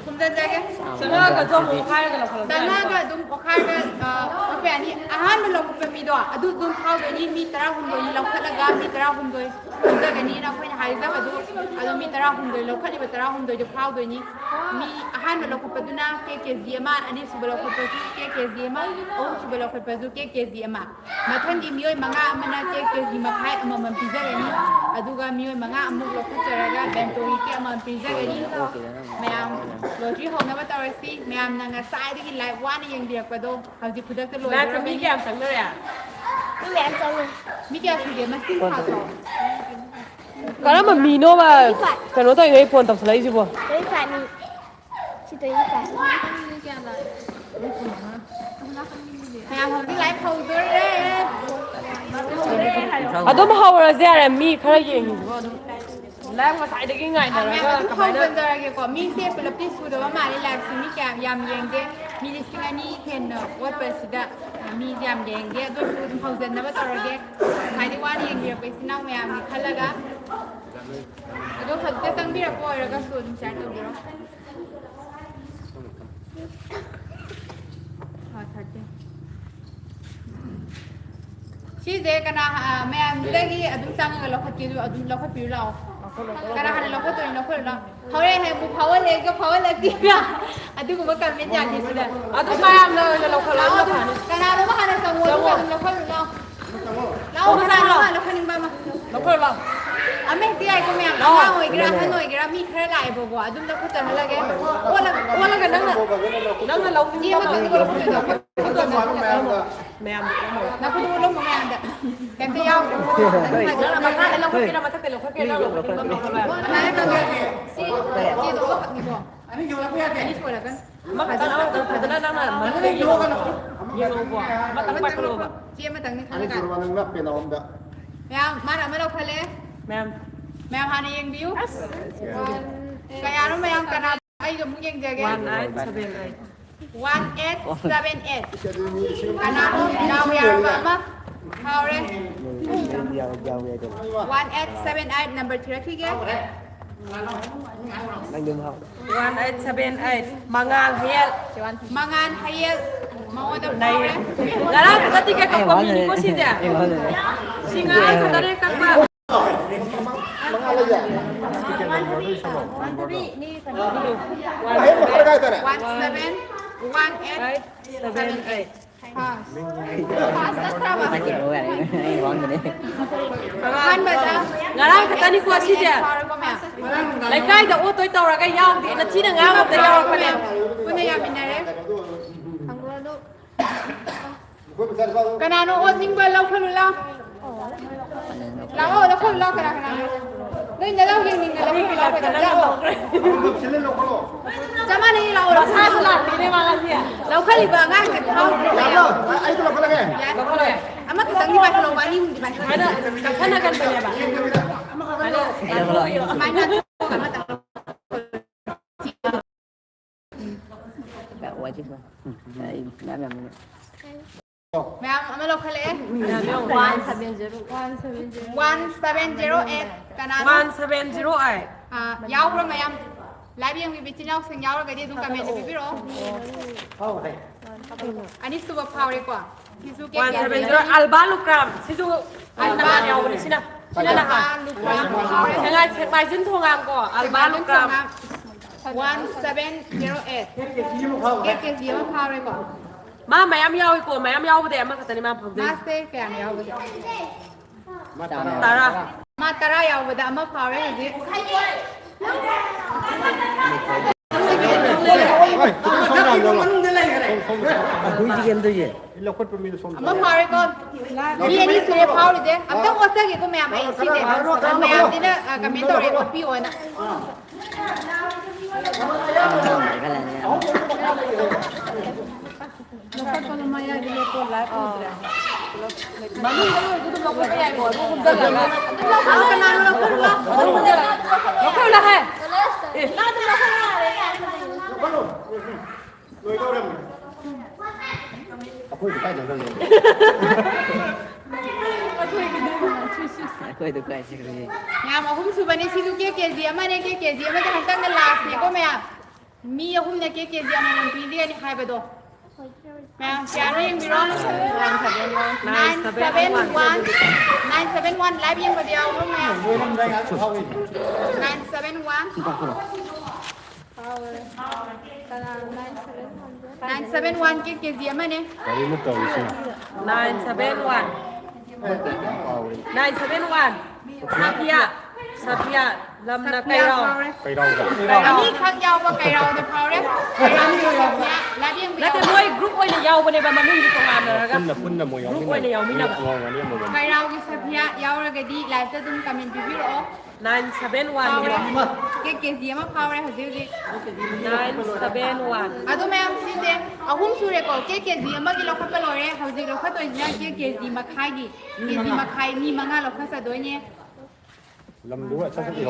ꯈꯨꯝꯖꯟꯖꯒꯦ ꯆꯪꯉꯛꯑꯒ ꯆꯪꯉꯛꯑꯒ ꯑꯗꯨꯝ ꯑꯣꯈꯥꯏꯔꯒ ꯂꯧꯈꯠꯄ ꯌꯥꯅꯤ ꯑꯍꯥꯟꯕ ꯂꯧꯈꯠꯄ ꯃꯤꯗꯣ ꯑꯗꯨ ꯑꯗꯨꯝ ꯐꯥꯎꯗꯣꯏꯅꯤ ꯃꯤ 16 ꯂꯧꯈꯠꯂꯒ ꯃꯤ 16 ꯈꯨꯝꯖꯒꯅꯤꯅ ꯑꯩꯈꯣꯏꯅ ꯍꯥꯏꯖꯕꯗꯨ ꯑꯗꯣ ꯃꯤ 16 ꯂꯧꯈꯠꯂꯤꯕ 16ꯗꯣ ꯐꯥꯎꯗꯣꯏꯅꯤ ꯃꯤ ꯑꯍꯥꯟꯕ ꯂꯧꯈꯠꯄꯗꯨꯅ KG ꯑꯃ ꯑꯅꯤꯁꯨꯕ ꯂꯧꯈꯠꯄꯁꯨ KG ꯑꯃ ꯑꯍꯨꯝꯁꯨꯕ ꯂꯧꯈꯠꯄꯁꯨ KG ꯑꯃ ꯃꯊꯪꯒꯤ ꯃꯤꯑꯣꯏ 5 ꯑꯃꯅ KG मखाई अमम पिजगनी अदुगा मियोय मंगा अमुक लोखचरगा बेंटोई के अमम पिजगनी मयाम लोटरी होनबा तवरसी मयाम नंगा साइदगी लाइव वान येंबिरकदो हजि खुदक्ता लोइदो मी क्या संगरे मी क्या सुगे मसिन खातो करम मीनो बा कनो तो ये फोन तसलाइजिबो मयाम हजि लाइव होदोरे ꯑꯗꯨꯝ ꯍꯧꯔꯁꯦ ꯌꯥꯔꯦ ꯃꯤ ꯈꯔ ꯌꯦꯡꯉꯤꯕꯣ ꯑꯗꯨꯝ ꯂꯥꯏꯚ ꯉꯁꯥꯏꯗꯒꯤ ꯉꯥꯏꯅꯔꯒ ꯀꯃꯥꯏꯅ ꯍꯧꯖꯔꯒꯦꯀꯣ ꯃꯤꯁꯦ ꯄꯨꯂꯞꯇꯤ ꯁꯨꯗꯕ ꯃꯥꯜꯂꯦ ꯂꯥꯏꯚꯁꯤ ꯃꯤ ꯀꯌꯥꯝ ꯌꯥꯝ ꯌꯦꯡꯗꯦ ꯃꯤ 2,000 ꯍꯦꯟꯅ ꯑꯣꯠꯄꯁꯤꯗ ꯃꯤꯁꯦ ꯌꯥꯝ ꯌꯦꯡꯗꯦ ꯑꯗꯨꯁꯨ ꯑꯗꯨꯝ ꯍꯧꯖꯟꯅꯕ ꯇꯧꯔꯒꯦ ꯉꯁꯥꯏꯗꯤ ꯋꯥꯅ ꯌꯦꯡꯕꯤꯔꯛꯄ ꯏꯆꯤꯟ ꯏꯅꯥꯎ ꯃꯌꯥꯝꯒꯤ ꯈꯜꯂꯒ ꯑꯗꯣ ꯍꯧꯖꯤꯛꯇ ꯆꯪꯕꯤꯔꯛꯄ ꯑꯣꯏꯔꯒꯁꯨ ꯑꯗꯨꯝ ꯁꯤꯌꯔ ꯇꯧꯕꯤꯔꯣ 시제 그나 매암들이 아주 짱을 넣었기도 아주 넣었기로 그나 하나 넣었더니 넣었나 하래 해 뭐 파워내가 파워내기야 아주 뭐 까면 자기스다 아주 마음나 넣어라 그나 뭐 하나 정도 넣었나 나오고 하나 넣는 바마 넣어라 아메 티야 이거 매암 나와 오이그라 하노 이그라 미 그래 라이 보고 아주 넣었다 하려게 올라가 너는 넣는 거 mèm nó có đua lúc mà mèm đấy kèm theo nhau mà khác là cái nào mà thắc cái kia đâu này nó cái gì gì đó các người bỏ anh vô là cái này rồi là cái mà cái đó là mà cái gì đâu nhiều quá mà tao bắt luôn chia mà tầng này Ani không suruh mana nak pena onda. mèm mà là mới đâu phải lấy mèm mèm hà này yên biếu cái áo nó mèm cái nào ai cũng muốn yên chơi cái 1878 karena now we are mama houre 1878 number 3 kige đang dùng không 1878 mangan hayel mau ada này là đó tadi cái cọc của mình có xin à xin ai sao đây các bạn Mengalah ya. ini Ayo kita kaya tadi. 1718 Sakit bố này, món gì đấy. Kan bata ngarang ka tani ko si ja lai kai da o toy tawra ka yaw di na china nga ma da yaw pa ne Kuna ya pinare Kau besar besar. kanano o tingba law khulula law o khulula kana kana Nên là lâu nhìn là lâu phải đặt lâu. Sini lo kalau. Sama ni lâu là sao là tí này mà làm gì à? Lâu khai libang ngang cái không. Ayo, ayo tu lo kalau kan. ko ko le Ama kita ni baca lâu bani di baca. ada ka kana kan pa ne ba ada Đây là rồi. Mainan sama tak. Đã qua chứ không? Đây, đã làm rồi. Mẹ ama lâu khai lẽ. 1708 kanano. 1708 Yaw rồi mày em. Lại biếng bị chín nhau sinh nhau rồi cái gì cũng cầm mẹ bị rồi. Oh, hey. Anh ấy super power đấy quả. 1708 albalugram sisu alba yaw ni sina sina la ha sengai sengai jin thongam ko albalugram 1708. Cái gì mà power đấy quả. ma mayam yaw ko mayam yaw de ma ka tani ma phok de Master cái này yaw bây tara Ma tara yaw bây giờ ama power đấy gì. Oi, kita sombong dong. Cuối chi game tôi gì? Ilo kot pemilu sombong. Ama power con. Đi anh đi xuống power đấy. Am tao có cái của mẹ ấy xí đấy. Mẹ em thì nó comment rồi có pi rồi nè. Phải là ma mi ko ko ko ko ko ko ko ko ko ko ko ko ko ko ko ko ko ko 좀 걸려. ꯑꯩꯈꯣꯏꯗꯨ ꯀꯥꯏ ꯆꯠꯈ꯭ꯔꯦ งามahum subani sisu ke kg ama ne ke kg ama ta hantang na last ne ko maya mi ahum ne ke kg ama ne pi dia ni haibado maya kya ring biro 971 live yang video ko maya 971 ke kg ama ne 다리 못 가고 있어. 971 971 Sapia Lam na kayo 빼라오자. อันนี้ข้างยาวกว่าไก่เราแต่พอแล้วไก่เรามีแบบนี้แล้วยัง แล้วแต่ด้วยกรุ๊ปไว้เนี่ยยาวไปในบ้านมันอยู่ตรงนั้นนะครับ 분나 뭐 영미. 그룹 원래 영미나 봐. 아니야 뭐. ไก่เรามีสัพยะยาวแล้วก็ดีไลฟ์จะต้องกำเนิดพิพิธภัณฑ์ 971 เก๋ๆสีมาพาวเลยค่ะสิ 971 อะตัวแม่สิเดอะหุ่มสูเรก็เก๋ๆสีมากินเราขับไปเลยเขาสิเราขับตัวนี้เก๋ๆสีมาขายดิเก๋สีมาขายนี่มางานเราขับซะด้วยเนี่ย 람두가 쳐서 이거.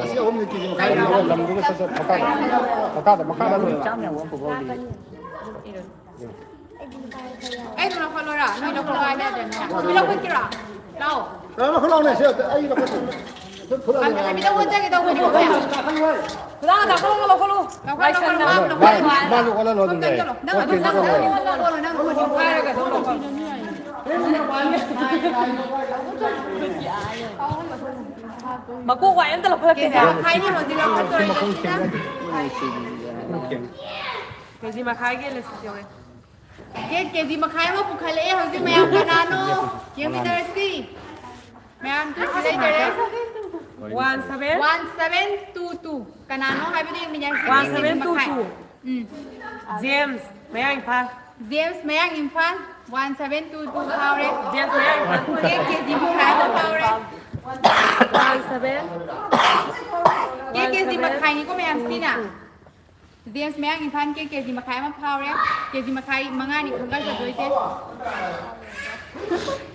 람두가 쳐서 바깥 막하다. เจ้าแม่วัวผมบอกดี ไอ้ตัวเราคนละนี่เราคนละเนี่ยเดี๋ยวนี้เราคนกี่ละเรา 아, 흘러오네. 아이 이거. อันนี้ไม่ต้องวนใจกันตัวคนเดียวไป คุณต้องจับเขาเราเขารู้ เราคนละมาเราคนละมา 말로 걸어 놓는데. นั่งนั่งนั่งนั่งนั่งคนเดียวไปแล้วกันตัวเรา มากู้ไว้ตั้งแต่เราเพิ่ง เก๋ เกิด ๆใครนี่คนที่เราคนตัวนี้นะ เกิดมาขายกันเลยสิเดียวเลย Che di makai mo pukhale ho si mayam kanano yung university mayam to si dere 1722 kanano hai bi mi yang 1722 James ไม่ยังพัน James mayang infan 1722 haure James ไม่ยังพัน che di makai mo haure 17 che di makai ni ko mayam sina James mayang infan che di makai mo haure che di makai manga ni khanga sa doi se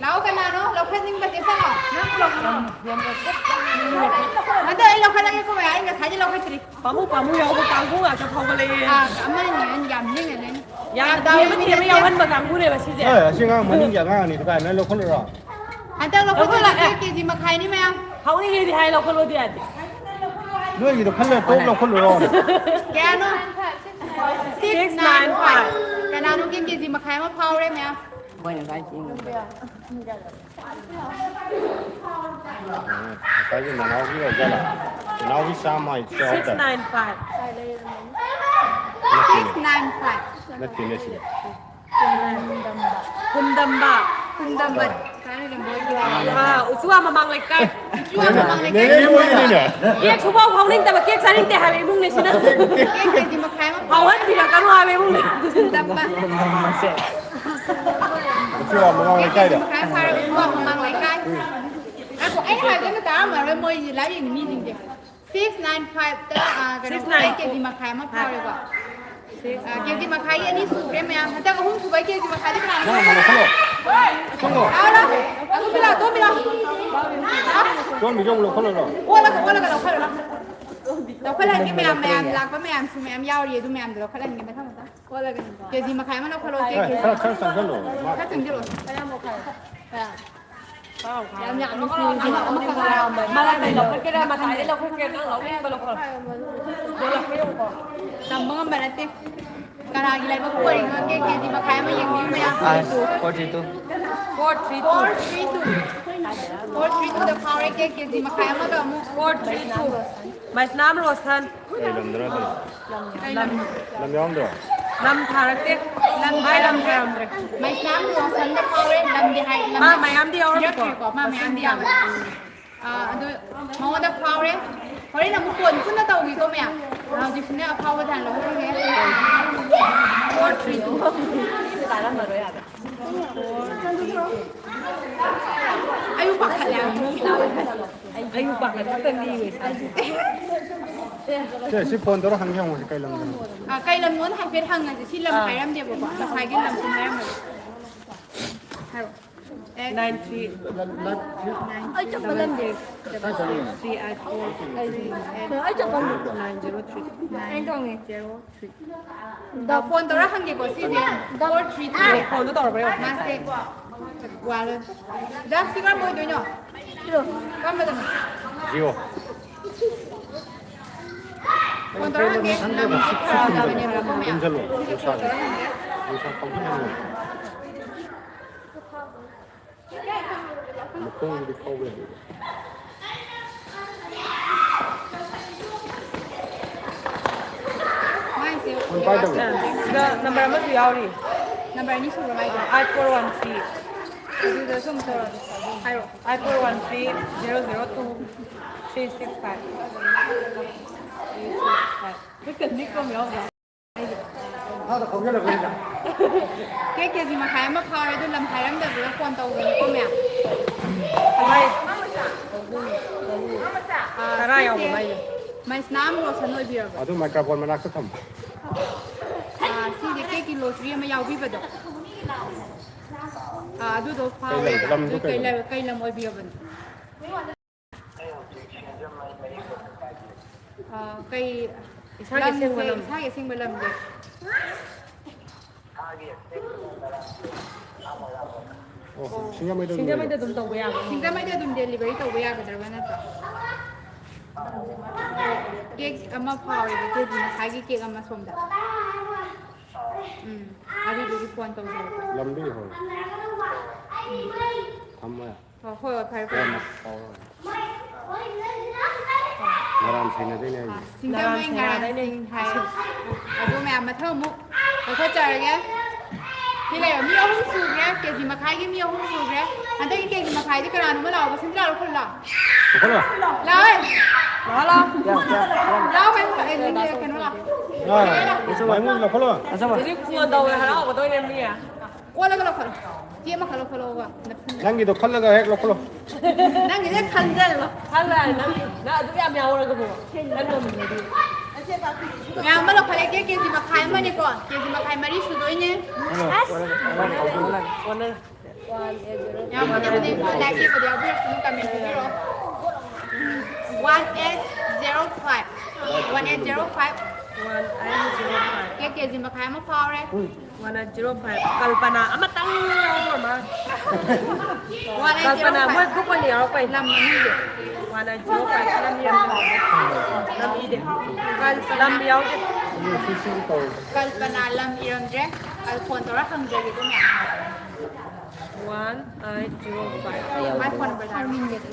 Lao kanano lo khan ning ba te sa nang lo Ada ai lo khan lang ko mai ai nga sai lo khan tri ปั๊มปั๊มยาวไปกลางกุ้งอ่ะจะพอกันเลย amma ni yam ning ne ยามดาวไม่เทียมไม่ยาวมันมากลางกุ้งเลยมาชี้เจ๊ 예, 신강 뭐는 양아 니 그가 날로 걸어라. Anta lo khan la ke di makai ni mayam เขานี่ที่ไทยเราคนรู้เดียด 너희도 팔려 또 걸어라. ke ano 695 kanano ke di makai ma power mayam ไม่อย่างไรจริง 사실 나 나오기가 있잖아. 나오기 싸마이 쪄다. 695 695 나 뒤내시. คุณดำบะ Kundambat kana le boy อุชัวมาบังเลยกัน Chua ma mang le 내 ke 보이느냐? เกียกชุบเอาเขานิ่งแต่มาเกียกซานิ่งแต่หายไปมุ่งเลยสินะ di makai ma เขาว่าทีละกันว่าไปมุ่งเลย Kundambat มาเสร็จ 좋아, 뭐가 di 까이다. makai phare chua ma mang le kai ai hai cái ta mà rồi moi gì lại gì mi gì 695 ta cái ke di makai ma power ba ke di makai ani su re mayam ta ko hum su bai ke di makai ni kana 나 걸어. Ahora, aku bilang, tu bilang. 좀 이정도 걸어라. Wala ka daw khala. Daw khala ni mayam lag pa mayam su mayam yaw ri du mayam daw khala ni ba thang ta. Wala ka ni. Ke di makai man daw khalo ke ke. 차 걸로. Ka chang jilo. Kaya mo khay. Kaya. Yam ya ni su di ma ma ka ra ma. มาแล้วเราแค่ได้มาขายได้เราแค่เกียกนั่งเราไม่ไปเราคนเดี๋ยวเราไม่ยอมก่อน Nam mga banate. Kana gilay ba ko ring ke di makai ma yang ni mayam. โคตรตัว 432 the power ke di makai ma daw mo. 432มาสนามโรสทัน 람들아. 람양들. ลำทาร์เต็กลำไม้ลำแรม May snam mo san the power lam di hai lam. มาไม่ยามเดียว เยอะกว่ามาไม่อันเดียวดูมองว่าจะพาวเลยพอได้นำคนขึ้นหน้าเตาอีกตัวไหมอ่ะเราจะขึ้นเนี่ยพาวไปทานเราให้ไงโคตรทรีตัวอายุปักขัดแล้ว อายุปักแล้วเป็นดีเลย 제 10번 더러 한경 오실 까이 람들. ใกล้ลำนู้นทางเพชรทางอ่ะจะชิ้นลำไผ่ลำเดียวกว่าจะใช้กันลำชิ้นแรกเลย 93 Ai chọc vào lần gì? 3i4 Ai chọc vào lần? 903 Anh con này. โฟนตัวละหังเดียวกับซีเซีย432 คนต้องต่อไปอ่ะ มาเซวาเลยดักซิการ์บอยด้วยเนาะ Chưa. ก็ไม่ต้อง Zero. โฟนตัวละหังเดียวน้ำซิคาร์ดาวเนี่ยเราไม่เอา Angelo. โฟนตัวละหังเดียว Usa compagno. Ma come di cover? ไม่เซล มันไปตรงไหน ก็นัมเบอร์มันยาวดิ นัมเบอร์นี้สุดละไม่จ้ะ i413 ดูเดี๋ยวส่งตัวใครหรอ i413 002 365ไม่เกิดนิดก็ไม่เอาจ้ะ Nada, come la verità. แกเกียร์สิมาขายมะพร้าวเลยด้วยลำไส้ลำเดือดแล้วควรโตกันก็ไม่เอา ทำไมอะไรเอาไป ไม่สนามโรสันโอยเบียร์ Adu microphone ma nakta tham. ซีเด็กกิโลทรีไม่เอาวิบัติดูดูฟ้าดูไกลเลยไกลลำโอยเบียร์บันไกลลำเสียใช่เสียงไปลำเด็ก Oh, singa mai 진짜 da.ไม่ได้ตุ้มตรงไปอ่ะ สิ่งที่ไม่ได้ดุมเดลิเวอรี่ตัวเวียกันแต่ว่าน่าจะเก๊กอามาพาวเลยเก๊กมาขายเก๊กอามาสมดาอันนี้ดูที่ควรตัวเดียว Lambi ho. Thamma. พอค่อยไปไป Maran thina de ne. สิ่งที่ไม่งานสิ่งไทยเอาดูแม่มาเท่ามุกเราเข้าใจไงที่ไรมีเอาหุ้นสูงไงเก๊กมาขายก็มีเอาหุ้นสูงไงอันที่เก๊กมาขายที่กระดานเมื่อเราไปสิ่งที่เราคนละ Kola. เลย Đó.เราเป็นเอ็นเดียกันวะ Ah, mai mu la kola. Jadi kuan đầu là nó của tôi em đi à? อ้วนแล้วก็เราคนเจี๊ยบมาคนเราคนเราอ่ะ Nangi do kola ga hek la kola. นั่งอยู่ได้คันเดินหรอ Hay là nó tôi em nhau rồi cái bộ. Lên rồi mình đi. งานเมื่อเราพายเก๊กสิมาขายมาดีก่อนเก๊กสิมาขายมาดิสุดเลยเนี่ย Kuan đây. งานมันจะเป็นคนแรกที่ประเดี๋ยวเพื่อนซื้อกันเป็นที่รอ1805 1805 1805. เก๊กสิมาขายมะพร้าวเลย 1805. Kalpana. Amat tang rồi mà. 1805 Kalpana mới cũng có nhiều quay. ลำมันนี่เด็ก 1805 năm yên. Năm ý đi. Năm béo chứ. กัลปนาลำอีรำเจ๊คนตัวละคำเดียวอยู่ตรงไหน 1805. ไม่คนประธานมินเด็ก 8415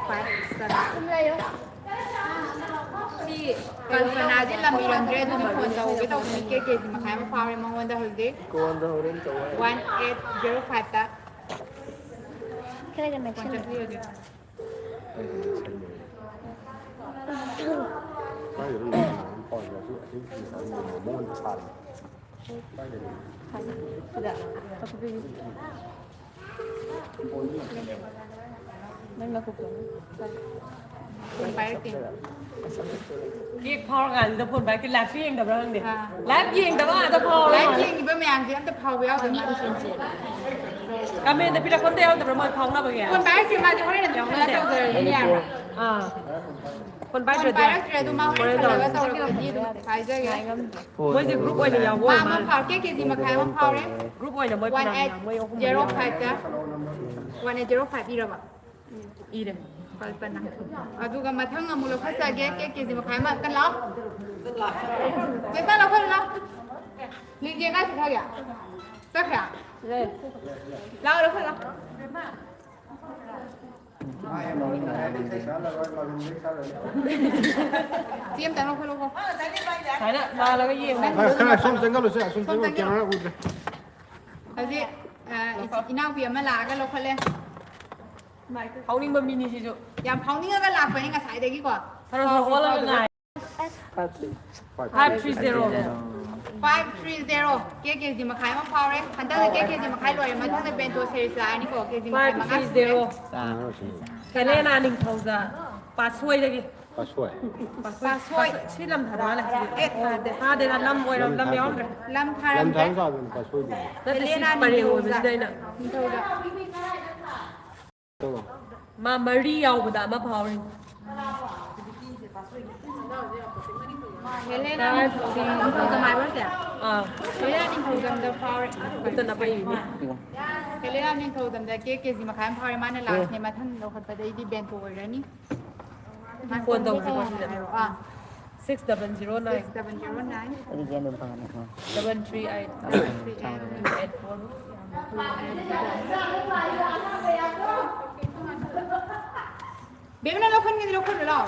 934 ที่กัลปนาที่ลำอีรำเจ๊ทุกคนเราไม่ต้องมีเก๊กสิมาขายมะพร้าวเลยมาวันเดียวเด็ก 1805ตา Cái này là คนจะเที่ยวเดียว Sai rồi, còn là cái môn phản. Sai rồi.คนไปจริง Cái phao gần tập phun bài cái lạp riêng tập răng đi. Lạp riêng tập à tập phao. และจริงอีกไม่อันที่อันจะเผาไปเอาถึงนี่ Cảm ơn tập phi là con đeo tập rồi phao nó bây คน giờ. ไปจริงมาจะเขาได้แต่แล้วจะเจอที่นี่ À. Con ค bài น rồi ไป đi. แล้วเจอตัวมาคนเลยว่าตัวเราที่ดูไปเจอไง Mới gì group ơi là giàu มา vô มา mà. เผาเก๊กสิมาขายมะพร้าวเลย Group ơi là mới วัน làm เอ็ด mới เจโร่ไฟจ้ะวันเอ็ดเจโร่ไฟอีระบะ y đây. ไปเป็นนะอ่ะดูกันมาทั้งมูลค่าเก๊กสิมาขายมากันแล้วไม่ต้องเราเพิ่มแล้วลิงเจน่าสุดท้ายอ่ะสักแค่ Đây. เราเพิ่มแล้วเตรียมแต่เราเพิ่มแล้ว Thấy đó, ba là cái gì này. Ah, kana som senga lo se, som senga ke na udre. เอาสิอีน่าเวียมาลากันเราคนเลย Không đi bơm mini gì rồi. อย่างเผานี่ก็ลากไปนี่ก็สายเด็กดีกว่า Thôi rồi có là cái này. 530. 530เก๊กสิมาขายมะพร้าวเลยคันตั้งแต่เก๊กสิมาขายรวยมาตั้งแต่เป็นตัวเซริสายนี่ก็เก๊กสิมาขายมางัด 530. Cái này là 1,000. Ba xuôi đây kì. ลาช่วย ปลาช่วย ชื่อลำธารอะไรเดลลำมวยลำย้อมเลย ลำทารั ลำ ม ทั้งก็เป็นปลาช่วยดี นั่นเป็นชื่อปลาเรียวไม่ใช่น่ะ ตัว มามารีเอาบุดามาพาวเลย เฮเลนานี่เขาจะมาว่าเสีย เฮเลนานี่เขาจะพาว มันจะนับไปอยู่นี่ เฮเลนานี่เขาจะเก๊สิมาขายพาวมาในลาสเนี่ยมาท่านเราคัดไปได้ดีเบนตัวเลยนี่ควรต้องสิคนเดียว อ่ะ 60096 709 Ini dia belum paham. เบนเราคนกันเราคนหรือเรา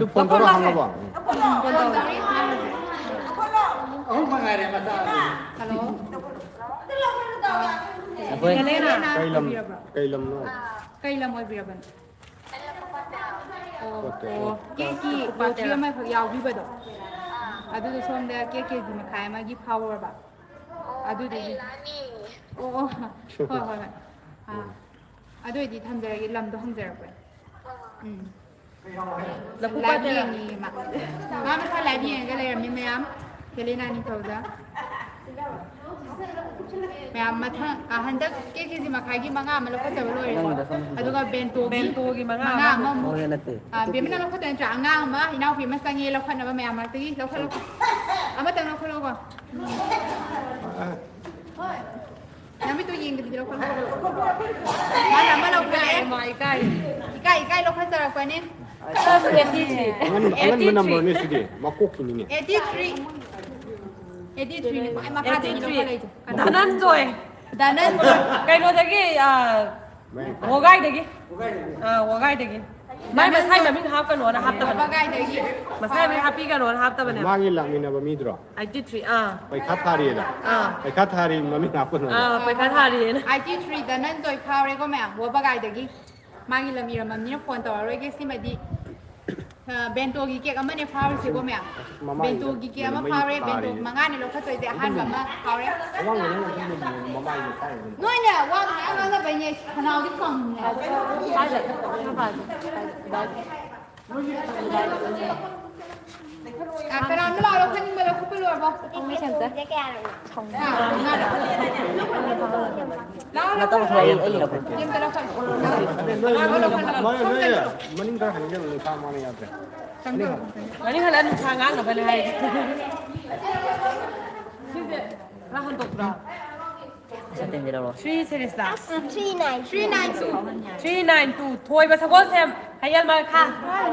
ทุกคนก็ทำระหว่าง คนตรงนี้ Oh, mengalir mata. ฮัลโหล Apa? เฮเลนา ไก่ลำน้อย ไกลละมวยเบียบันโอ้เก๊กี้เราเชื่อไหมเขายาววิบัติอะดูชมเดียเก๊สิมาขายมากี่ power แบบอะดูดีโอ้ค่อยอะดูดีทำใจลำตัวทำใจไปแล้วผู้ ไล ป้า ฟ์ จะ เบียนี่มาไม่ใช่ไลฟ์เบียก็เลยมีแม่เฮเลนานี่เขาจะแม่มาทั้งฮันเดกเก๊สิมาขายกี่มังงะมันเราก็จะไปเลยอะดูก็เบนตัวกี่มังงะมั้ง Oh, ya nanti. เบียร์ไม่นั่งเราก็เดินจากง่างมาอีน่าพี่มาสั่งเงี้ยเราคนเอาไปเอามาตีเราคนเราเอามาเติมเราคนเราก่อนยังไม่ตัวยิงกันทีเราคนเรามาแต่เมื่อเราไป มาใกล้ ใกล้เราพัฒนาไปนี่ มันนำมันนี่สิมาคุกกินนี่ 83นี่มาพาเดินเราคนเลย ดานันจอย แต่นั่น ไก่โรเดกี้หัวไก่เด็กหัวไก่เด็กไม่มาใช่แบบไม่ฮับกันหนวดนะครับแต่ มาใกล้เดี๋ยวยี่ มาใช่ไม่ฮับพี่กันหนวดนะครับแต่เนี่ย มากินหลังมีนาบะมีดรอ ไอจิทรีไปคัดทารีละไปคัดทารีมันไม่นับกันหรอ ไปคัดทารีนะ 83แต่นั่นจอยพาวเลยก็แม่หัวปากไก่เดี๋ยวยี่มากินละมีละมันนี่ฟอนต่อเลยก็สิมาดีเบนตัวกี่เกียร์ก็ไม่ในพาวสิก็แม่เบนตัวกี่เกียร์มาพาวเลยเบนตัวมังงะเนี่ยเราเข้าใจแต่อาหารแบบมาพาวเลย ว่างอย่างนั้นที่มันมาไม่อยู่ใต้ น้อยเนี่ยว่าแม่เราจะไปเนี่ยขนาดที่ฟังเนี่ยขนาดไม่เราคนนี้เราคุยรู้ป่ะไม่ใช่จ้ะแล้ว Nggak tahu saya ini apa. ยังแต่เราคน มันนี่ก็หันเรื่องข้ามมาเนี่ยครับ อันนี้คือเล่นทางงานกับไปเลยแล้วหันตกดอก Saya tinggal dulu. 3 series ละ 392 392ถวยภาษาโคเซมให้ยันมาค่ะ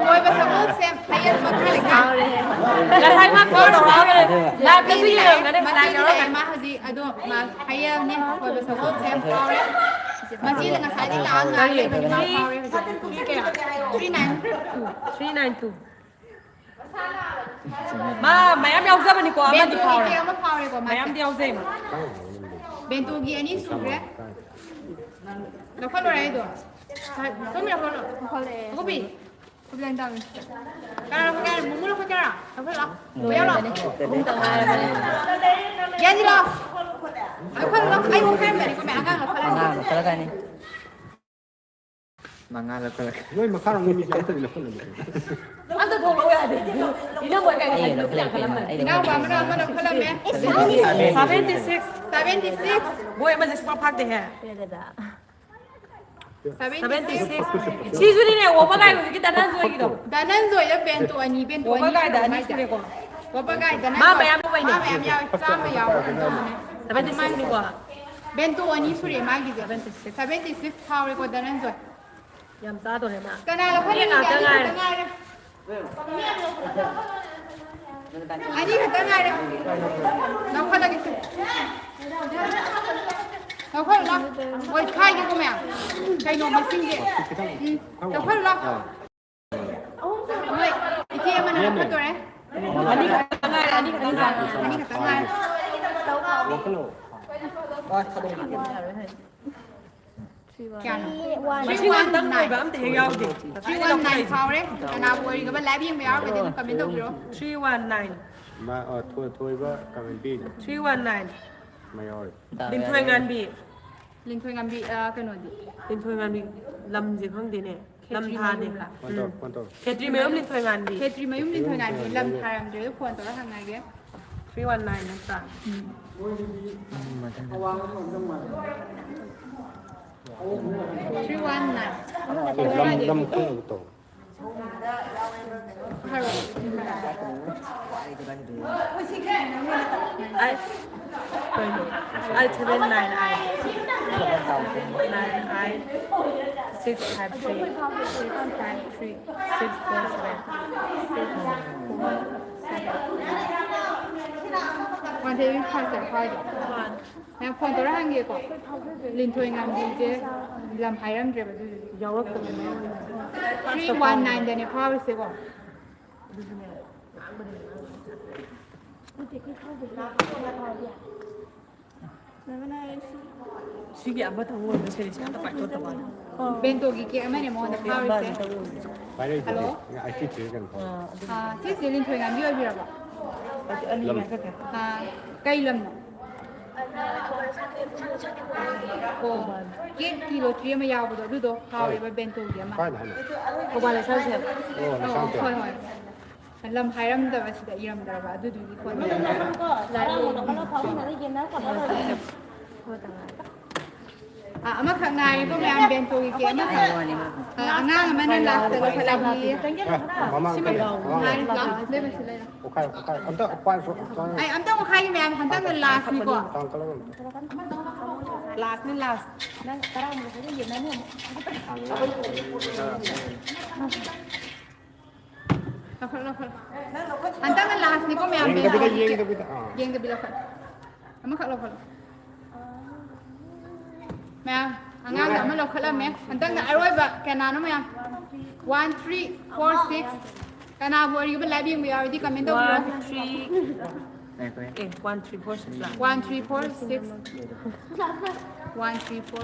โดยภาษาโลกเซมพยัญชนะเลยค่ะ แล้วไทยมากก็ต้องร้องเลยลาไปซื้อเรื่องกันได้ มา ได้ ที่ กัน เรา แล้ว กั กัน น มาฮะจีอะดูมาพยัญเนี่ยโดยภาษาโลกเซมพาวเรมาที่เราสายที่ต่างกันเลยมาพาวเร392มาไม่เอาเสื้อมันดีกว่า เบ มัน น ดี ตู กว่า กีเอามาพาวเรกว่ามา ไม่เอาเดียวเซ็ง เบนตูกีอันนี้สุดเลยเราคนอะไรตัวก็ไม่เราคนก็บีก็เป็นต่างกันเราคนกันมุ้งเราคนกันอ่ะเราคนละไม่เอาหรอกยันจีเราเราคนละไอ้พวกแม่เนี่ยก็ไม่อ่านกันเราคนละ Nah, kalau kan ini. Mangan lah kalau. Woi makan orang ini jangan telefon lagi. อันจะโทรไปอะไรอีนั่งบนกัน Iya, udah film. Ini. น้าว่ามันเราคนละแม่ 76 76 บวยมันจะสปอร์ตพักเดียว76 ชีสุดเนี่ยว่าปากไก่กูจะกินแต่นั่นสวยกี่ดอก แต่นั่นสวยแล้วเป็นตัวนี้เป็นตัว ว่า นี้ ปากไก่แต่อันนี้สวยกว่า ว่าปากไก่แต่นั่น มาแม่ไม่ไปนี่ มาแม่ยาวจ้าไม่ยาว 76ดีกว่า เป็นตัวนี้สวยมากกี่จ้ะ76พาวเลยกว่าแต่นั่นสวย ยำซ่าตัวไหนมา ก็น่าเราคนนี้ก็ง่ายเลยอันนี้ก็ง่ายเลยเราคนละกี่สิเราคนละโอ้ยใครกี่กูแม่ใครนมมาซิ่งเด็กเราคนละเฮ้ยอีเจี๊ยบมันอะไรตัวไหน อันนี้ก็ง่ายอันนี้ก็ง่าย อันนี้ก็ง่าย Kyan. ไม่ใช่วันตั้งใจแบบมันเทียาวดิ 319 power eh. Ana worry ka ba labi yung mayar ba din kami daw bro. 319 มาถ้วยว่าทำเป็นปี 319 ไม่เอา ดินถ้วยงานบี Link ko ng ambi kano di. ดินถ้วยงานบีลำจีข้างดีเนี่ยเค ลำธารดิ ¿Cuánto? เขตรีเมลลินถอยงานดี เขตรีมายุ่มลินถอยงานลำทารำเดี๋ยวควรตัวละทางไงเงี้ย 319นะจ๊ะ 319 Lâm không tổ. I 799 653 วันที่คอนเสิร์ตคอยแล้วควรตัวละทางเงี้ยก่อนลินถอยงานดีเจลำไผ่รำเดี๋ยวแบบ 319เดี๋ยวนี้พ่อไปซื้อก่อน 시기 안 받아 오는 제일 싫다 빨리 줬다 봐. เป็นตัวกี่เกียร์ไม่เนี่ยมองแต่พ่อไปซื้อ Phải đây thì ai thích chứ cần. ที่สิลินถอยงานเยอะพี่หรอปะ cây lâmโอ้เกณฑ์กิโลเตรียมมายาวไปดูดูเขาเลยไปเป็นตัวเดียวมา Phải là này. ก็ว่าเลยใช่ใช่ Ồ, nó ค่อย sang ค่อย tiền. ลำไผ่ลำแต่ว่าสิแต่อีลำแต่ว่าดูดูดีคน อามาข้างในก็แม่เป็นตัวเกียร์มาข้างง่ายมันนั่นละแต่เราพลังดี Mama, ใช่ไหม mama. ง่ายละได้ไปสิเลย Ok, ok. Anh ta quan số. ไอ้อันต้องใครแม่อันต้องเป็นลาสนี่ก่อน Tao có lắm. ลาสนี่ลาส อันต้องเป็นลาสนี่ก็แม่เป็น Yang tapi yang tapi. ยิงกับบิลล์ค่ะมาขับเราค่ะแม่งานแต่ไม่เราขับแล้วแม่อันตั้งแต่อร่อยแบบแกนานนะแม่ 1 3 4 6แกนาบริบเป็นไลบิงวิอาร์ที่คอมเมนต์ตัวเรา 1 3 4 6 ละ 1 3 4 6 1 3 4 6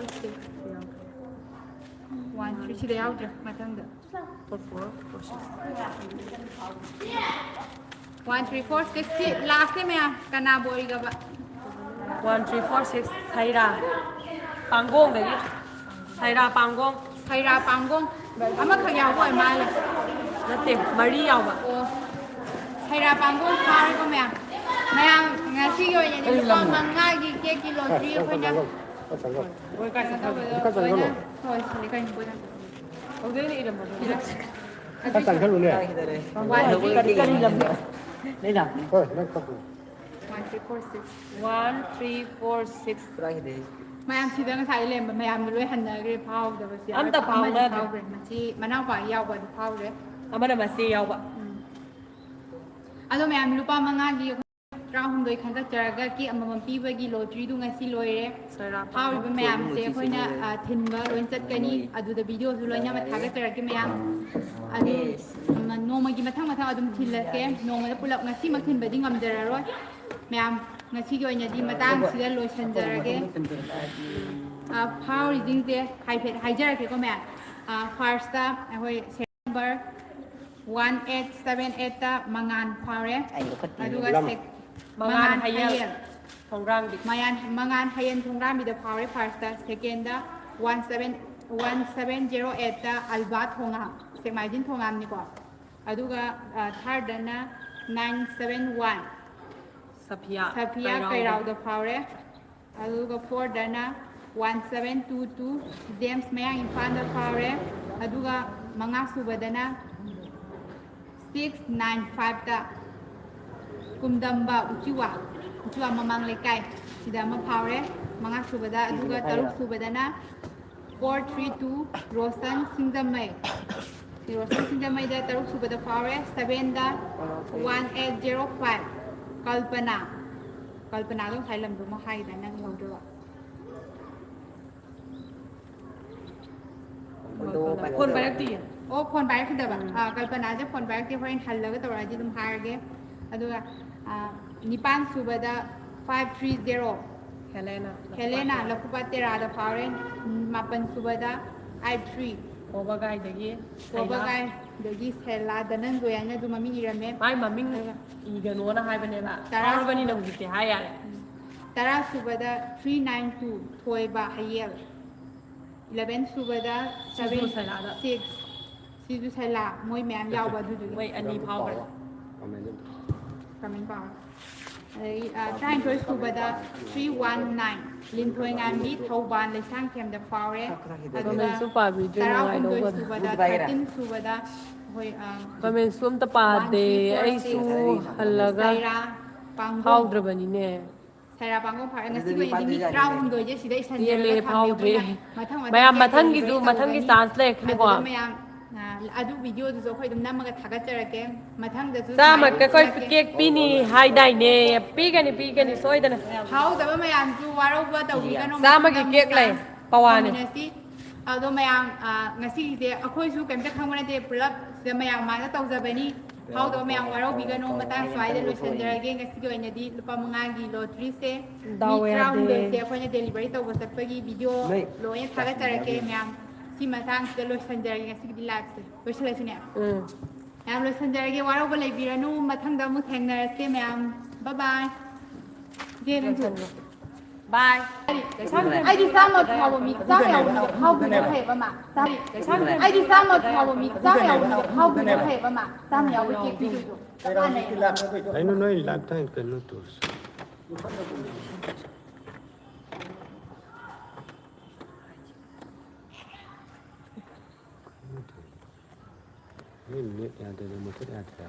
1 3 ชิได้เอาจ้ะมาตั้งเด้อ 1 3 4 6ที่ last ที่แม่แกนาบริกับ 1 3 4 6 ไทราปังกงเดี๋ยวไทราปังกง ไทยราปังกงอามาขยาวบ่อยมาเลย แล้วเต็มมารีเอาแบบ โอ้ไทยราปังกงพาเลยก็แม่แม่งานที่อยู่อย่างนี้ก็มังง่ายกี่กิโลทรีคนยัง Có sản phẩm. โอ้ยใกล้จะทำ ก็สั่งก็หรอโอ้ยสิกันบ่ได้ โอ้ยนี่เดี๋ยวมา Có sản phẩm luôn nè. วันที่กันกันลำ Đây là. Thôi, nó có. 1 3 4 6 1 3 4 6 Đây thì. แม่สิเดินสายเลยแม่มันด้วยหันเลยพาวเดี๋ยวเสียพาวเลยมันที่มันเอาไปยาวกว่าพาวเลย เอามาเดี๋ยวมาเซียวแบบ อันนั้นแม่รู้ป่ะมังงานกี่เราหุ่นโดยคันจะเจอกันกี่มันปีไปกี่โลทรีดูงานสิลอยเลย ใส่รับ พาวเป็นแม่เสียคนน่ะทิ้งไว้ล้วนจัดกันนี่ดูแต่วิดีโอดูเลยเนี่ยมาถ่ายก็เจอกันแม่อันนี้มันโน้มกี่มาทั้งดูทิ้งเลยแกโน้มแล้วปุ๊บแล้วงานสิมาขึ้นไปดิ้งมันเจอร้อยแม่งานสิก็ยังดีมาตั้งสิแล้วลอยชันเจอกันพาวจริงๆเนี่ยไฮเพจไฮเจอร์ก็แม่first ไอ้คนเซมเบอร์1878มังงานพาวเลยดูก็เซ็ก บางงานไฮเยลของรังดิ Mangan hayan thongra mi the power first second 1708 alba thonga se mai din thonga ni ko aduga third na 971 สัพยา sapia kai rau the power aduga fourth na 1722 James mayang in fan the power aduga manga subadana 695 ta kumdamba uchiwa mamang lekay sida mapawre mga subada aduga taruk subada na 432 Rosan Singdamay si Rosan Singdamay da taruk subada pawre 7 da 1805 Kalpanaต้องใช้ลำดูมาให้แต่นั่งเราด้วย คนไปแล้วตี โอ้คนไปคือแบบKalpanaจะคนไปที่เพราะเห็นทันเลยก็ตัวอะไรที่ต้องหาเกอดูNipan Subada 530 Helena Lakupatera the Foreign Mapan Subada I3 โอ้บากายเดี๋ยวยี่ Sobagay the Gis Hela the Nangoyana do Mami Rame ไม่มามิ่งอีกโน้นให้ไปเนี่ยละแต่เราวันนี้เราจะให้อะไร Tara Subada 392 Toyba Hayel 11 Subada 76 ꯁꯤꯁꯨ ꯁꯩꯂꯥ ꯃꯣꯏ ꯃꯌꯥꯝ ꯌꯥꯎꯕ ꯑꯗꯨꯗꯨꯒꯤ ꯃꯣꯏ ꯑꯅꯤ ꯐꯥꯎꯈ꯭ꯔꯦ ꯀꯃꯦꯟ ꯄꯥꯎ ꯑꯗꯒꯤ 23 ꯁꯨꯕꯗ 319 ꯂꯤꯟꯊꯣꯏꯉꯥꯟꯕꯤ ꯊꯧꯕꯥꯜ ꯂꯩꯁꯥꯡꯊꯦꯝꯗ ꯐꯥꯎꯔꯦ ꯑꯗꯨꯒ ꯀꯃꯦꯟꯁꯨ ꯄꯥꯕꯤꯗ꯭ꯔꯦ 19 ꯅꯨꯡꯉꯥꯏꯗꯧꯕꯗ ꯁꯨꯕꯗ 13 ꯁꯨꯕꯗ ꯑꯩꯈꯣꯏ ꯀꯃꯦꯟꯁꯨ ꯑꯝꯇ ꯄꯥꯗꯦ ꯑꯩꯁꯨ ꯍꯜꯂꯒ ꯁꯩꯔꯥ ꯄꯥꯡꯒꯣꯡ ꯐꯥꯎꯗ꯭ꯔꯕꯅꯤꯅꯦ ꯁꯩꯔꯥ ꯄꯥꯡꯒꯣꯡ ꯐꯥꯎꯔꯦ ꯉꯁꯤꯒꯤ ꯑꯣꯏꯅꯗꯤ ꯃꯤ 19ꯁꯦ ꯁꯤꯗ ꯄꯦꯜꯂꯦ ꯏꯁꯟꯖꯔꯒ ꯊꯝꯃꯦ ꯐꯥꯎꯗ꯭ꯔꯦ ꯑꯩꯈꯣꯏꯅ ꯃꯊꯪ ꯃꯌꯥꯝ ꯀꯦꯛ ꯃꯊꯪꯒꯤꯁꯨ ꯗꯦꯂꯤꯚꯔꯤ ꯃꯊꯪꯒꯤ ꯇꯧꯒꯅꯤ ꯆꯥꯟꯁ ꯂꯩꯔꯛꯈꯤꯅꯤꯀꯣ ꯑꯗꯨꯗ ꯃꯌꯥꯝ ꯑꯗꯨ ꯚꯤꯗꯤꯑꯣꯗꯨꯁꯨ ꯑꯩꯈꯣꯏ ꯑꯗꯨꯝ ꯅꯝꯃꯒ ꯊꯥꯒꯠꯆꯔꯛꯀꯦ ꯃꯊꯪꯗꯁꯨ ꯁꯨꯃꯥꯏꯅ ꯆꯥꯝꯃꯛꯀ ꯑꯩꯈꯣꯏ ꯁꯤꯜꯂꯛꯀꯦ ꯀꯦꯛ ꯄꯤꯅꯤ ꯍꯥꯏꯗꯥꯏꯅꯦ ꯄꯤꯒꯅꯤ ꯁꯣꯏꯗꯅ ꯐꯥꯎꯗꯕ ꯃꯌꯥꯝꯁꯨ ꯋꯥꯔꯧꯕ ꯇꯧꯕꯤꯒꯅꯨ ꯃꯊꯪꯗ ꯆꯥꯝꯃꯒꯤ ꯑꯃꯨꯛ ꯀꯦꯛ ꯂꯩ ꯆꯥꯟꯁ ꯄꯋꯥꯅꯤ ꯇꯧꯃꯤꯟꯅꯁꯤ ꯑꯗꯣ ꯃꯌꯥꯝ ꯉꯁꯤꯒꯤꯁꯦ ꯑꯩꯈꯣꯏꯁꯨ ꯀꯩꯝꯇ ꯈꯪꯕ ꯅꯠꯇꯦ ꯄꯨꯂꯞ ꯁꯤꯗ ꯃꯌꯥꯝ ꯃꯥꯅ ꯇꯧꯖꯕꯅꯤ ꯐꯥꯎꯗꯕ ꯃꯌꯥꯝ ꯋꯥꯔꯧꯕꯤꯒꯅꯨ ꯃꯇꯥꯡ ꯁ꯭ꯋꯥꯏꯗ ꯂꯣꯏꯁꯤꯟꯖꯔꯒꯦ ꯉꯁꯤꯒꯤ ꯑꯣꯏꯅꯗꯤ ꯂꯨꯄꯥ 5ꯒꯤ ꯂꯣꯇ꯭ꯔꯤꯁꯦ ꯃꯤ ꯗꯥꯎ ꯌꯥꯗꯦ 12ꯁꯦ ꯑꯩꯈꯣꯏꯅ ꯗꯦꯂꯤꯚꯔꯤ ꯇꯧꯕ ꯆꯠꯄꯒꯤ ꯚꯤꯗꯤꯑꯣ ꯂꯣꯏꯅ ꯊꯥꯒꯠꯆꯔꯛꯀꯦ ꯃꯌꯥꯝ ꯁꯤ ꯃꯇꯥꯡꯁꯤꯗ ꯂꯣꯏꯁꯤꯟꯖꯔꯒꯦ ꯉꯁꯤꯒꯤꯗꯤ ꯂꯥꯏꯐꯁꯦ ꯂꯣꯏꯁꯤꯜꯂꯁꯤꯅꯦ ꯃꯌꯥꯝ ꯂꯣꯏꯁꯤꯟꯖꯔꯒꯦ ꯋꯥꯔꯧꯕ ꯂꯩꯕꯤꯔꯅꯨ ꯃꯊꯪꯗ ꯑꯃꯨꯛ ꯊꯦꯡꯅꯔꯁꯦ ꯃꯌꯥꯝ ꯕꯥꯏ ꯏꯆꯦ ꯅꯪꯁꯨ ꯕꯥꯏ ꯑꯩꯗꯤ ꯆꯥꯝꯃ ꯐꯥꯎꯕ ꯃꯤ ꯆꯥꯝꯃ ꯌꯥꯎꯕ ꯃꯤꯗ ꯐꯥꯎꯈꯤꯕ ꯐꯩꯌꯦꯕ ꯃꯥ ꯑꯩꯗꯤ ꯆꯥꯝꯃ ꯐꯥꯎꯕ ꯃꯤ ꯆꯥꯝꯃ ꯌꯥꯎꯕ ꯃꯤꯗ ꯐꯥꯎꯈꯤꯕ ꯐꯩꯌꯦꯕ ꯃꯥ ꯆꯥꯝꯃ ꯌꯥꯎꯕ ꯀꯦꯛꯇꯨꯁꯨ ꯆꯞ ꯃꯥꯟꯅꯩꯌꯦꯕ Ainda não é lá, tá em canutos. Ini ada motor ada.